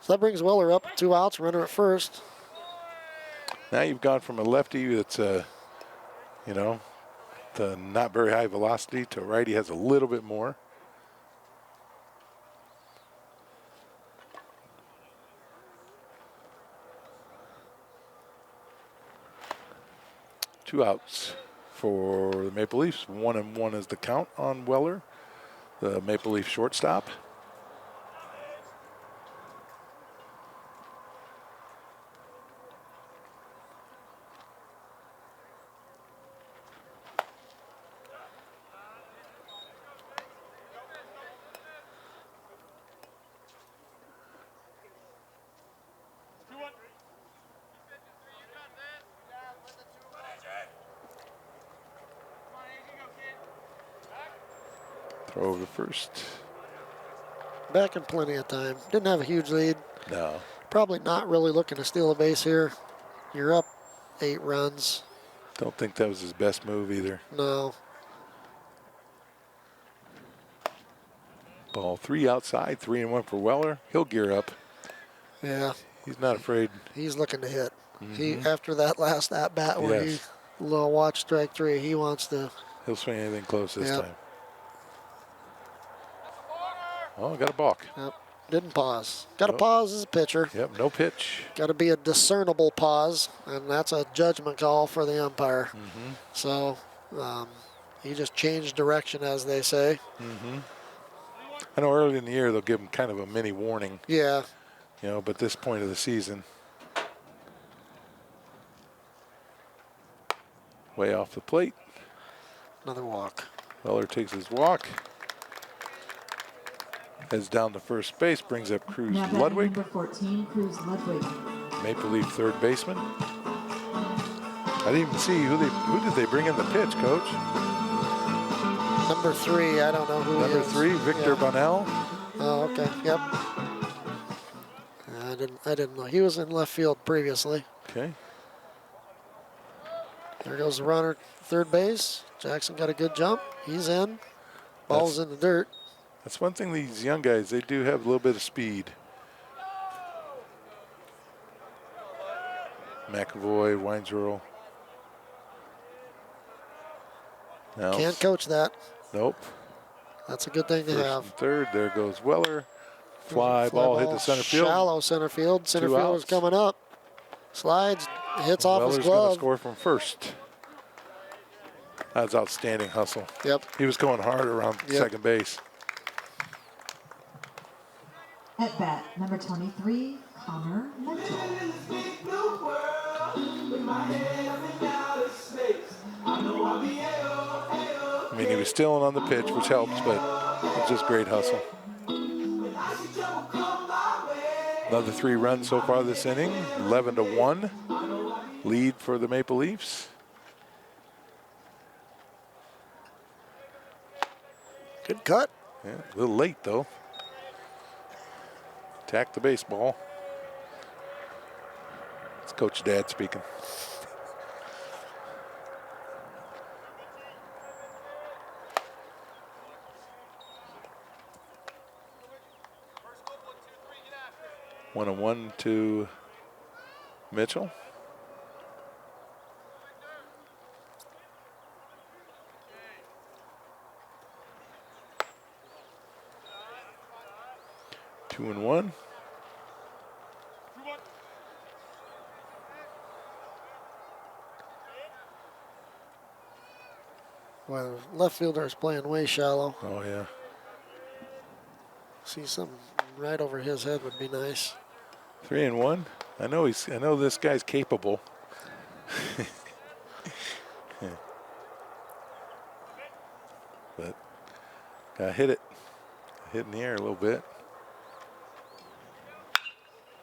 So that brings Weller up, 2 outs, runner at first. Now you've gone from a lefty that's, the not very high velocity to a righty has a little bit more. 2 outs for the Maple Leafs. 1-1 is the count on Weller, the Maple Leaf shortstop. Throw over to first. Back in plenty of time. Didn't have a huge lead. No. Probably not really looking to steal a base here. You're up 8 runs. Don't think that was his best move either. No. Ball 3 outside, 3-1 for Weller. He'll gear up. Yeah. He's not afraid. He's looking to hit. He after that last at bat where Yes. he little watch strike 3, he wants to. He'll swing anything close this Yep. time. Oh, got a balk. Yep. Didn't pause. Got to Nope. pause as a pitcher. Yep, no pitch. Got to be a discernible pause, and that's a judgment call for the umpire. So he just changed direction, as they say. I know early in the year they'll give him kind of a mini warning, Yeah. you know, but this point of the season, way off the plate. Another walk. Weller takes his walk. Heads down to first base, brings up Cruz Now batting Ludwig, number 14, Cruz Ludwig. Maple Leaf third baseman. I didn't even see who did they bring in the pitch, Coach? Number 3, I don't know who Number he is. 3, Victor Yeah. Bonnell. Oh, okay. Yep. I didn't know. He was in left field previously. Okay. There goes the runner, third base. Jackson got a good jump. He's in. Ball's in the dirt. That's one thing, these young guys, they do have a little bit of speed. McAvoy, Weinzierl. No. Can't coach that. Nope. That's a good thing to First have. and third, there goes Weller. Fly ball hit the center field. Shallow center field. Center 2 fielder's outs. coming up. Slides, hits off Weller's his going to glove. score from first. That's outstanding hustle. Yep. He was going hard around second base. At bat, number 23, Connor Mitchell. I mean, he was stealing on the pitch, which helps, but it's just great hustle. Another 3 runs so far this inning, 11-1 lead for the Maple Leafs. Good cut. Yeah, a little late though. Attack the baseball. It's Coach Dad speaking. One and one to Mitchell. Two and one. Well, left fielder is playing way shallow. Oh yeah. See something right over his head would be nice. 3 and 1. I know this guy's capable. But got hit in the air a little bit.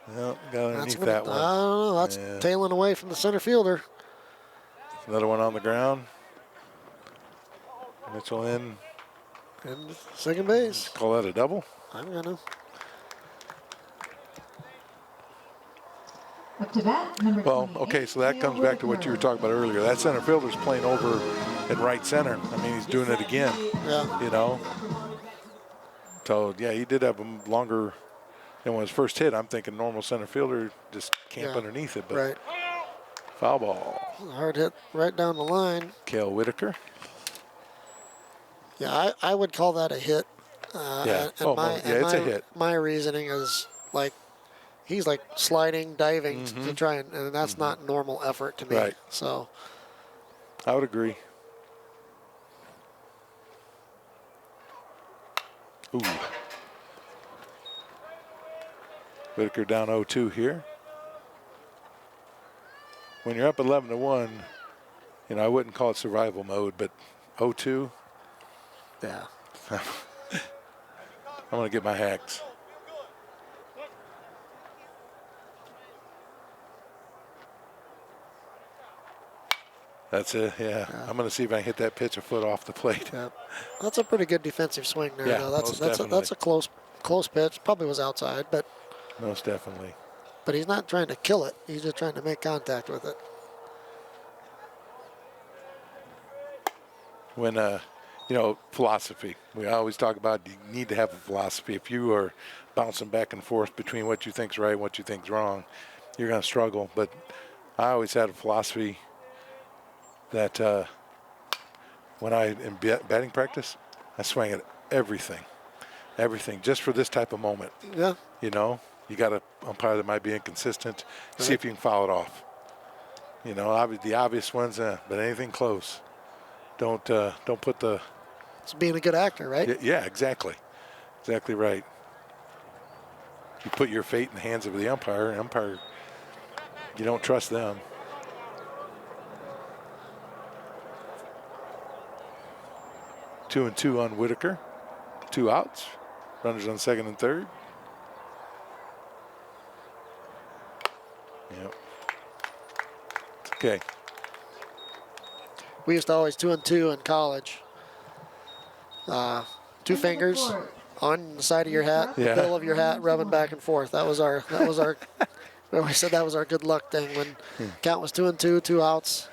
Well, got underneath that one. I don't know. That's tailing away from the center fielder. Another one on the ground. Mitchell in. And second base. Call that a double? I'm gonna. Up to bat, number Well, 28, okay, so that comes back to what you were talking about earlier. That center fielder's playing over in right center. I mean, he's doing it again, Yeah. you know. So, yeah, he did have a longer, and when his first hit, I'm thinking normal center fielder just camp underneath it. But Right. foul ball. Hard hit right down the line. Cale Whitaker. Yeah, I would call that a hit. Yeah. And it's a hit. My reasoning is like he's like sliding, diving to try and that's not normal effort to me. Right. So I would agree. Ooh. Whitaker down 0-2 here. When you're up 11-1, you know, I wouldn't call it survival mode, but 0-2, Yeah. I'm going to get my hacks. That's it, yeah. I'm going to see if I can hit that pitch a foot off the plate. Yep. That's a pretty good defensive swing there. Yeah, No, most that's a close pitch. Probably was outside, but Most definitely. he's not trying to kill it. He's just trying to make contact with it. When, you know, philosophy. We always talk about you need to have a philosophy. If you are bouncing back and forth between what you think's right and what you think's wrong, you're going to struggle. But I always had a philosophy that when I in batting practice, I swing at everything, just for this type of moment. Yeah. You know, you got an umpire that might be inconsistent. Right. See if you can foul it off. You know, the obvious ones, but anything close. Don't put the. It's being a good actor, right? Yeah, exactly, exactly right. You put your fate in the hands of the umpire. You don't trust them. 2-2 on Whitaker. 2 outs. Runners on second and third. Yep. It's okay. We used to always 2-2 in college. Two fingers on the side of your hat, Yeah. the bill of your hat, rubbing back and forth. That was our. We always said that was our good luck thing. When count was 2-2, 2 outs.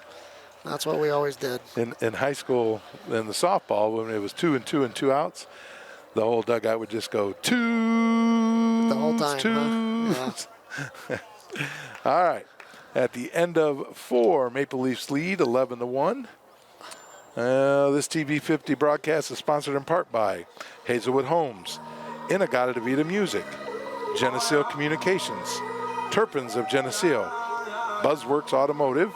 That's what we always did. In high school, in the softball, when it was 2-2 and 2 outs, the whole dugout would just go twos, The whole time, twos. Yeah. All right. At the end of 4, Maple Leafs lead 11-1. This TV 50 broadcast is sponsored in part by Hazelwood Homes, Inagata DeVita Music, Geneseo Communications, Turpins of Geneseo, Buzzworks Automotive,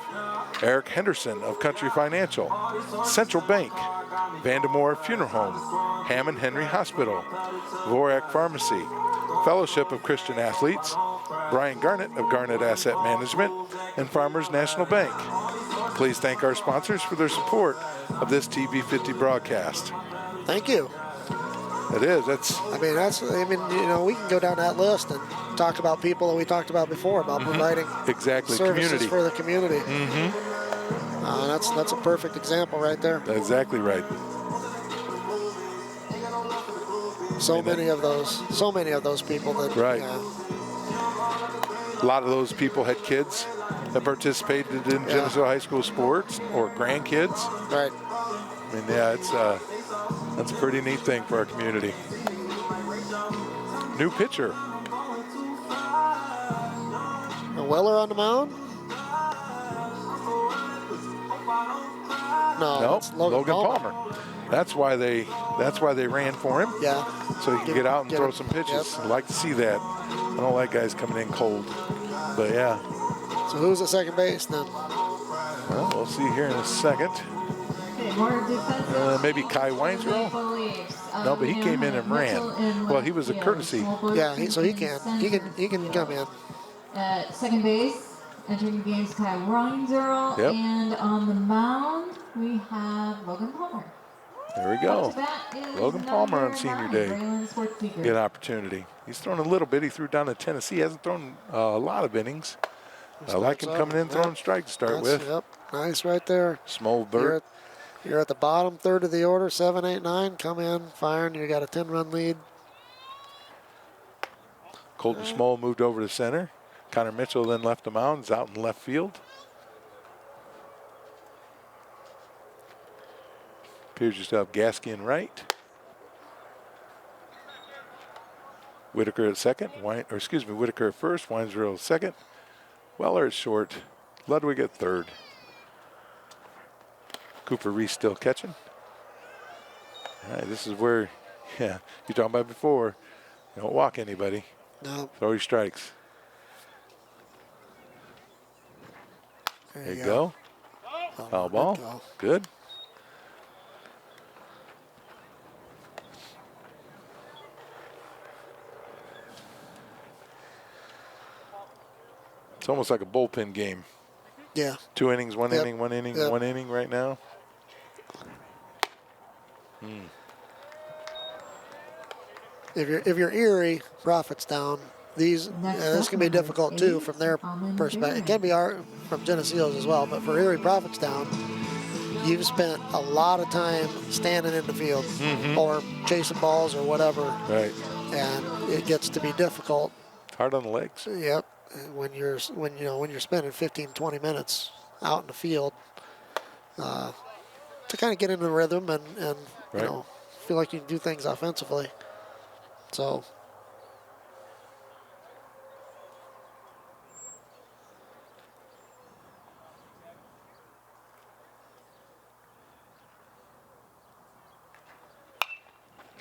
Eric Henderson of Country Financial, Central Bank, Vandemore Funeral Home, Hammond Henry Hospital, Vorak Pharmacy, Fellowship of Christian Athletes, Brian Garnett of Garnett Asset Management, and Farmers National Bank. Please thank our sponsors for their support of this TV 50 broadcast. Thank you. It is. You know, we can go down that list and talk about people that we talked about before about providing Exactly. services Community. for the community. Mm-hmm. That's a perfect example right there. Exactly right. So many of those people that. Right. A lot of those people had kids that participated in Geneseo High School sports or grandkids. Right. I mean, yeah, that's a pretty neat thing for our community. New pitcher. Weller on the mound? No, it's Logan Palmer. That's why they ran for him. Yeah. So he can get out and throw some pitches. Yep. I'd like to see that. I don't like guys coming in cold. But yeah. So who's at second base then? Well, we'll see here in a second. Okay, more defensive. Maybe Kai Weinsrow? No, but he came in and ran. Well, he was a courtesy. Yeah, he can come in. At second base, entering the game's Kai Weinsrow. Yep. And on the mound, we have Logan Palmer. There we go. Logan Palmer on number senior 9, day. Braylon Sportspeaker. Good opportunity. He's thrown a little bit. He threw down in Tennessee. He hasn't thrown a lot of innings. I like him coming in throwing strikes to start with. Yep, nice right there. Small Burt. You're at the bottom third of the order, 7, 8, 9. Come in, firing. You got a 10-run lead. Colton Small moved over to center. Connor Mitchell then left the mound. He's out in left field. Appears you still have Gasky in right. Whitaker at second. Whitaker at first. Weinsrow at second. Weller at short. Ludwig at third. Cooper Reese still catching. All right, this is where, you talking about before. You don't walk anybody. No. Throw your strikes. There you go. Foul ball. Good call. Good. It's almost like a bullpen game. Yeah. 2 innings, 1 Yep. inning, 1 inning, Yep. 1 inning right now. If you're Erie-Prophetstown, this can be difficult too from their perspective. It can be from Geneseo's as well, but for Erie-Prophetstown, you've spent a lot of time standing in the field or chasing balls or whatever, Right. and it gets to be difficult. Hard on the legs. Yep, when you're spending 15, 20 minutes out in the field to kind of get into the rhythm and Right. feel like you can do things offensively. So.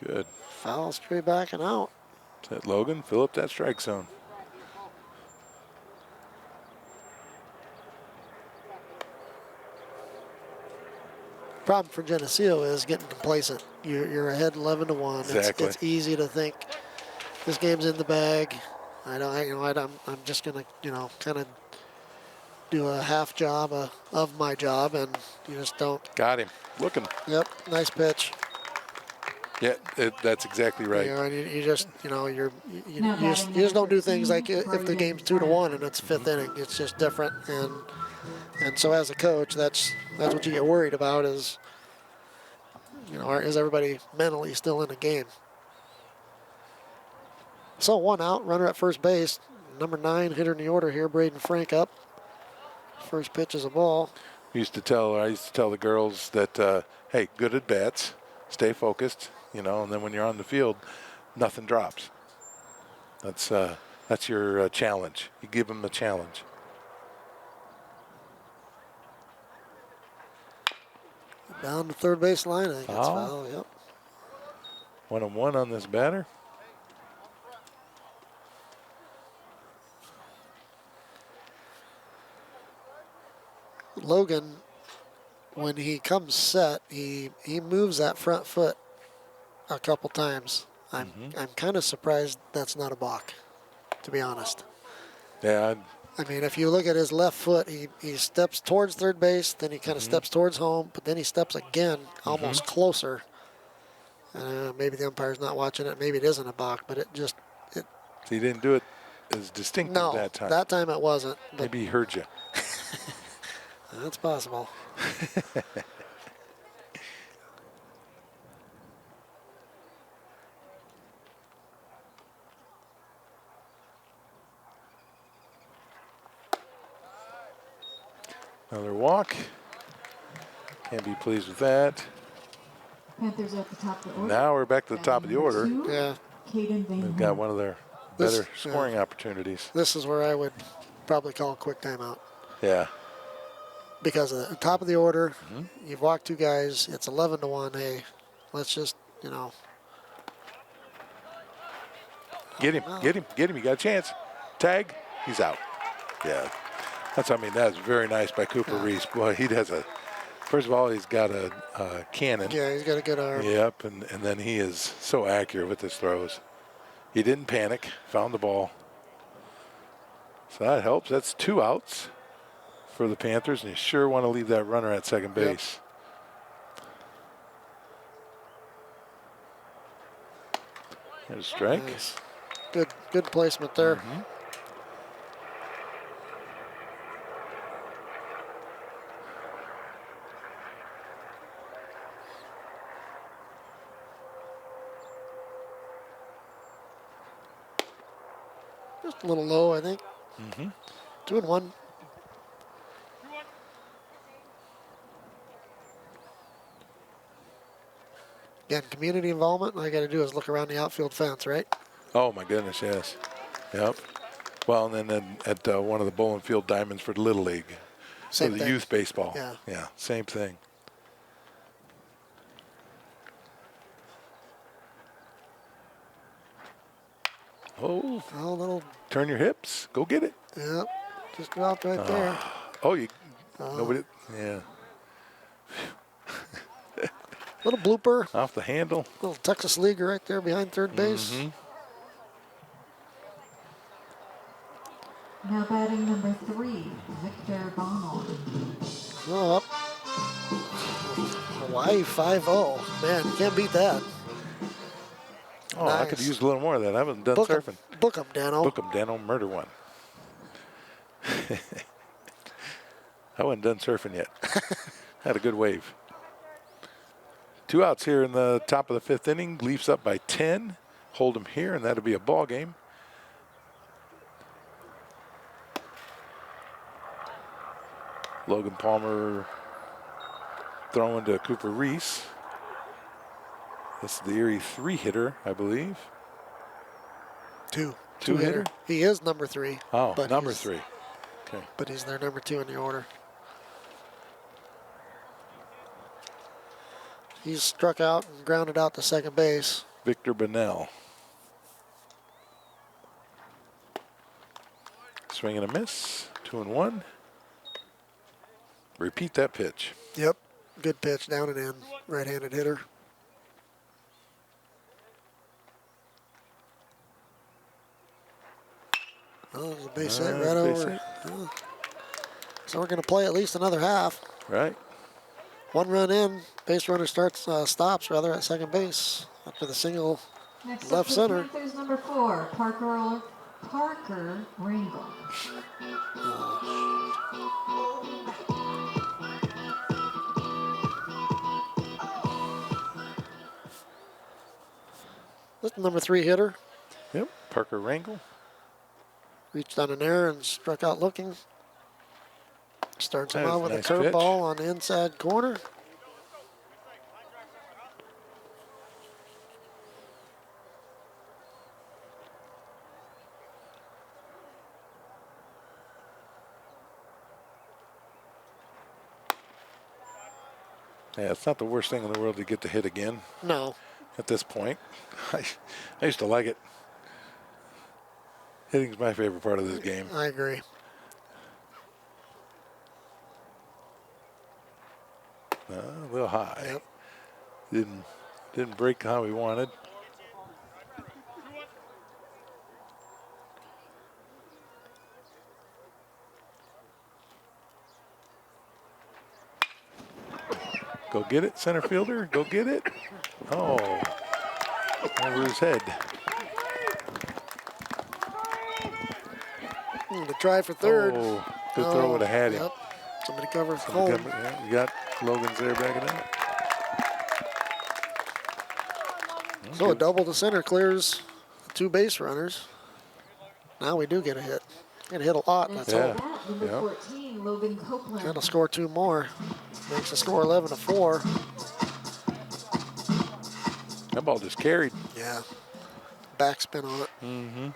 Good. Foul straight back and out. Set Logan, fill up that strike zone. Problem for Geneseo is getting complacent. You're ahead 11-1. Exactly. It's easy to think this game's in the bag. I'm just gonna kind of do a half job of my job, and you just don't. Got him. Looking. Yep, nice pitch. Yeah, that's exactly right. And you just you Now just don't do things like 13, if the game's 2-1 and it's fifth inning. It's just different, and so as a coach, that's what you get worried about is is everybody mentally still in the game? So 1 out, runner at first base, number 9 hitter in the order here, Braden Frank up. First pitch is a ball. I used to tell the girls that, hey, good at bats, stay focused, and then when you're on the field, nothing drops. That's your challenge. You give them the challenge. Down the third base line, I think it's Foul. foul. Yep. 1-1 on this batter. Logan, when he comes set, he moves that front foot a couple times. I'm kind of surprised that's not a balk, to be honest. Yeah, I mean, if you look at his left foot, he steps towards third base, then he kind of steps towards home, but then he steps again, almost closer. Maybe the umpire's not watching it. Maybe it isn't a balk, but he didn't do it as distinctive no, that time. that time it wasn't. But Maybe he heard you. that's possible. Another walk. Can't be pleased with that. Panthers at the top of the order. Now we're back to the top of the order. Yeah. Caden Van They've got one of their better This- scoring opportunities. This is where I would probably call a quick timeout. Yeah. Because at the top of the order, you've walked 2 guys. It's 11-1. Hey, let's just, Get him. You got a chance. Tag. He's out. Yeah. That's very nice by Cooper Reese. Boy, he does first of all, he's got a cannon. Yeah, he's got a good arm. Yep, and then he is so accurate with his throws. He didn't panic, found the ball. So that helps. That's 2 outs for the Panthers, and you sure want to leave that runner at second base. There's a strike. Nice. Good placement there. Just a little low, I think. 2-1. Again, community involvement. All I got to do is look around the outfield fence, right? Oh, my goodness, yes. Yep. Well, and then at one of the Bowling Field Diamonds for the Little League. Same for the thing. youth baseball. Yeah. Same thing. Oh, A little, turn your hips. Go get it. yep. Just dropped right there. Oh, nobody. Yeah. Little blooper. Off the handle. Little Texas League right there behind third base. Now batting number 3, Victor Bonnell. Oh, up. Hawaii 5-0. Man, you can't beat that. Oh, I could Nice. use a little more of that. I haven't done surfing. Book 'em, Dano. Book 'em, Dano. Murder one. I wasn't done surfing yet. Had a good wave. 2 outs here in the top of the 5th inning. Leafs up by 10. Hold them here, and that'll be a ball game. Logan Palmer throwing to Cooper Reese. This is the Erie 3 hitter, I believe. Two hitter? He is number 3. Oh, but number he's- 3. Okay. But he's their number 2 in the order. He's struck out and grounded out to second base. Victor Bonnell. Swing and a miss. 2-1. Repeat that pitch. Yep. Good pitch down and in. Right-handed hitter. Oh, there's a base hit right base over. hit. Oh. So we're going to play at least another half. Right. 1 run in. Base runner stops rather at second base after the single. Next Left up for center. the Panthers, number 4, Parker Ringle. This is the number 3 hitter. Yep. Parker Rangel. Reached on an error and struck out looking. Starts him That out is with a a nice curveball on the inside corner. Yeah, it's not the worst thing in the world to get to hit again No. at this point. I used to like it. Hitting's my favorite part of this game. I agree. A little high. Yep. Didn't break how we wanted. Go get it, center fielder. Go get it. Oh, over his head. The try for third. Oh, good throw would have had him. Yep. Somebody covers Somebody home. yeah, you got Logan's there backing up. So a double to center clears the 2 base runners. Now we do get a hit. Get a hit a lot. Next That's Yeah. all. up bat, number Yeah. 14, Logan Copeland. Got to score 2 more. Makes the score 11-4. That ball just carried. Yeah. Backspin on it. Mm-hmm.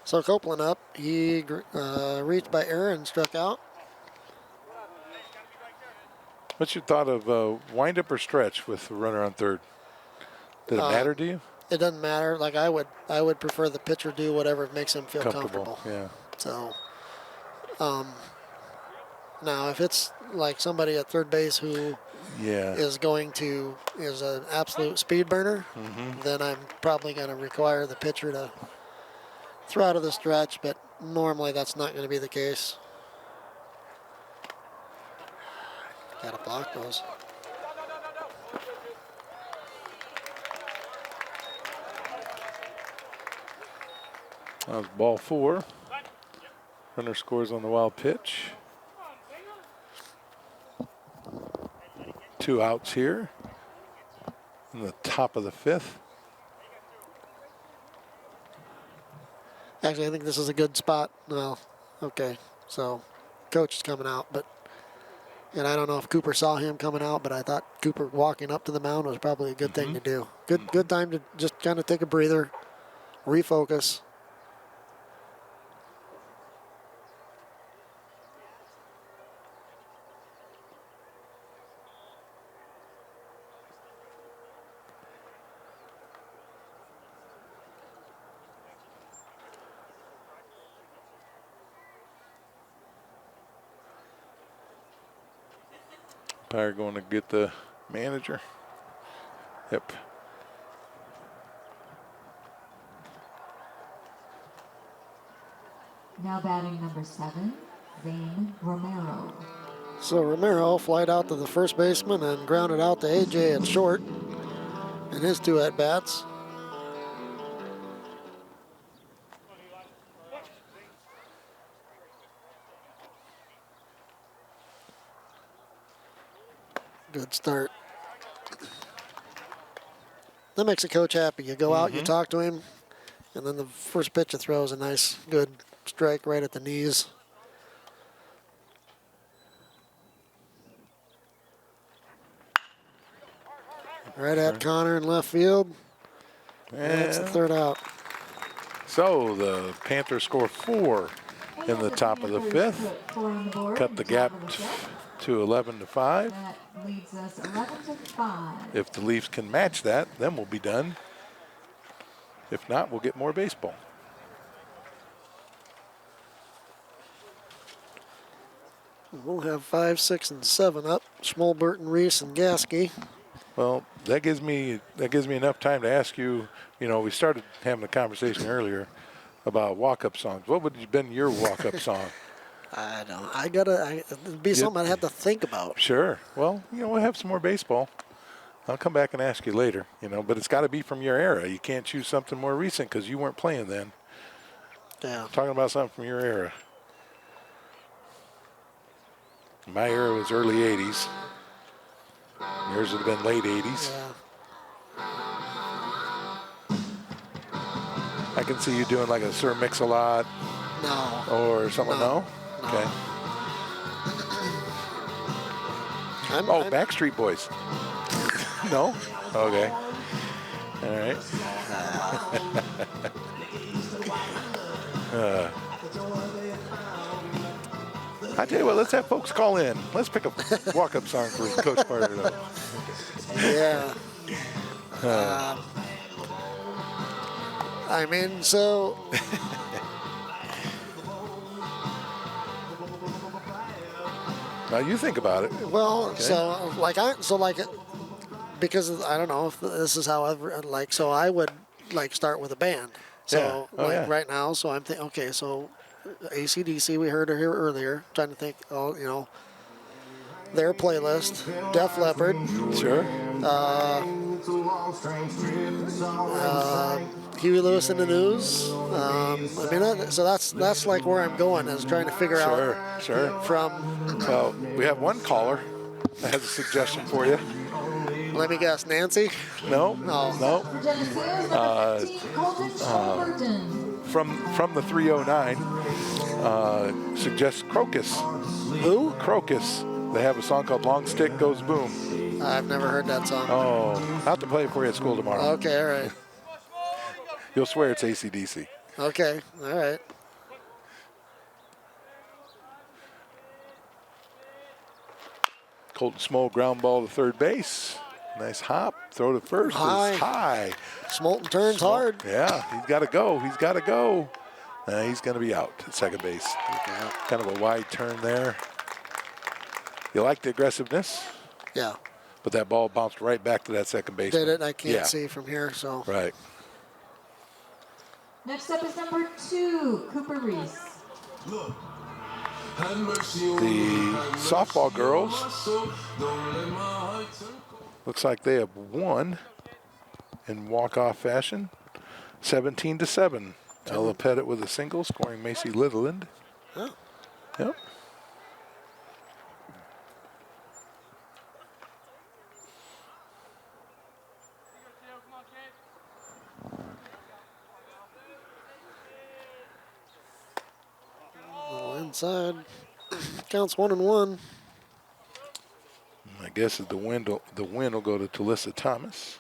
So Copeland up. He reached by error and struck out. What's your thought of wind up or stretch with the runner on third? Did it matter to you? It doesn't matter. Like I would prefer the pitcher do whatever makes him feel comfortable. Yeah. So, now if it's like somebody at third base who Yeah. is an absolute speed burner, then I'm probably going to require the pitcher to throw out of the stretch. But normally that's not going to be the case. Got to block those. That was ball 4. Runner scores on the wild pitch. 2 outs here in the top of the 5th. Actually, I think this is a good spot. Well, okay. So, coach is coming out, and I don't know if Cooper saw him coming out, but I thought Cooper walking up to the mound was probably a good thing to do. Good time to just kind of take a breather, refocus. Umpire going to get the manager. Yep. Now batting number 7, Zane Romero. So Romero flied out to the first baseman and grounded out to AJ at short in his 2 at-bats. Good start. That makes a coach happy. You go out, you talk to him, and then the first pitch you throw is a nice, good strike right at the knees. Right at Connor in left field. And that's the third out. So the Panthers score 4 in the top of the 5th. Cut the gap to 11-5. That leads us 11-5. If the Leafs can match that, then we'll be done. If not, we'll get more baseball. We'll have 5, 6, and 7 up. Schmolberton, Reese, and Gasky. Well, that gives me enough time to ask you. You know, we started having a conversation earlier about walk-up songs. What would have been your walk-up song? I don't. It'd be something I'd have to think about. Sure. Well, you know, we'll have some more baseball. I'll come back and ask you later. You know, but it's got to be from your era. You can't choose something more recent because you weren't playing then. Yeah. Talking about something from your era. My era was early 80s. Yours would have been late 80s. Yeah. I can see you doing like a Sir Mix-a-Lot No. or something. No? No. Okay. I'm Backstreet Boys. No? Okay. All right. I tell you what, let's have folks call in. Let's pick a walk-up song for Coach Pardo. Yeah. I mean, so. Now you think about it. Well, Okay. because I don't know if this is how so I would start with a band. So Yeah. Oh, yeah. right now, so I'm thinking, okay, so AC/DC we heard her here earlier. Trying to think, their playlist, Def Leppard, Sure. Huey Lewis and the News. So that's like where I'm going, is trying to figure out Sure. from. Well, we have one caller that has a suggestion for you. Let me guess, Nancy. No. For Geneseo, number 15, Colton Schmolberton. From the 309, suggests Crocus. Who? Crocus. They have a song called Long Stick Goes Boom. I've never heard that song. Oh, I'll have to play it for you at school tomorrow. Okay, all right. You'll swear it's AC/DC. Okay, all right. Colton Small ground ball to third base. Nice hop. Throw to first. High. Is high. Smolton turns hard. Yeah, he's got to go. He's got to go. He's going to be out at second base. Yeah. Kind of a wide turn there. You like the aggressiveness, Yeah. but that ball bounced right back to that second base. Did it? I can't Yeah. see from here, so. Right. Next up is number 2, Cooper Reese. The softball girls, looks like they have won in walk-off fashion, 17-7. Ella Pettit with a single, scoring Macy Litherland. Oh. Yep. Inside. Counts 1-1. I guess the win will go to Talissa Thomas.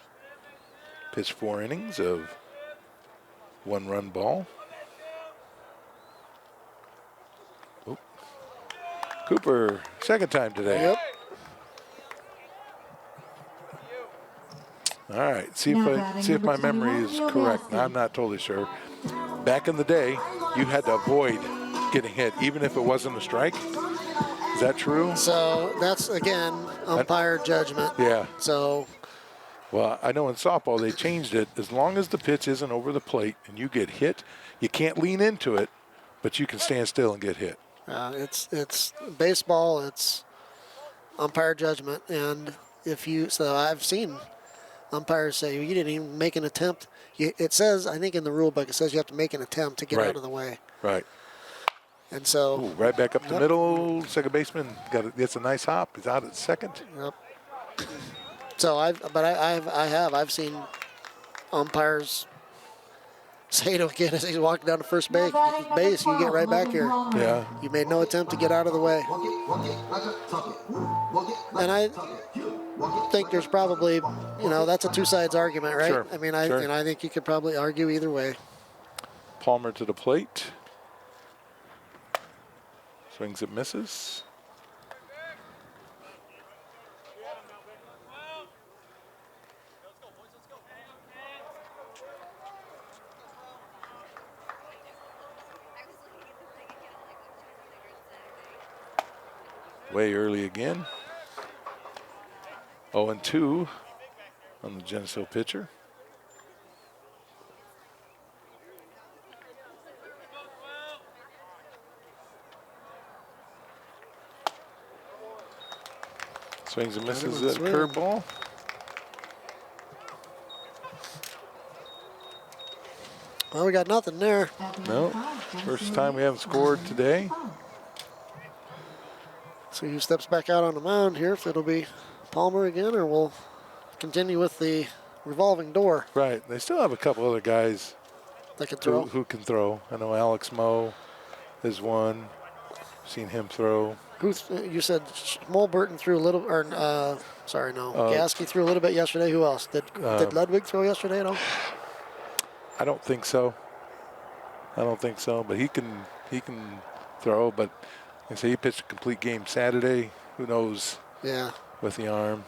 Pitched 4 innings of 1-run ball. Oop. Cooper, second time today. Yep. All right, see if my memory is correct. I'm not totally sure. Back in the day, you had to avoid getting hit, even if it wasn't a strike. Is that true? So that's, again, umpire judgment. Yeah. So, Well, I know in softball they changed it. As long as the pitch isn't over the plate and you get hit, you can't lean into it, but you can stand still and get hit. it's baseball, it's umpire judgment. And so I've seen umpires say, you didn't even make an attempt. It says, I think in the rule book, it says you have to make an attempt to get Right. out of the way. Right. And so. Ooh, right back up the middle. Second baseman gets a nice hop. He's out at second. Yep. So I've seen umpires say to a kid as he's walking down to first base, you get right back here. Yeah. You made no attempt to get out of the way. And I think there's probably, that's a two sides argument, right? Sure. I mean, Sure. I think you could probably argue either way. Palmer to the plate. Swings it, misses. Way early again. 0-2 on the Geneseo pitcher. Swings and misses at a curveball. Well, we got nothing there. No, first time we haven't scored today. So who steps back out on the mound here? If it'll be Palmer again, or we'll continue with the revolving door. Right, they still have a couple other guys that can throw. Who can throw. I know Alex Moe is one. Seen him throw. You said Smolberton threw a little, or Gasky threw a little bit yesterday. Who else? Did Ludwig throw yesterday at all? I don't think so. But he can throw. But I say he pitched a complete game Saturday. Who knows? Yeah. With the arm.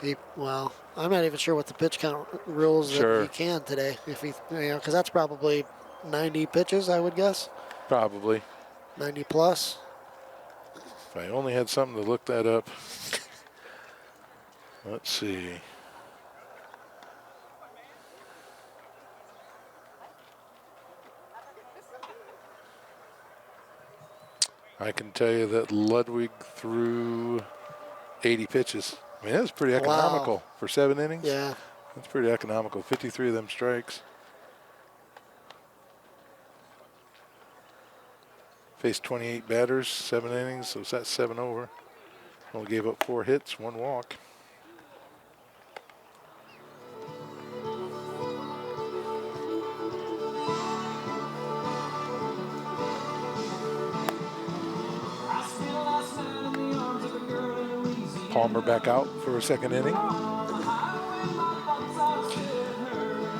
I'm not even sure what the pitch count rules that he can today. If he, because that's probably 90 pitches, I would guess. Probably. 90 plus. If I only had something to look that up. Let's see. I can tell you that Ludwig threw 80 pitches. I mean, that's pretty economical for 7 innings. Yeah. That's pretty economical. 53 of them strikes. Faced 28 batters, 7 innings, so that's 7 over. Only gave up 4 hits, 1 walk. Palmer back out for a second inning.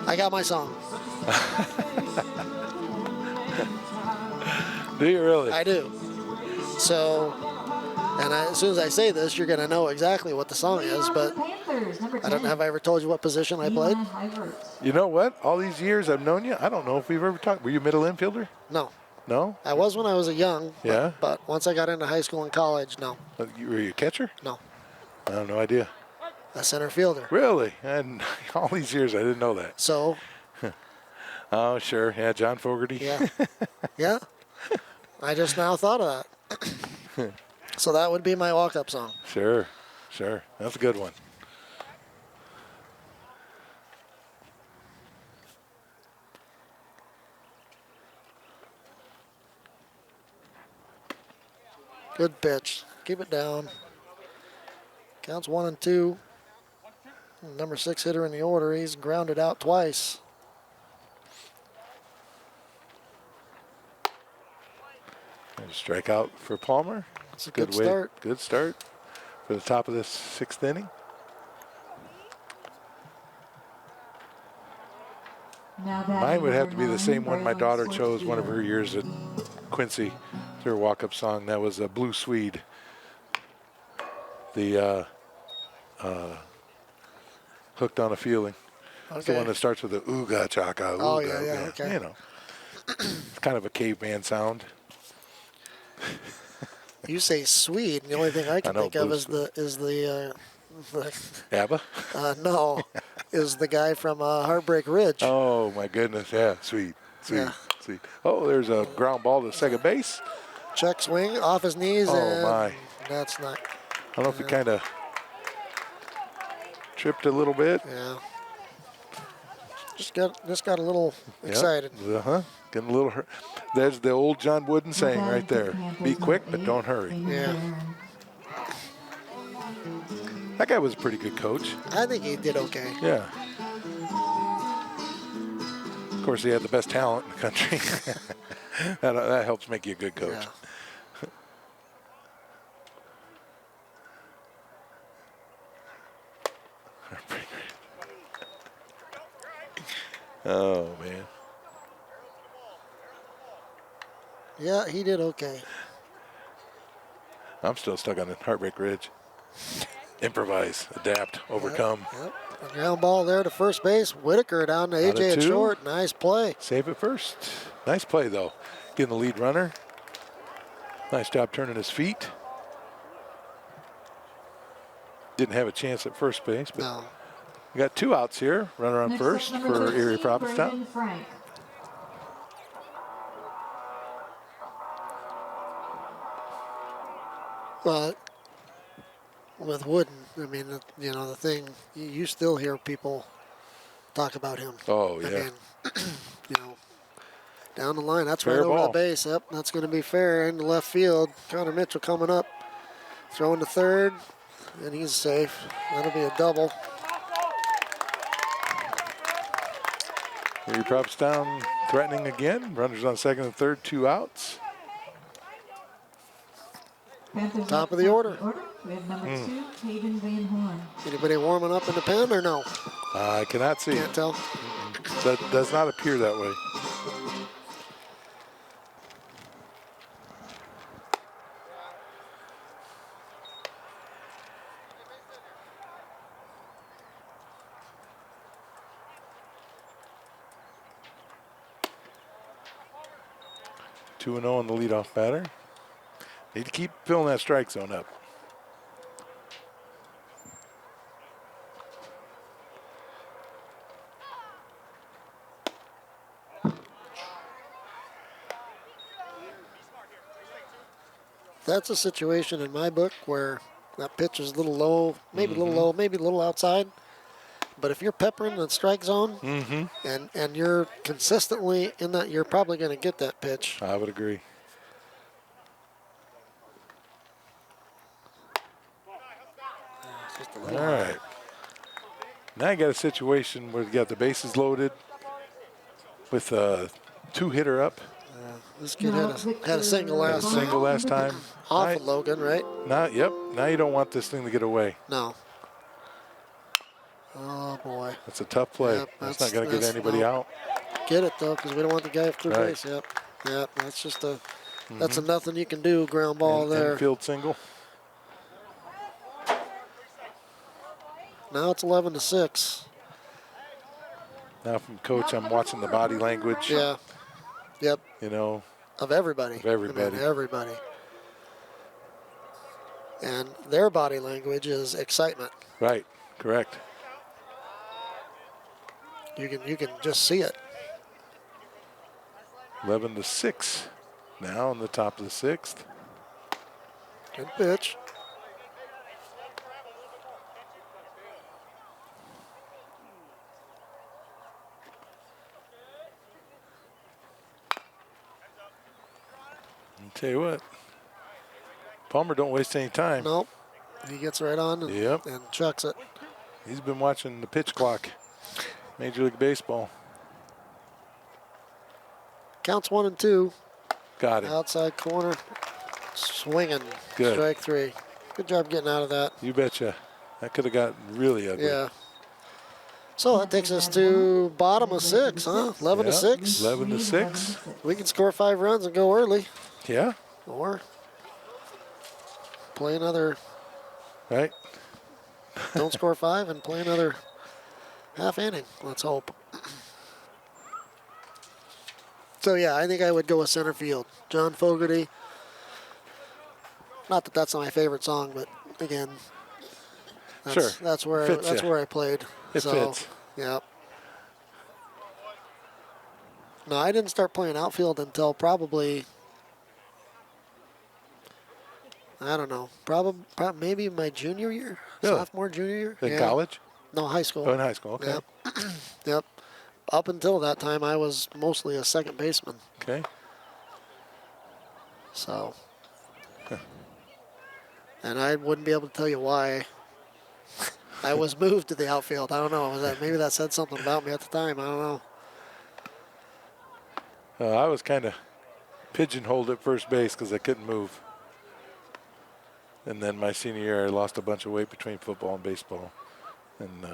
I got my song. Do you really? I do. So, as soon as I say this, you're going to know exactly what the song is, but have I ever told you what position I played? You know what? All these years I've known you, I don't know if we've ever talked. Were you middle infielder? No. No? I was when I was young. Yeah? But once I got into high school and college, no. Were you a catcher? No. I have no idea. A center fielder. Really? And all these years I didn't know that. So? Oh, sure. Yeah, John Fogerty. Yeah. Yeah. I just now thought of that. So that would be my walk-up song. Sure. That's a good one. Good pitch. Keep it down. Counts 1-2. Number 6 hitter in the order. He's grounded out twice. Strikeout for Palmer. It's a good start. Good start for the top of this 6th inning. Mine would have to be the same one my daughter chose one of her years at Quincy. Their walk-up song. That was a Blue Swede. The Hooked on a Feeling. Okay. It's the one that starts with the ooga chaka. Ooga, oh yeah. Okay. It's kind of a caveman sound. You say Swede, and the only thing I can know, think of Blue is the ABBA? no, is the guy from Heartbreak Ridge. Oh, my goodness. Yeah, sweet. Yeah. Oh, there's a ground ball to second base. Check swing off his knees, Oh, and my. that's not. I don't know if he kind of tripped a little bit. Yeah. Just got a little excited. Uh-huh. Getting a little hurt. There's the old John Wooden saying right there. Be quick, but don't hurry. Yeah. That guy was a pretty good coach. I think he did okay. Yeah. Of course, he had the best talent in the country. that helps make you a good coach. Oh, man. Yeah, he did okay. I'm still stuck on the Heartbreak Ridge. Improvise, adapt, overcome. Yep. A ground ball there to first base. Whitaker down to Out of AJ at two. short. Nice play. Save it first. Nice play, though. Getting the lead runner. Nice job turning his feet. Didn't have a chance at first base, but No. we got 2 outs here. Runner on Next first up, number for 13, Erie-Prophetstown. Braden Frank. Well, with Wooden, I mean, you know, the thing, you still hear people talk about him. Oh, yeah. I mean, you know, down the line, that's Fair right over ball. the base. Yep, that's going to be fair. In the left field, Connor Mitchell coming up, throwing to third, and he's safe. That'll be a double. Erie-Prophetstown threatening again. Runners on second and third, 2 outs. Panthers Top up of the order. We have number 2, Hayden Van Horn. Anybody warming up in the pen or no? I cannot see. Can't tell. That does not appear that way. Two and 0 on the leadoff batter. Need to keep filling that strike zone up. That's a situation in my book where that pitch is a little low, maybe a little low, maybe a little outside. But if you're peppering the strike zone and you're consistently in that, you're probably going to get that pitch. I would agree. Just a All little right. Now you got a situation where you got the bases loaded with a 2-hitter up. This kid had a single Had a last single last time. off Now- of Logan, right? Yep. Now you don't want this thing to get away. No. Oh, boy. That's a tough play. Yep, that's not going to get that's- anybody no. out. Get it, though, because we don't want the guy off third Right. base. Yep. Yep, that's just a, that's a nothing you can do ground ball there. Infield single. Now it's 11-6. Now from coach, I'm watching the body language. Yeah. Yep. You know, Of everybody. Of everybody. I mean, everybody. And their body language is excitement. right. Correct. You can just see it. 11-6. Now in the top of the 6th. Good pitch. I'll tell you what. Palmer don't waste any time. Nope. He gets right on and, Yep. and chucks it. He's been watching the pitch clock. Major League Baseball. Counts 1-2. Got it. Outside corner. Swinging. Good. Strike 3. Good job getting out of that. You betcha. That could have got really ugly. Yeah. So that takes us to bottom of 6, huh? 11-6. 11-6. We can score 5 runs and go early. Yeah. Or play another, Right. don't score 5 and play another half inning. Let's hope. So, yeah, I think I would go with center field. John Fogarty Not that that's not my favorite song, but again, Sure. that's where Fits that's ya. where I played. It so, fits. Yeah. No, I didn't start playing outfield until probably, I don't know, probably maybe my junior year, Really? sophomore, junior year. In Yeah. college? No, high school. Oh, in high school. Okay. Yep. Yep. Up until that time, I was mostly a second baseman. Okay. So, and I wouldn't be able to tell you why I was moved to the outfield. I don't know. Maybe that said something about me at the time. I don't know. I was kind of pigeonholed at first base because I couldn't move. And then my senior year, I lost a bunch of weight between football and baseball. And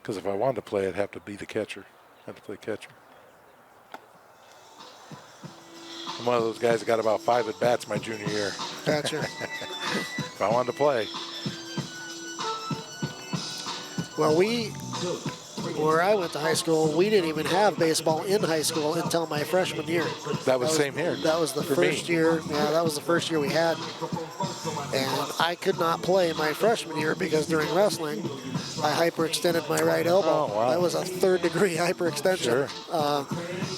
because if I wanted to play, I'd have to be the catcher. I had to play catcher. I'm one of those guys that got about 5 at bats my junior year. Gotcha. If I wanted to play. Well, where I went to high school, we didn't even have baseball in high school until my freshman year. That was same here. That was the for first me. year. Yeah, that was the first year we had. And I could not play my freshman year because during wrestling, I hyperextended my right elbow. Oh, wow. That was a 3rd degree hyperextension. Sure.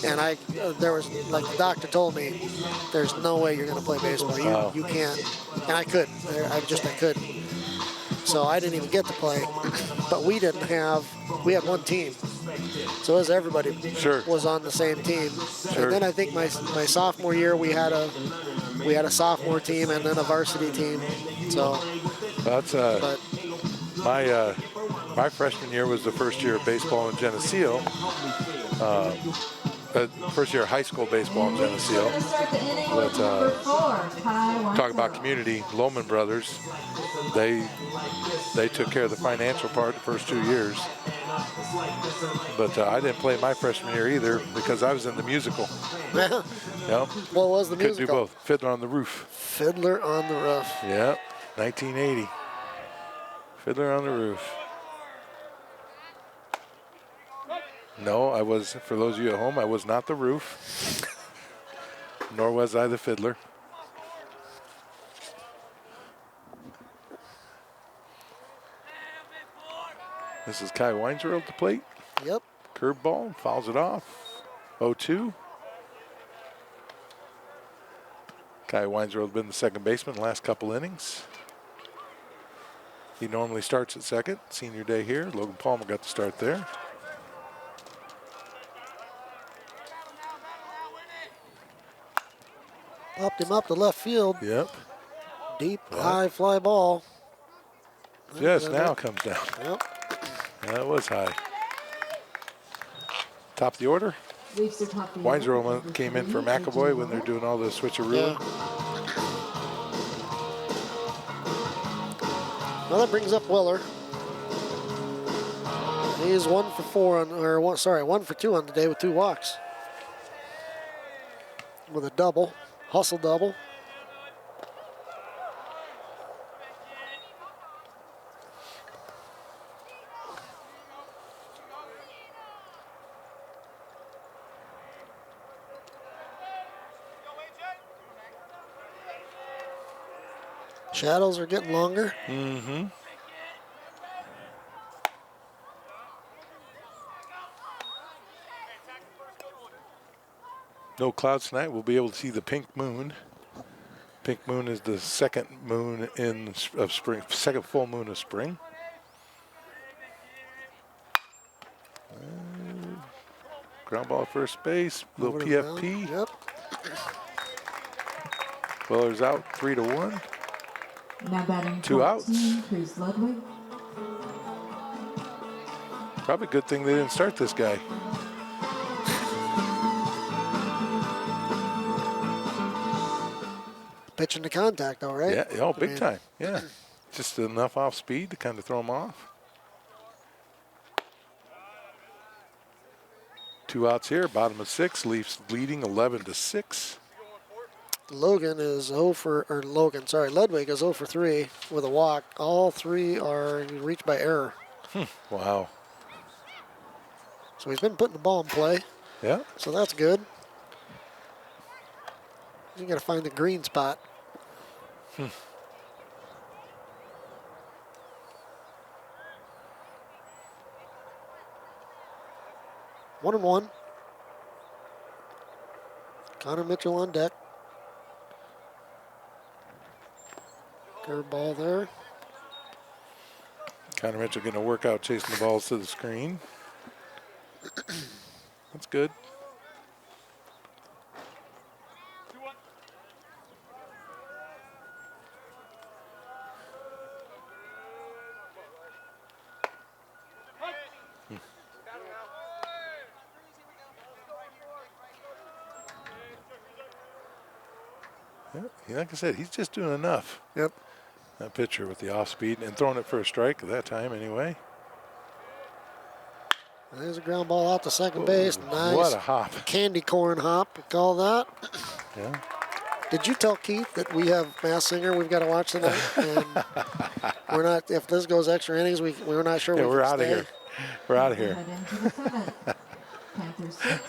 And there was, like the doctor told me, there's no way you're going to play baseball. You can't. And I couldn't. I couldn't. So I didn't even get to play. But we had one team. So as everybody Sure. was on the same team. Sure. And then I think my sophomore year we had a sophomore team and then a varsity team. So That's my freshman year was the first year of baseball in Geneseo. First year of high school baseball in Geneseo. To start the inning But, with number 4, Kai Talk about Weintraub. community. Lohman Brothers, they took care of the financial part the first 2 years. But I didn't play my freshman year either because I was in the musical. yeah. Yep. What was the Could do musical? both. Fiddler on the Roof. Fiddler on the Roof. Yep. 1980. Fiddler on the Roof. No, I was, for those of you at home, I was not the roof. Nor was I the fiddler. This is Kai Weintraub at the plate. Yep. Curveball, fouls it off. 0-2. Kai Weintraub has been the second baseman the last couple innings. He normally starts at second. Senior day here. Logan Palmer got the start there. Popped him up to left field. Yep. Deep, high fly ball. Just now comes down. Yep. That was high. Top of the order. Leafs are top of the order. Weintraub came in for McAvoy when they're doing all the switcheroo. Yeah. Well, that brings up Weller. He's 1 for 4 1 for 2 on the day with 2 walks. With a double, hustle double. Shadows are getting longer. Mm-hmm. No clouds tonight. We'll be able to see the pink moon. Pink moon is the second moon of spring, second full moon of spring. Ground ball at first base. Little Over the mound. PFP. Yep. Weller's out 3-1. Now batting 2 outs. 14, Chris Ludwig. Probably a good thing they didn't start this guy. Pitching to contact, though, right? Yeah, oh, big I mean, time. Yeah. Just enough off speed to kind of throw him off. 2 outs here, bottom of 6. Leafs leading 11-6. Ludwig is 0 for 3 with a walk. All 3 are reached by error. Wow. So he's been putting the ball in play. Yeah. So that's good. You got to find the green spot. One and one. Connor Mitchell on deck. Curveball there. Connor Mitchell getting a workout chasing the balls to the screen. That's good. Yeah, like I said, he's just doing enough. Yep. That pitcher with the off speed and throwing it for a strike at that time anyway. There's a ground ball out to second base. Nice. What a hop. Candy corn hop, we call that. Yeah. Did you tell Keith that we have Masked Singer we've got to watch tonight? And we're not, if this goes extra innings, we're not sure Yeah, we we're can out of stay. here. We're out of here. Head into the seventh. Panthers 6,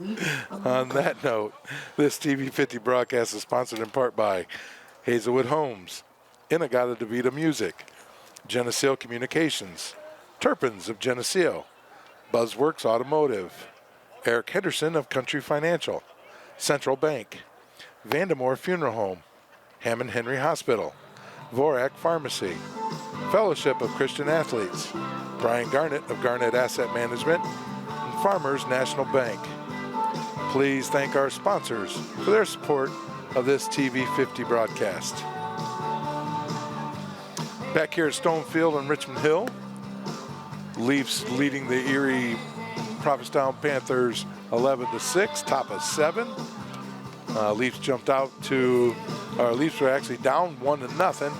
Leafs 11. On that note, this TV50 broadcast is sponsored in part by Hazelwood Homes, Inagata DeVita Music, Geneseo Communications, Turpins of Geneseo, Buzzworks Automotive, Eric Henderson of Country Financial, Central Bank, Vandemore Funeral Home, Hammond Henry Hospital, Vorak Pharmacy, Fellowship of Christian Athletes, Brian Garnett of Garnett Asset Management, and Farmers National Bank. Please thank our sponsors for their support of this TV50 broadcast. Back here at Stone Field in Richmond Hill, Leafs leading the Erie-Prophetstown Panthers 11-6, top of 7. Leafs jumped out to, Leafs were actually down 1-0,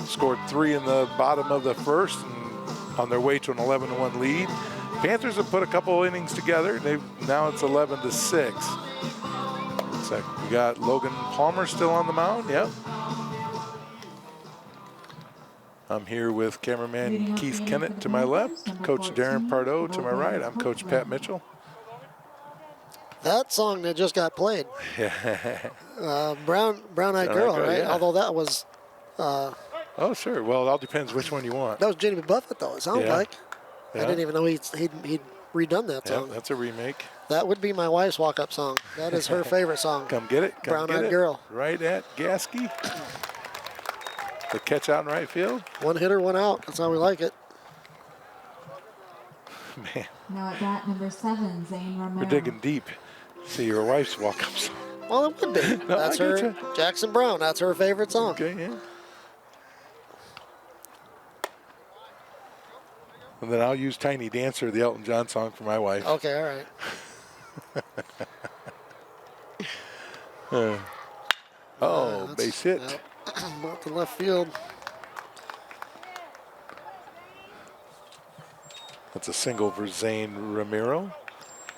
scored 3 in the bottom of the first, and on their way to an 11-1 lead. Panthers have put a couple innings together. Now it's 11-6. Looks like we got Logan Palmer still on the mound. Yep. I'm here with cameraman Keith Kennett to my left, Coach Darren Pardo to my right. I'm Coach Pat Mitchell. That song that just got played. Brown Eyed Girl, Girl, right? yeah. Although that was Oh, sure. Well, it all depends which one you want. that was Jimmy Buffett, though. It sounded Yeah. like. I didn't even know he'd redone that Yeah, song. that's a remake. That would be my wife's walk-up song. That is her favorite song. Come get it. Come Brown get Eyed it. Girl. Right at Gasky. The catch out in right field. One hitter, one out. That's how we like it. Man, Now at bat number 7, Zane Romero. we're digging deep. See your wife's walk-up song. Well, it would be. That's I her. getcha. Jackson Brown. That's her favorite song. Okay, yeah. And then I'll use Tiny Dancer, the Elton John song, for my wife. Okay, all right. Oh, base hit. Yep. Out to left field. That's a single for Zane Romero.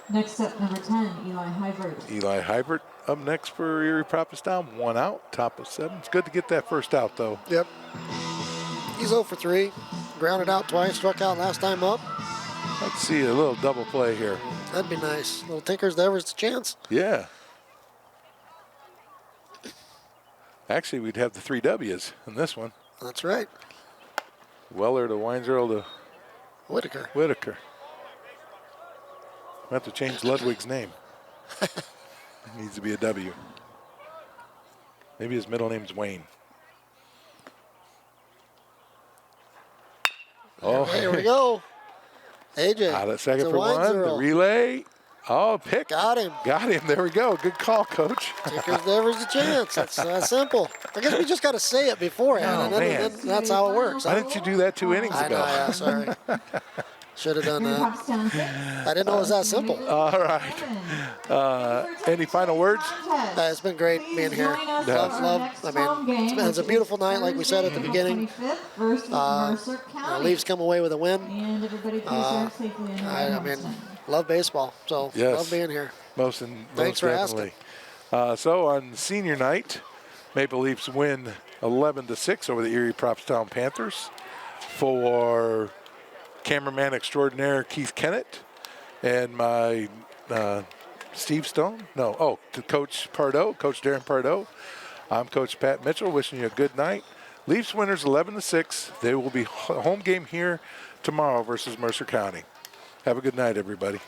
Next up, number 10, Eli Hybert. Eli Hybert up next for Erie-Prophetstown. 1 out, top of 7. It's good to get that first out, though. Yep. He's 0 for 3. Grounded out twice, struck out last time up. Let's see a little double play here. That'd be nice. Little Tinker's the Everest chance. Yeah. Actually, we'd have the 3 W's in this one. That's right. Weller to Weinzierl to Whitaker. Whitaker. We have to change Ludwig's name. It needs to be a W. Maybe his middle name's Wayne. Oh, Here we go. AJ. out at second to for 1. The Weinzierl. relay. Oh, pick. Got him. Got him. There we go. Good call, Coach. Tinker's the Everest chance. That's that simple. I guess we just got to say it beforehand, Oh, and then man. that's how it works. Why didn't you do that 2 innings I know, ago? yeah, sorry. Should have done that. Prophetstown 6. I didn't know it was that simple. All right. Any final words? It's been great being here. It's a beautiful night, like we said at the beginning. Leafs come away with a win. And everybody please safely in I mean, love baseball, so Yes. love being here. Most Thanks for definitely. So on senior night, Maple Leafs win 11-6 over the Erie-Prophetstown Panthers. For cameraman extraordinaire Keith Kennett and my Steve Stone. No, to Coach Pardo, Coach Darren Pardo. I'm Coach Pat Mitchell, wishing you a good night. Leafs winners 11-6. They will be home game here tomorrow versus Mercer County. Have a good night, everybody.